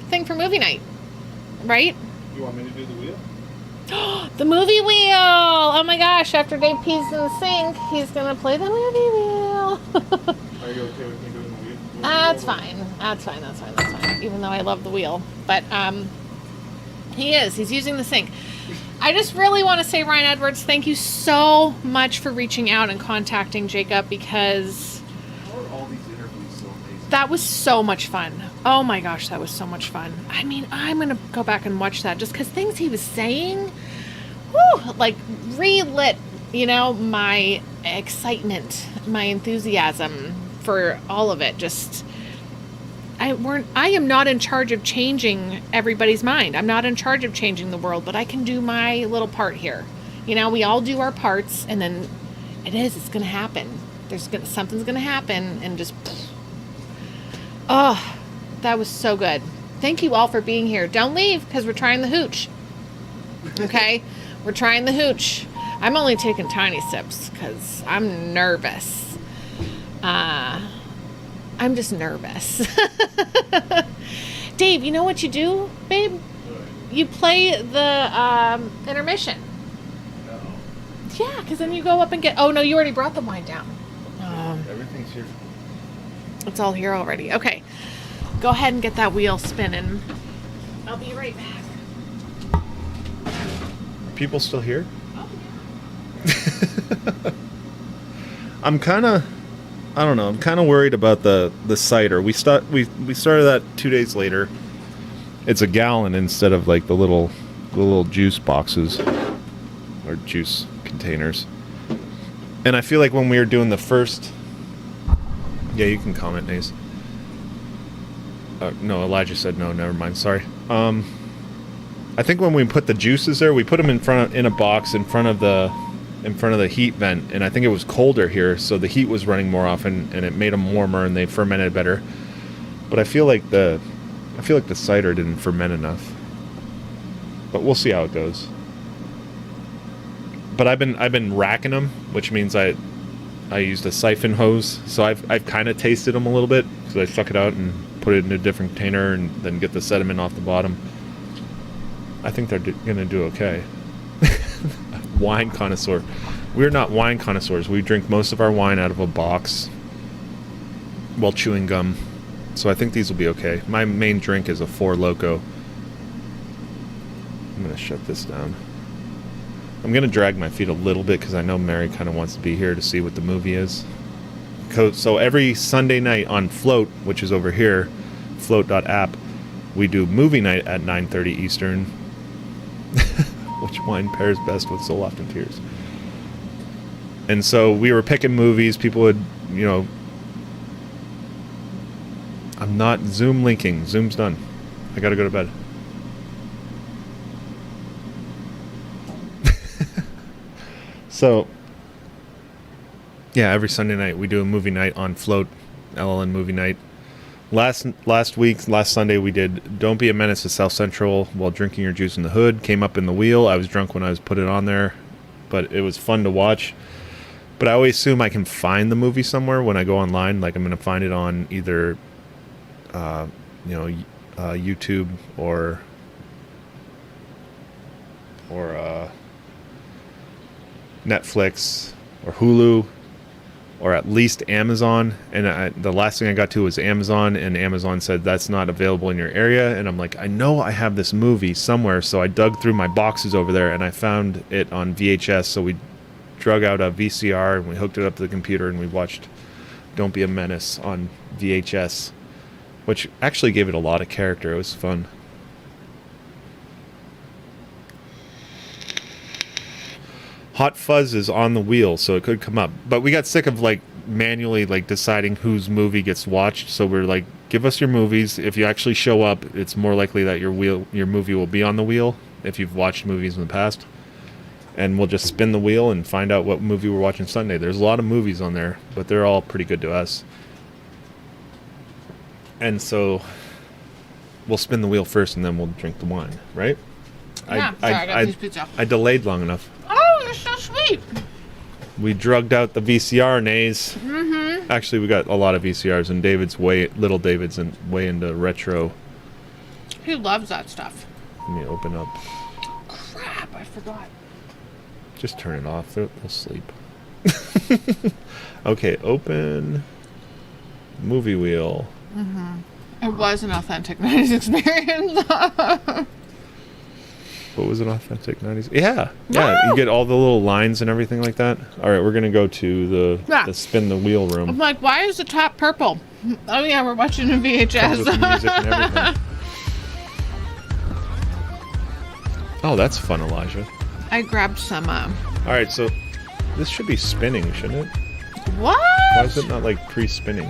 thing for movie night, right? You want me to do the wheel? The movie wheel! Oh my gosh! After Dave pees in the sink, he's gonna play the movie wheel. Are you okay with me doing the wheel? That's fine. That's fine. Even though I love the wheel, but he's using the sink. I just really want to say, Ryan Edwards, thank you so much for reaching out and contacting Jacob, because All these interviews so amazing. that was so much fun. Oh my gosh, that was so much fun. I mean, I'm going to go back and watch that just because things he was saying, relit, my excitement, my enthusiasm for all of it. Just, I am not in charge of changing everybody's mind. I'm not in charge of changing the world, but I can do my little part here. We all do our parts, and then it's going to happen. Something's going to happen, and just, oh, that was so good. Thank you all for being here. Don't leave, because we're trying the hooch. Okay? We're trying the hooch. I'm only taking tiny sips because I'm nervous. I'm just nervous. Dave, you know what you do, babe? You play the intermission. No. Yeah, because then you go up and get... Oh, no, you already brought the wine down. Everything's here. It's all here already. Okay. Go ahead and get that wheel spinning. I'll be right back. Are people still here? Oh, I'm kind of, I don't know. I'm kind of worried about the cider. We started that 2 days later. It's a gallon instead of the little juice boxes or juice containers. And I feel like when we were doing the first, yeah, you can comment, Nace. No, Elijah said no. Never mind. Sorry. I think when we put the juices there, we put them in a box in front of the heat vent, and I think it was colder here, so the heat was running more often, and it made them warmer, and they fermented better. But I feel like the cider didn't ferment enough. But we'll see how it goes. But I've been racking them, which means I used a siphon hose, so I've kind of tasted them a little bit, so I suck it out and put it in a different container, and then get the sediment off the bottom. I think they're gonna do okay. Wine connoisseur. We're not wine connoisseurs. We drink most of our wine out of a box while chewing gum. So I think these will be okay. My main drink is a Four Loko. I'm going to shut this down. I'm going to drag my feet a little bit because I know Mary kind of wants to be here to see what the movie is. So every Sunday night on Float, which is over here, float.app, we do movie night at 9:30 Eastern. Which wine pairs best with So Loft and Tears? And so we were picking movies. People would, I'm not Zoom linking. Zoom's done. I gotta go to bed. So, yeah, every Sunday night we do a movie night on Float, LLN movie night. Last Sunday we did Don't Be a Menace to South Central While Drinking Your Juice in the Hood. Came up in the wheel. I was drunk when I was put it on there, but it was fun to watch. But I always assume I can find the movie somewhere when I go online. Like I'm going to find it on either, YouTube or or Netflix or Hulu or at least Amazon. And the last thing I got to was Amazon, and Amazon said that's not available in your area. And I'm like, I know I have this movie somewhere. So I dug through my boxes over there and I found it on VHS. So we drug out a VCR and we hooked it up to the computer and we watched Don't Be a Menace on VHS, which actually gave it a lot of character. It was fun. Hot Fuzz is on the wheel, so it could come up. But we got sick of like manually like deciding whose movie gets watched. So we're like, give us your movies. If you actually show up, it's more likely that your movie will be on the wheel if you've watched movies in the past. And we'll just spin the wheel and find out what movie we're watching Sunday. There's a lot of movies on there, but they're all pretty good to us. And so we'll spin the wheel first and then we'll drink the wine, right? Yeah, sorry, I got these pizza. I delayed long enough. Oh, you're so sweet. We drugged out the VCR, Nays. Mm-hmm. Actually, we got a lot of VCRs, and little David's way into retro. He loves that stuff. Let me open up. Crap, I forgot. Just turn it off. They'll sleep. Okay, open movie wheel. Mm-hmm. It was an authentic 90s experience. What was an authentic 90s? Yeah. You get all the little lines and everything like that. All right, we're going to go to the spin the wheel room. I'm like, why is the top purple? Oh, yeah, we're watching a VHS. Comes with the music and everything. Oh, that's fun, Elijah. I grabbed some. All right, so this should be spinning, shouldn't it? What? Why is it not like pre-spinning?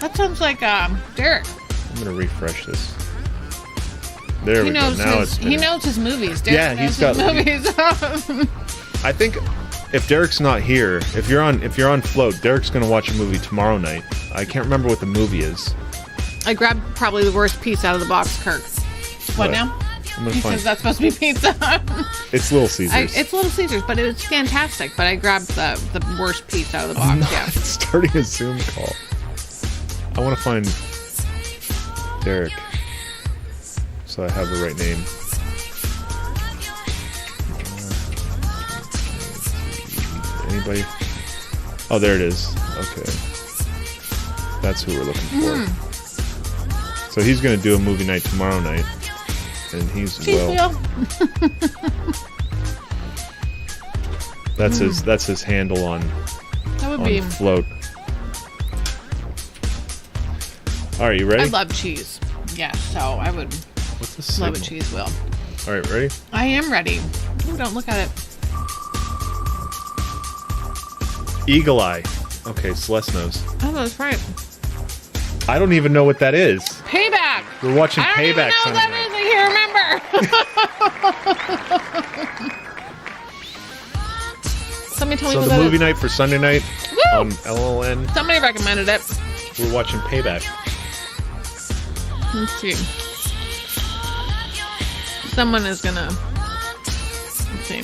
That sounds like Derek. I'm going to refresh this. There we go. Now it's spinning. He knows his movies. Derek knows his movies. I think if Derek's not here, if you're on float, Derek's going to watch a movie tomorrow night. I can't remember what the movie is. I grabbed probably the worst piece out of the box, Kirk. What now? He says that's supposed to be pizza. It's Little Caesars. It's Little Caesars, but it's fantastic. But I grabbed the worst piece out of the box. Yeah. Starting a Zoom call. I want to find Derek, so I have the right name. Anybody? Oh, there it is. Okay. That's who we're looking for. So he's going to do a movie night tomorrow night. And he's that's his handle on float. All right, you ready? I love cheese. Yeah, so I would love a cheese wheel. All right, ready? I am ready. Ooh, don't look at it. Eagle Eye. Okay, Celeste knows. Oh, that's right. I don't even know what that is. Payback. We're watching Payback. I don't even know what that is. I can't remember. Somebody told me what that is. So the movie night for Sunday night on LLN. Somebody recommended it. We're watching Payback. Let's see. Someone is gonna. Let's see.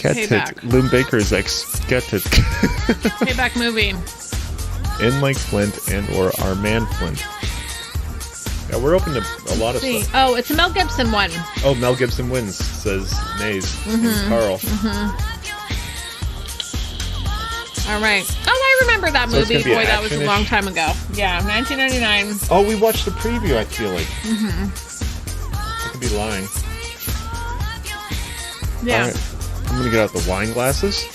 Payback. Lynn Baker's Exketit. Payback movie. In Lake Flint and or our man Flint. Yeah, we're open to a lot of stuff. Oh, it's a Mel Gibson one. Oh, Mel Gibson wins, says Maze and Carl. All right. Oh, I remember that movie. Boy, that was a long time ago. Yeah, 1999. Oh, we watched the preview, I feel like. I could be lying. Yeah. All right. I'm going to get out the wine glasses.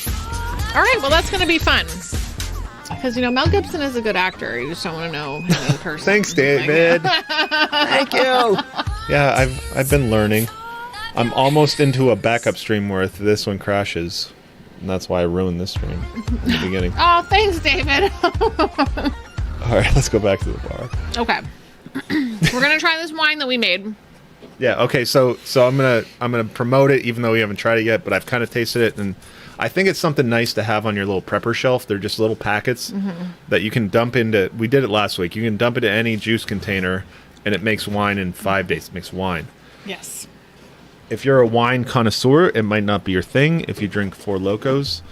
All right, well, that's going to be fun. Because, Mel Gibson is a good actor. You just don't want to know him in person. Thanks, David. Thank you. Yeah, I've been learning. I'm almost into a backup stream where if this one crashes, and that's why I ruined this stream in the beginning. Oh, thanks, David. All right, let's go back to the bar. Okay. We're going to try this wine that we made. Yeah, okay, so I'm gonna promote it even though we haven't tried it yet, but I've kind of tasted it and I think it's something nice to have on your little prepper shelf. They're just little packets that you can dump into. We did it last week. You can dump it in any juice container, and it makes wine in 5 days. It makes wine. Yes. If you're a wine connoisseur, it might not be your thing. If you drink Four Locos,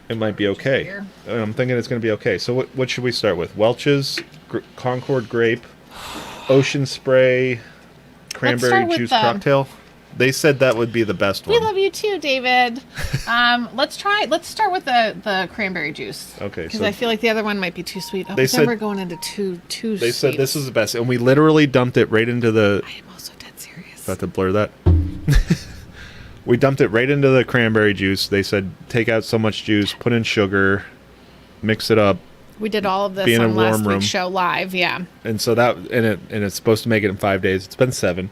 it might be okay. I'm thinking it's going to be okay. So what should we start with? Welch's, Concord Grape, Ocean Spray. cranberry juice cocktail. They said that would be the best one. We love you too, David. Let's start with the cranberry juice. Okay. Because I feel like the other one might be too sweet. Oh, they said we're going into too sweet. They said this is the best, and we literally dumped it right into the. I am also dead serious. About to blur that. We dumped it right into the cranberry juice. They said take out so much juice, put in sugar, mix it up. We did all of this on last week's show live, yeah. And so it's supposed to make it in 5 days. It's been 7.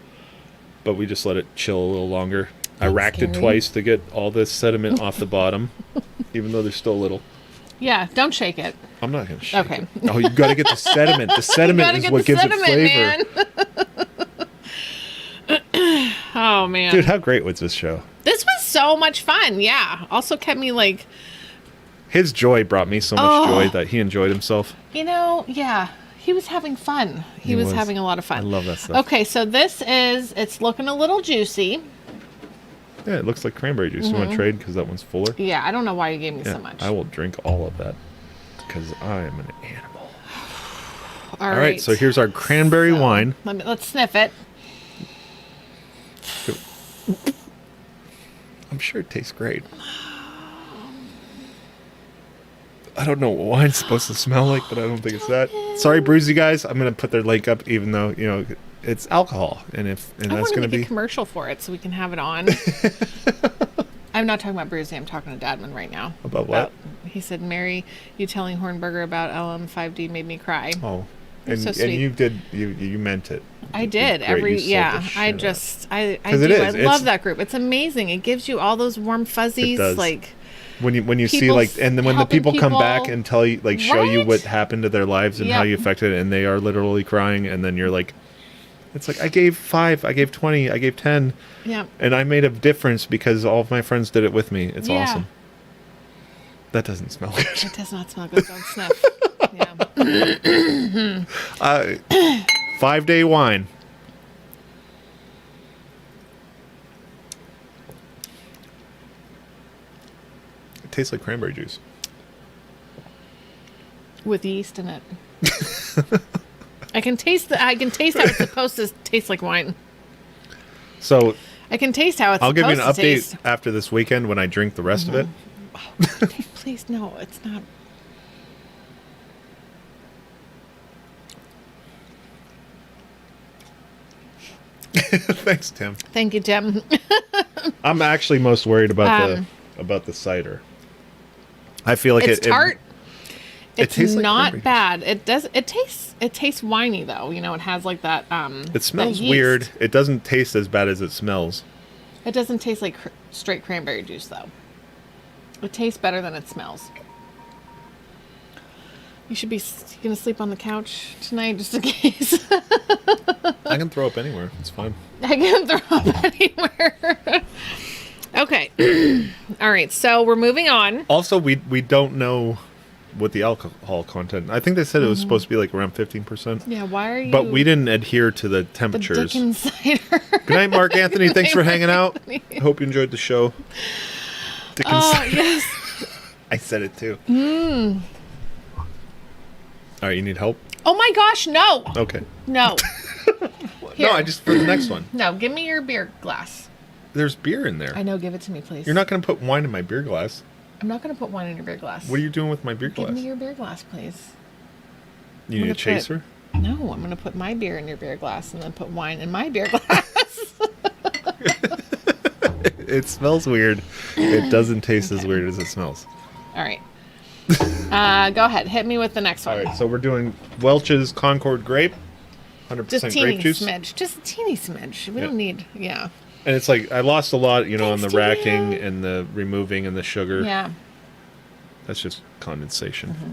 But we just let it chill a little longer. I racked it twice to get all this sediment off the bottom, even though there's still a little. Yeah, don't shake it. I'm not going to shake it. Oh, you got to get the sediment. The sediment is what gives it flavor. Man. Oh, man. Dude, how great was this show? This was so much fun, yeah. Also kept me like... His joy brought me so much joy that he enjoyed himself. Yeah. He was having fun. He was having a lot of fun. I love that stuff. Okay, so it's looking a little juicy. Yeah, it looks like cranberry juice. You want to trade because that one's fuller? Yeah, I don't know why you gave me so much. I will drink all of that because I am an animal. All right, so here's our cranberry wine. Let's sniff it. I'm sure it tastes great. I don't know what wine's supposed to smell like, but I don't think it's that. Sorry, Brewsy guys. I'm going to put their link up, even though, it's alcohol. And that's going to be a commercial for it so we can have it on. I'm not talking about Brewsy. I'm talking to Dadman right now. About what? He said, Mary, you telling Hornberger about LM5D made me cry. Oh. So sweet. And you did, you meant it. I did. I love that group. It's amazing. It gives you all those warm fuzzies. It does. Like, when you see and then when the people come back and tell you, like, show you what happened to their lives and how you affected it, and they are literally crying, and then you're like, it's like, I gave 5, I gave 20, I gave 10, and I made a difference because all of my friends did it with me. It's awesome. That doesn't smell good. It does not smell good. Don't sniff. 5-day wine. Tastes like cranberry juice with yeast in it. I can taste how it's supposed to taste like wine. So I can taste how it's. I'll give you an update taste. After this weekend when I drink the rest of it. Oh, please no, it's not. Thanks, Tim. Thank you, Tim. I'm actually most worried about the cider. I feel like it's tart. It's tastes not like bad. It tastes winey though. It has like that. It smells weird. It doesn't taste as bad as it smells. It doesn't taste like straight cranberry juice though. It tastes better than it smells. You should be gonna sleep on the couch tonight just in case. I can throw up anywhere. It's fine. I can throw up anywhere. Okay. All right. So we're moving on. Also, we don't know what the alcohol content. I think they said it was supposed to be like around 15%. Yeah. Why are you? But we didn't adhere to the temperatures. The Dickens cider. Good night, Mark Anthony. Thanks for hanging out. I hope you enjoyed the show. Dickens cider. Yes. I said it too. All right. You need help? Oh my gosh! No. Okay. No. No, I just for the next one. No, give me your beer glass. There's beer in there. I know, give it to me, please. You're not going to put wine in my beer glass. I'm not going to put wine in your beer glass. What are you doing with my beer glass? Give me your beer glass, please. You need a chaser? No, I'm going to put my beer in your beer glass and then put wine in my beer glass. It smells weird. It doesn't taste as weird as it smells. All right. Go ahead. Hit me with the next one. All right, so we're doing Welch's Concord Grape. 100% grape juice. Smidge. Just a teeny smidge. We don't need, And it's like, I lost a lot, on the racking and the removing and the sugar. Yeah. That's just condensation. Mm-hmm.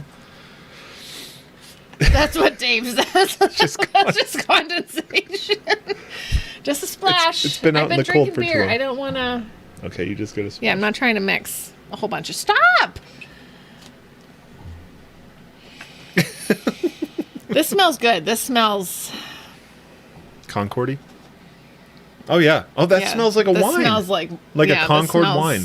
That's what Dave says. That's just condensation. Just a splash. It's been out in the cold for too long. I don't want to. Okay, you just got to splash. Yeah, I'm not trying to mix a whole bunch of. Stop! This smells good. This smells... Concordy? Oh, yeah. Oh, that smells like a wine. This smells like... a Concord wine.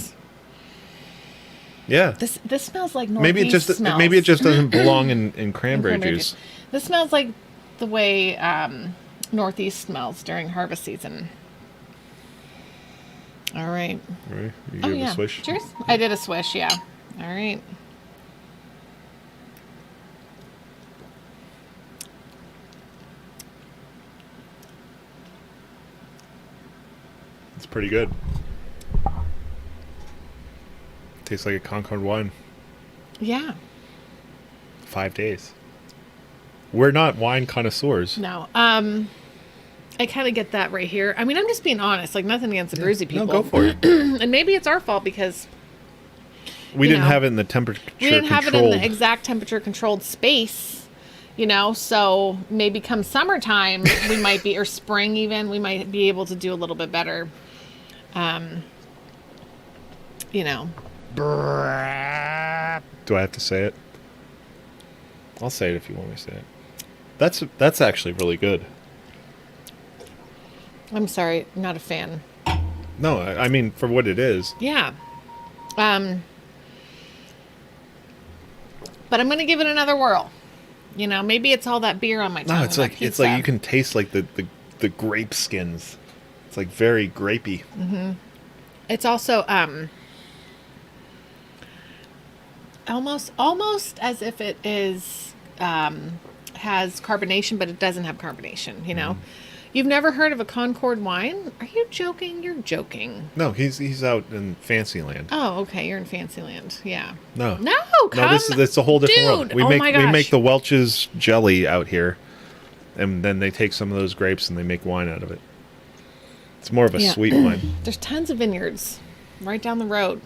Yeah. This smells like Northeast smells. Maybe it just doesn't belong in cranberry juice. This smells like the way northeast smells during harvest season. All right. All right. You Oh, give yeah. a swish? Cheers. I did a swish, yeah. All right. It's pretty good. Tastes like a Concord wine. Yeah. 5 days. We're not wine connoisseurs. No. I kind of get that right here. I mean, I'm just being honest. Like, nothing against the Brewsy people. No, go for it. And maybe it's our fault because We you didn't know, have it in the temperature we didn't have it in controlled. the exact temperature controlled space, you know, so maybe come summertime we might be, or spring even, we might be able to do a little bit better. You know. Do I have to say it? I'll say it if you want me to say it. That's actually really good. I'm sorry, not a fan. No, I mean for what it is. Yeah. But I'm gonna give it another whirl. You know, maybe it's all that beer on my tongue. No, it's like you can taste like the grape skins. It's like very grapey. Mm-hmm. It's also almost as if it is has carbonation, but it doesn't have carbonation. You know, you've never heard of a Concord wine? Are you joking? You're joking. No, he's out in Fancyland. Oh, okay. You're in Fancyland. Yeah. No, Come. this is a whole different world. Dude, We oh make my we gosh. make the Welch's jelly out here, and then they take some of those grapes and they make wine out of it. It's more of a Yeah. sweet wine. There's tons of vineyards right down the road.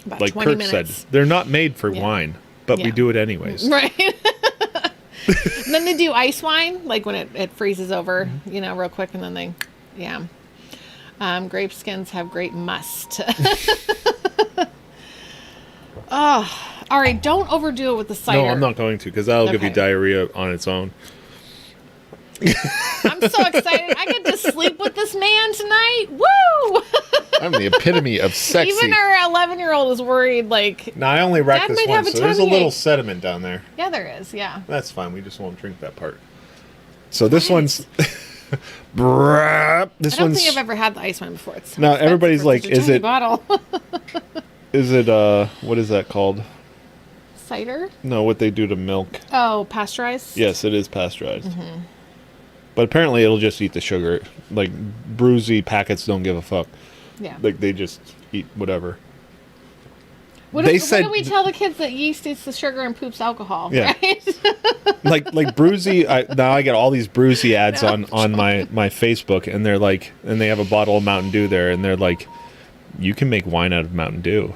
About Like 20 Kirk minutes. said, they're not made for Yeah. wine, but we Yeah. do it anyways. Right. And then they do ice wine, like when it freezes over, you know, real quick, and then they, yeah. Grape skins have great must. Oh, all right. Don't overdo it with the cider. No, I'm not going to, because that'll give you Okay. diarrhea on its own. I'm so excited. I get to sleep with this man tonight. Woo! I'm the epitome of sexy. Even our 11-year-old is worried, like, No, I only racked Dad this might one, have a so there's a tummy little ache. sediment down there. yeah, there is. Yeah. That's fine. We just won't drink that part. So this one's... Brrrr. This I don't one's... think I've ever had the ice wine before. It's so Now, expensive everybody's for like, such a is tiny it- bottle? Is it, what is that called? Cider? No, what they do to milk. Oh, pasteurized? Yes, it is pasteurized. But apparently it'll just eat the sugar. Like, Brewsy packets don't give a fuck. Yeah. Like, they just eat whatever. What they if, said- what do we tell the kids that yeast eats the sugar and poops alcohol? Yeah. Right? like Brewsy, now I get all these Brewsy ads on my Facebook, and they're like, and they have a bottle of Mountain Dew there, and they're like, you can make wine out of Mountain Dew.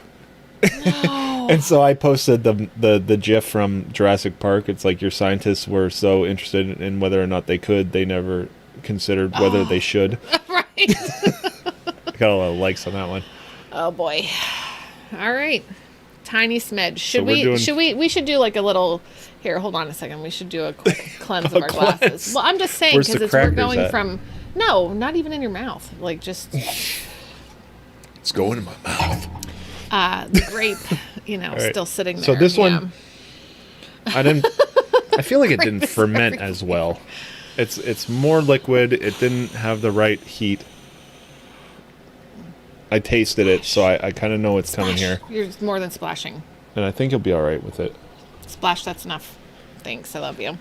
And so I posted the GIF from Jurassic Park. It's like your scientists were so interested in whether or not they could, they never considered whether they should. Right. Got a lot of likes on that one. Oh boy. All right. Tiny smidge. Should we're we doing- we should do like a little here, hold on a second. We should do a quick cleanse of our cleanse? glasses. Well, I'm just saying Where's because the we're crackers going at? from no, not even in your mouth. Like just It's going in my mouth. the grape, you know, right. still sitting there. So this one- yeah. I feel like it didn't Grape is ferment everywhere. as well. It's more liquid. It didn't have the right heat. I tasted it, so I kind of know it's coming here. You're more than splashing. And I think you'll be all right with it. Splash, that's enough. Thanks, I love you.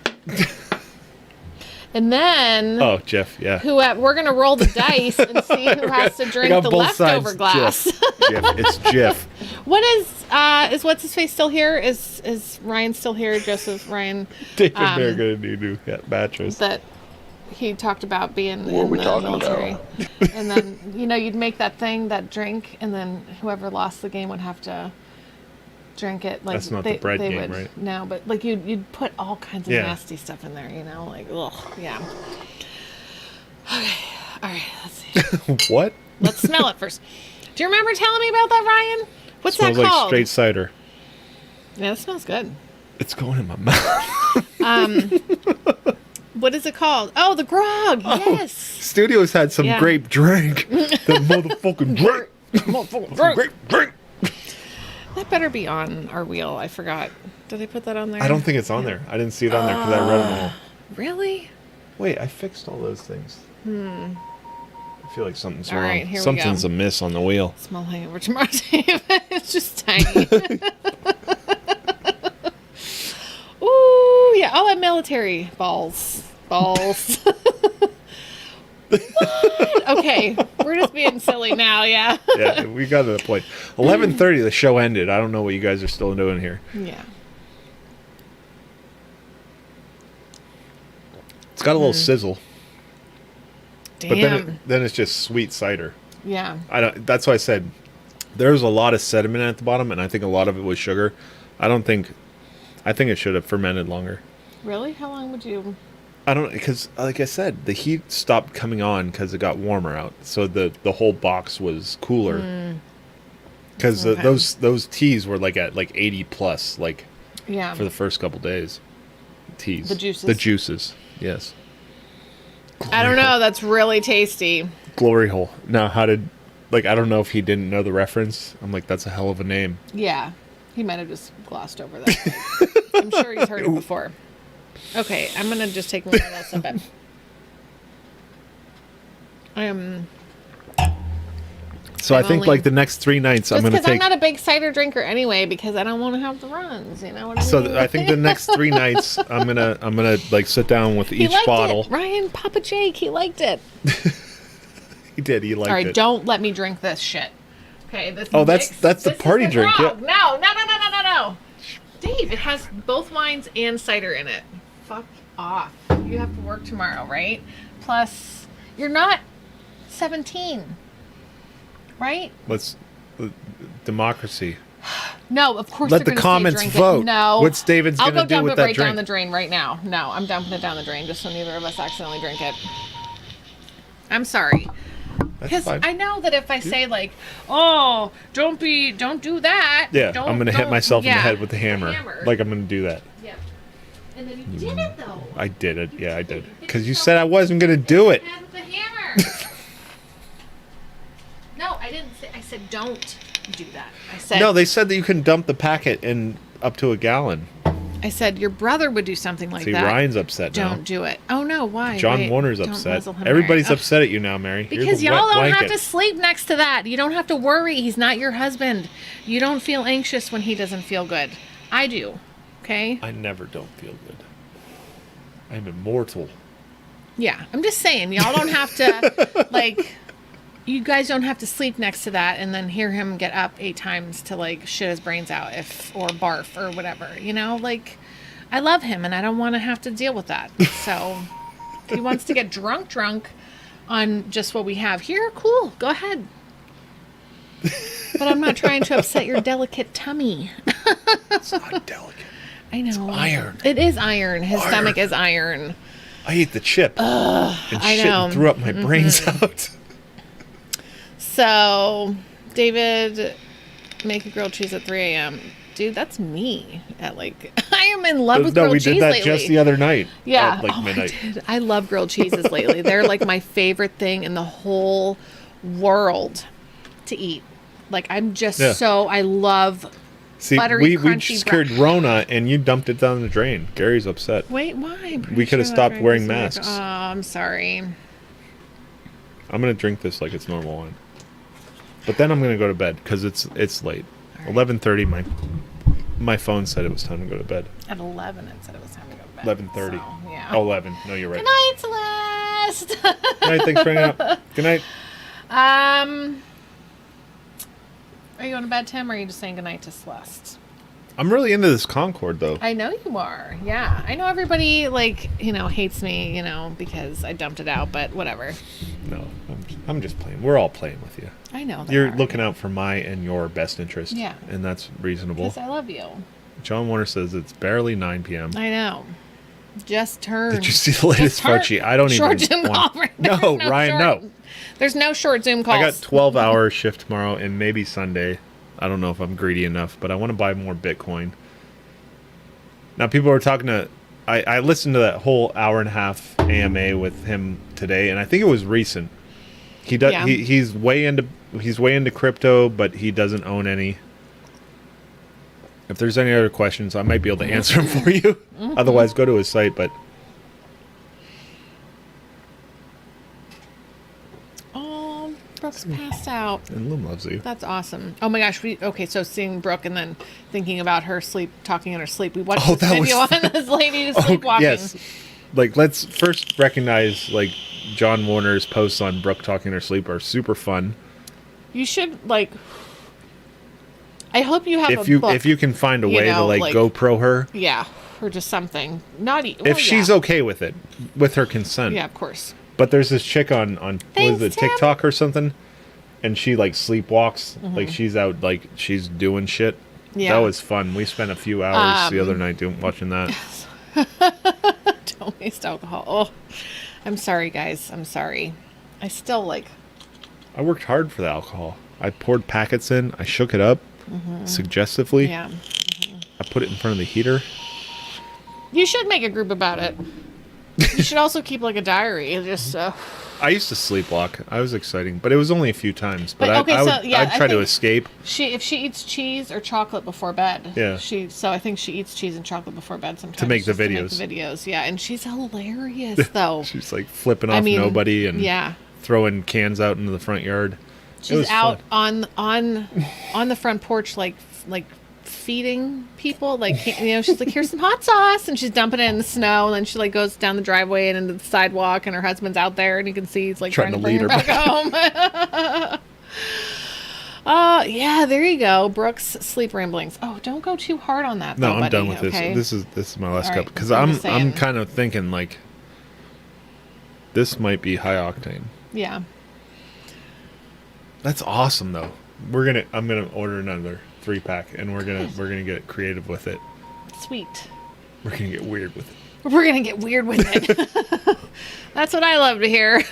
And then Oh, Jeff, yeah. we're gonna roll the dice and see who has to drink got the both leftover sides, glass. Jeff. It's Jeff. What is what's his face still here? Is Ryan still here? Joseph Ryan David, they're going to do new mattress. that he talked about being What are in we the talking military. And then you'd make that thing, that drink, and then whoever lost the game would have to drink it. Like That's not the bread they game, would, right? No, but like you'd put all kinds of Yeah. nasty stuff in there, like ugh, yeah. Okay, all right, let's see. What? Let's smell it first. Do you remember telling me about that, Ryan? What's Smells that like called? straight cider. Yeah, that smells good. It's going in my mouth. What is it called? Oh, the grog. Yes. Studios had some Yeah. grape drink. The motherfucking grape drink. That better be on our wheel. I forgot. Did they put that on there? I don't think it's on there. I didn't see it on there because I read them all. Really? Wait, I fixed all those things. I feel like something's All wrong. right, here we Something's go. amiss on the wheel. Small hangover tomorrow, Dave. It's just tiny. Ooh, yeah. I'll have military balls. Balls. What? Okay, we're just being silly now, yeah. Yeah, we got to the point. 11:30, the show ended. I don't know what you guys are still doing here. Yeah. It's got a little sizzle, Damn. but then it's just sweet cider. Yeah. That's why I said there's a lot of sediment at the bottom, and I think a lot of it was sugar. I think it should have fermented longer. Really? How long would you? I don't, because like I said, the heat stopped coming on because it got warmer out, so the whole box was cooler. Because Okay. those teas were like at like 80 plus, like Yeah. for the first couple days. Teas. The juices. The juices. Yes. I don't know. That's really tasty. Glory hole. Now, I don't know if he didn't know the reference. I'm like, that's a hell of a name. Yeah. He might have just glossed over that. I'm sure he's heard it before. Okay, I'm gonna just take one of those sip it. So I I've think only- like the next 3 nights I'm Just going to because I'm take. not a big cider drinker anyway, because I don't want to have the runs. You know what I mean? So I think the next 3 nights I'm gonna like sit down with he each liked bottle. it. Ryan, Papa Jake, he liked it. He did. He liked All right, it. don't let me drink this shit. Okay, this. Oh, that's the this is party drink, No, yeah. no. Dave, it has both wines and cider in it. Fuck off. You have to work tomorrow, right? Plus, you're not 17, right? Let's democracy. No, of course. Let they're the gonna say comments drink vote. It. No. What's David's I'll gonna go do dump with it that right drink? down the drain right now. No, I'm dumping it down the drain just so neither of us accidentally drink it. I'm sorry. That's Because fine. I know that if I say like, "Oh, don't do that," Yeah, don't, I'm gonna hit don't- myself in the yeah, head with the hammer. Like I'm gonna do that. Yeah. And then you did it though. I did it. Yeah, I did. Because you said I wasn't gonna do it. Head with the hammer. No, I didn't say. I said don't do that. I said No, they said that you can dump the packet in up to a gallon. I said your brother would do something like See, that. Ryan's upset now. Don't do it. Oh no, why? John Wait, Warner's don't upset. muzzle him, Everybody's Mary. Ugh. upset at you now, Mary. You're Because the y'all wet don't blanket. have to sleep next to that. You don't have to worry. He's not your husband. You don't feel anxious when he doesn't feel good. I do. Okay? I never don't feel good. I'm immortal. Yeah. I'm just saying, y'all don't have to, like, you guys don't have to sleep next to that and then hear him get up 8 times to, like, shit his brains out or barf or whatever. You know? Like, I love him and I don't want to have to deal with that. So, if he wants to get drunk on just what we have here, cool. Go ahead. But I'm not trying to upset your delicate tummy. It's not delicate. I know. It's iron. It is iron. His stomach is iron. I ate the chip and I shit know. and threw up my brains out. So, David, make a grilled cheese at 3 a.m. Dude, that's me. At like, I am in love with No, grilled we cheese did that lately. just the other night. Yeah. At like Oh, midnight. I love grilled cheeses lately. They're like my favorite thing in the whole world to eat. Like, I'm just Yeah. I love. See, buttery, we crunchy scared Rona and you dumped it down the drain. Gary's upset. Wait, why? I'm pretty We could have sure stopped that wearing drink is masks. like- Oh, I'm sorry. I'm going to drink this like it's normal wine. But then I'm going to go to bed because it's late. 11:30, my phone said it was time to go to bed. At 11, it said it was time to go to bed. 11:30. So, yeah. Oh, 11. No, you're right. Good night, Celeste. Good night. Thanks for hanging out. Good night. Are you going to bed, Tim, or are you just saying goodnight to Celeste? I'm really into this Concord, though. I know you are. Yeah. I know everybody, like, hates me, because I dumped it out, but whatever. No, I'm just playing. We're all playing with you. I know that. You're looking out for my and your best interest. Yeah. And that's reasonable. Because I love you. John Warner says it's barely 9 p.m. I know. Just turn. Did you see the latest spreadsheet? I don't short even Zoom want... call right No, There's Ryan, short- no. There's no short Zoom calls. I got 12-hour shift tomorrow and maybe Sunday. I don't know if I'm greedy enough, but I want to buy more Bitcoin. Now, people are talking to... I listened to that whole hour and a half AMA with him today, and I think it was recent. He does. Yeah. He's way into crypto, but he doesn't own any. If there's any other questions, I might be able to answer them for you. Otherwise, go to his site. But Brooke's passed out. And Loom loves you. That's awesome. Oh my gosh. So seeing Brooke and then thinking about her talking in her sleep. We watched this video on this lady sleepwalking. Yes. Like, let's first recognize, like, John Warner's posts on Brooke talking in her sleep are super fun. You should, like, I hope you have book. If you can find a way to, like, GoPro her. Yeah. Or just something. If she's okay with it, with her consent. Yeah, of course. But there's this chick on what is it, TikTok or something? And she, like, sleepwalks. Mm-hmm. Like, she's out, like, she's doing shit. Yeah. That was fun. We spent a few hours the other night watching that. Don't waste alcohol. Oh, I'm sorry, guys. I'm sorry. I still, like... I worked hard for the alcohol. I poured packets in. I shook it up suggestively. Yeah. Mm-hmm. I put it in front of the heater. You should make a group about it. You should also keep, like, a diary. Just I used to sleepwalk. I was exciting, but it was only a few times. But I'd try to escape. If she eats cheese or chocolate before bed. Yeah. So I think she eats cheese and chocolate before bed sometimes. To make the videos. Yeah, and she's hilarious, though. She's, like, flipping off nobody and throwing cans out into the front yard. She's out on the front porch, like feeding people, like, she's like, here's some hot sauce, and she's dumping it in the snow, and then she, like, goes down the driveway and into the sidewalk, and her husband's out there, and you can see he's, like, trying to bring her back home. Yeah, there you go. Brooke's sleep ramblings. Oh, don't go too hard on that. No, though, I'm buddy, done with okay? this. This is my last cup, because I'm I'm kind of thinking, like, this might be high octane. Yeah. That's awesome, though. I'm gonna order another 3-pack, and we're gonna get creative with it. Sweet. We're gonna get weird with it. We're gonna get weird with it. That's what I love to hear.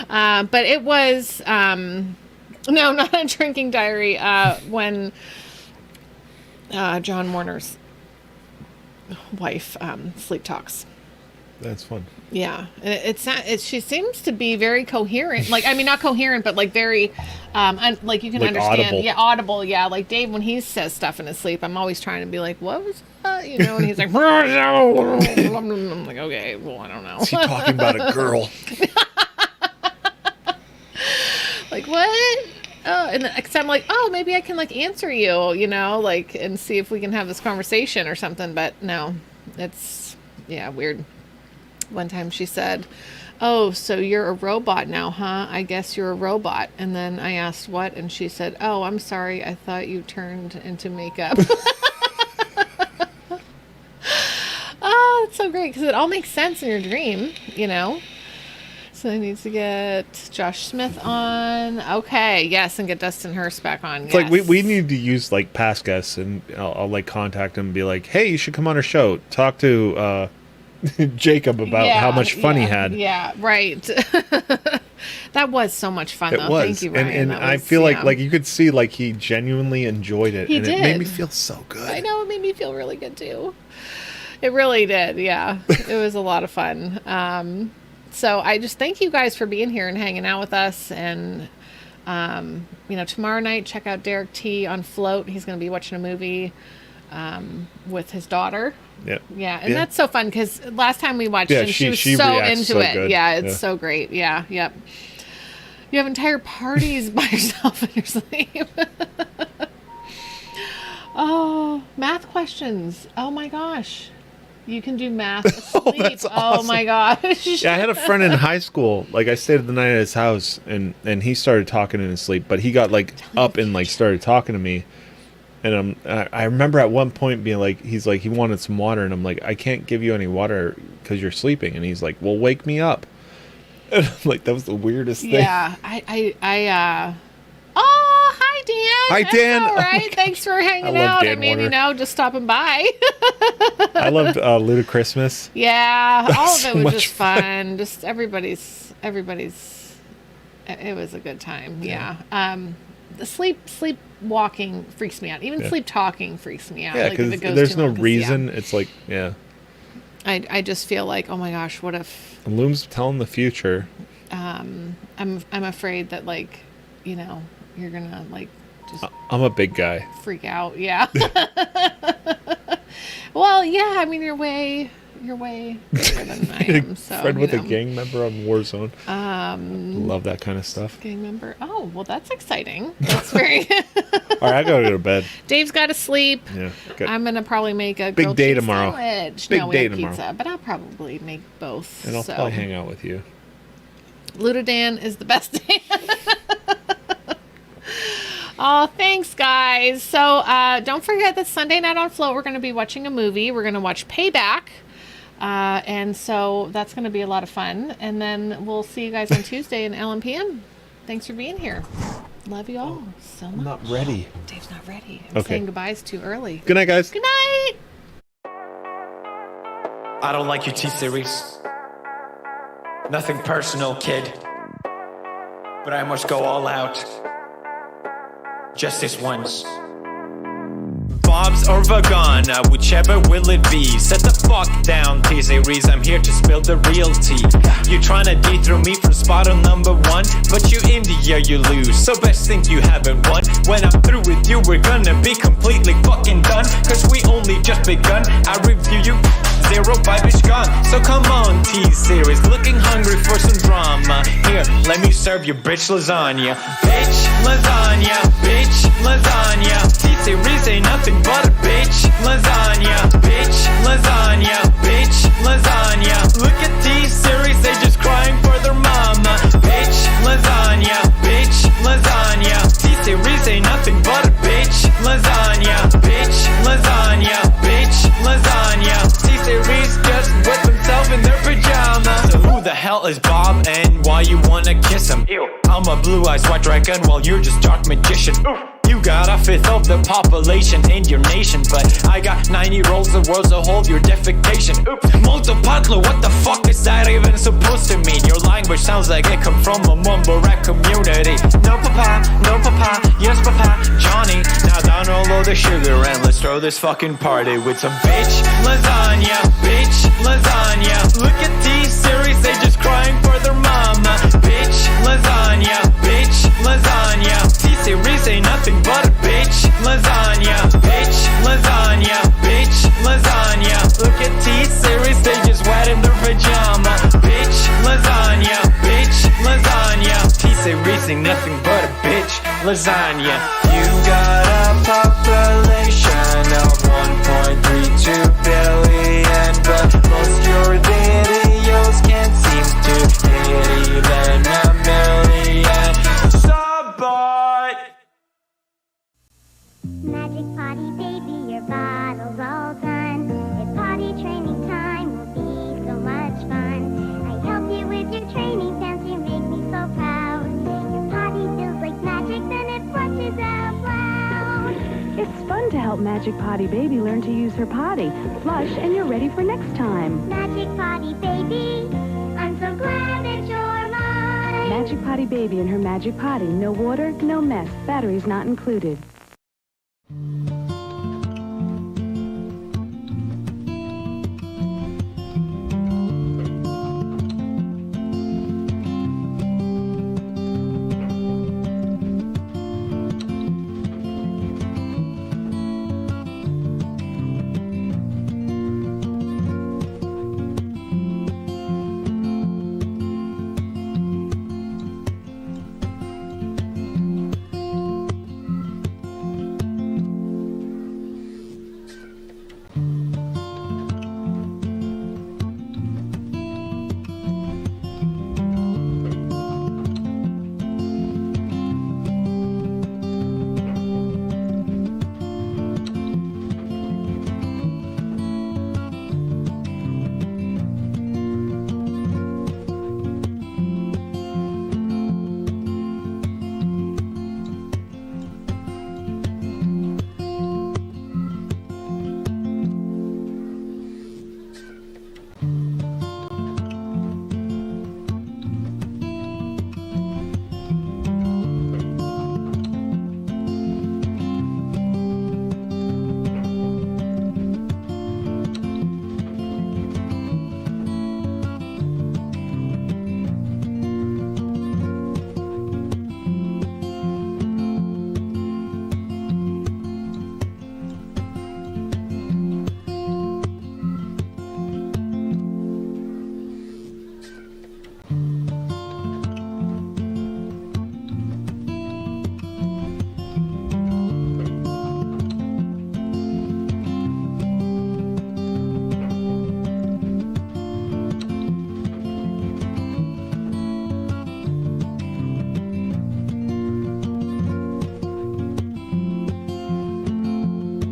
But it was no, not a drinking diary. When John Warner's wife sleep talks. That's fun. Yeah, and she seems to be very coherent. Like, I mean, not coherent, but, like, very, like, you can understand. Audible. Yeah, audible. Yeah, like Dave, when he says stuff in his sleep, I'm always trying to be like, what was that? And he's like, I'm like, okay, well, I don't know. Is he talking about a girl? Like, what? Oh, and cause I'm like, oh, maybe I can, like, answer you, like, and see if we can have this conversation or something. But no, it's, weird. One time she said, oh, so you're a robot now, huh? I guess you're a robot. And then I asked what, and she said, oh, I'm sorry. I thought you turned into makeup. Oh, it's so great because it all makes sense in your dream, So I need to get Josh Smith on. Okay, yes, and get Dustin Hurst back on. It's like we need to use, like, past guests, and I'll like contact him and be like, hey, you should come on our show. Talk to Jacob about how much fun he had. Yeah, right. That was so much fun, though. Was. Thank you, Ryan. And I feel like you could see, like, he genuinely enjoyed it. He and did. It made me feel so good. I know, it made me feel really good, too. It really did, yeah. It was a lot of fun. So I just thank you guys for being here and hanging out with us. And, tomorrow night, check out Derek T. on Float. He's going to be watching a movie with his daughter. Yep. Yeah, and that's so fun because last time we watched it, she was so into it. Good. Yeah, it's so great. Yeah, yep. You have entire parties by yourself in your sleep. Oh, math questions. Oh my gosh. You can do math asleep. Oh, that's awesome. Oh my gosh. Yeah, I had a friend in high school. Like, I stayed the night at his house, and he started talking in his sleep, but he got, like, up and, like, started talking to me. And I remember at one point being like, he's like, he wanted some water, and I'm like, I can't give you any water because you're sleeping. And he's like, well, wake me up. And I'm like, that was the weirdest thing. Yeah, oh, hi, Dan. Hi, Dan. All right, oh, thanks for hanging out. I mean, just stopping by. I loved Ludachristmas. Yeah, all of it was so just fun. Just everybody's. It was a good time. Yeah. The sleep walking freaks me out. Even sleep talking freaks me out. Yeah, because there's no reason. It's like, I just feel like, oh my gosh, what if Loom's telling the future. I'm afraid that, like, you're gonna, like, just I'm a big guy. Freak out. Yeah. Well, yeah, I mean, you're way You're way better than I am. So, Friend with a gang member on Warzone. Love that kind of stuff. Gang member. Oh, well, that's exciting. That's very. All right, I gotta go to bed. Dave's got to sleep. Yeah, good. I'm gonna probably make a big grilled day cheese tomorrow. Sandwich. Big no, we day have tomorrow. pizza, but I'll probably make both. And I'll so. probably hang out with you. Ludadan is the best day. Oh, thanks, guys. So don't forget that Sunday night on Float, we're going to be watching a movie. We're going to watch Payback. And so that's going to be a lot of fun. And then we'll see you guys on Tuesday in LMPM. Thanks for being here. Love you all so much. I'm not ready. Dave's not ready. I'm saying goodbyes too early. Good night, guys. Good night. I don't like your T-Series. Nothing personal, kid. But I must go all out. Just this once. Bob's or Vagana, whichever will it be. Set the fuck down, T-Series, I'm here to spill the real tea. You tryna dethrone me from spot on number 1, but you in the year you lose, so best think you haven't won. When I'm through with you, we're gonna be completely fucking done, cause we only just begun. I review you, 0 vibe gone. So come on, T-Series, looking hungry for some drama. Here, let me serve you bitch lasagna. Bitch lasagna, bitch lasagna. T-Series ain't nothing but a bitch lasagna. Bitch lasagna, bitch lasagna. Look at T-Series, they just crying for their mama. Bitch lasagna, bitch lasagna. T-Series ain't nothing but a bitch lasagna. Bitch lasagna, bitch lasagna. T-Series just whip himself in their pajamas. So who the hell is Bob and why you wanna kiss him? Ew. I'm a blue-eyed white dragon while you're just dark magician. Ooh. You got a fifth of the population in your nation, but I got 90 rolls, the world's a whole, your defecation. Oops, multipatlo, what the fuck is that even supposed to mean? Your language sounds like it come from a mumble rap community. No papa, yes papa, Johnny. Now download the sugar and let's throw this fucking party with some bitch lasagna, bitch lasagna. Look at T-Series, they just crying for their mama. Bitch lasagna, bitch lasagna. T-Series ain't nothing but a bitch lasagna. Bitch lasagna, bitch lasagna. Look at T-Series, they just wet in their pajama. Bitch lasagna, bitch lasagna. T-Series ain't nothing but a bitch lasagna. You got a population of 1.32 billion, but most your videos can't seem to hit even a million. Support! Magic potty, baby, your bottle's all done. It's potty training time, will be so much fun. I help you with your training dance, you make me so proud. Your potty feels like magic, then it flushes out loud. It's fun to help Magic Potty Baby learn to use her potty. Flush and you're ready for next time. Magic potty, baby, I'm so glad that you're mine. Magic Potty Baby and her Magic Potty. No water, no mess. Batteries not included.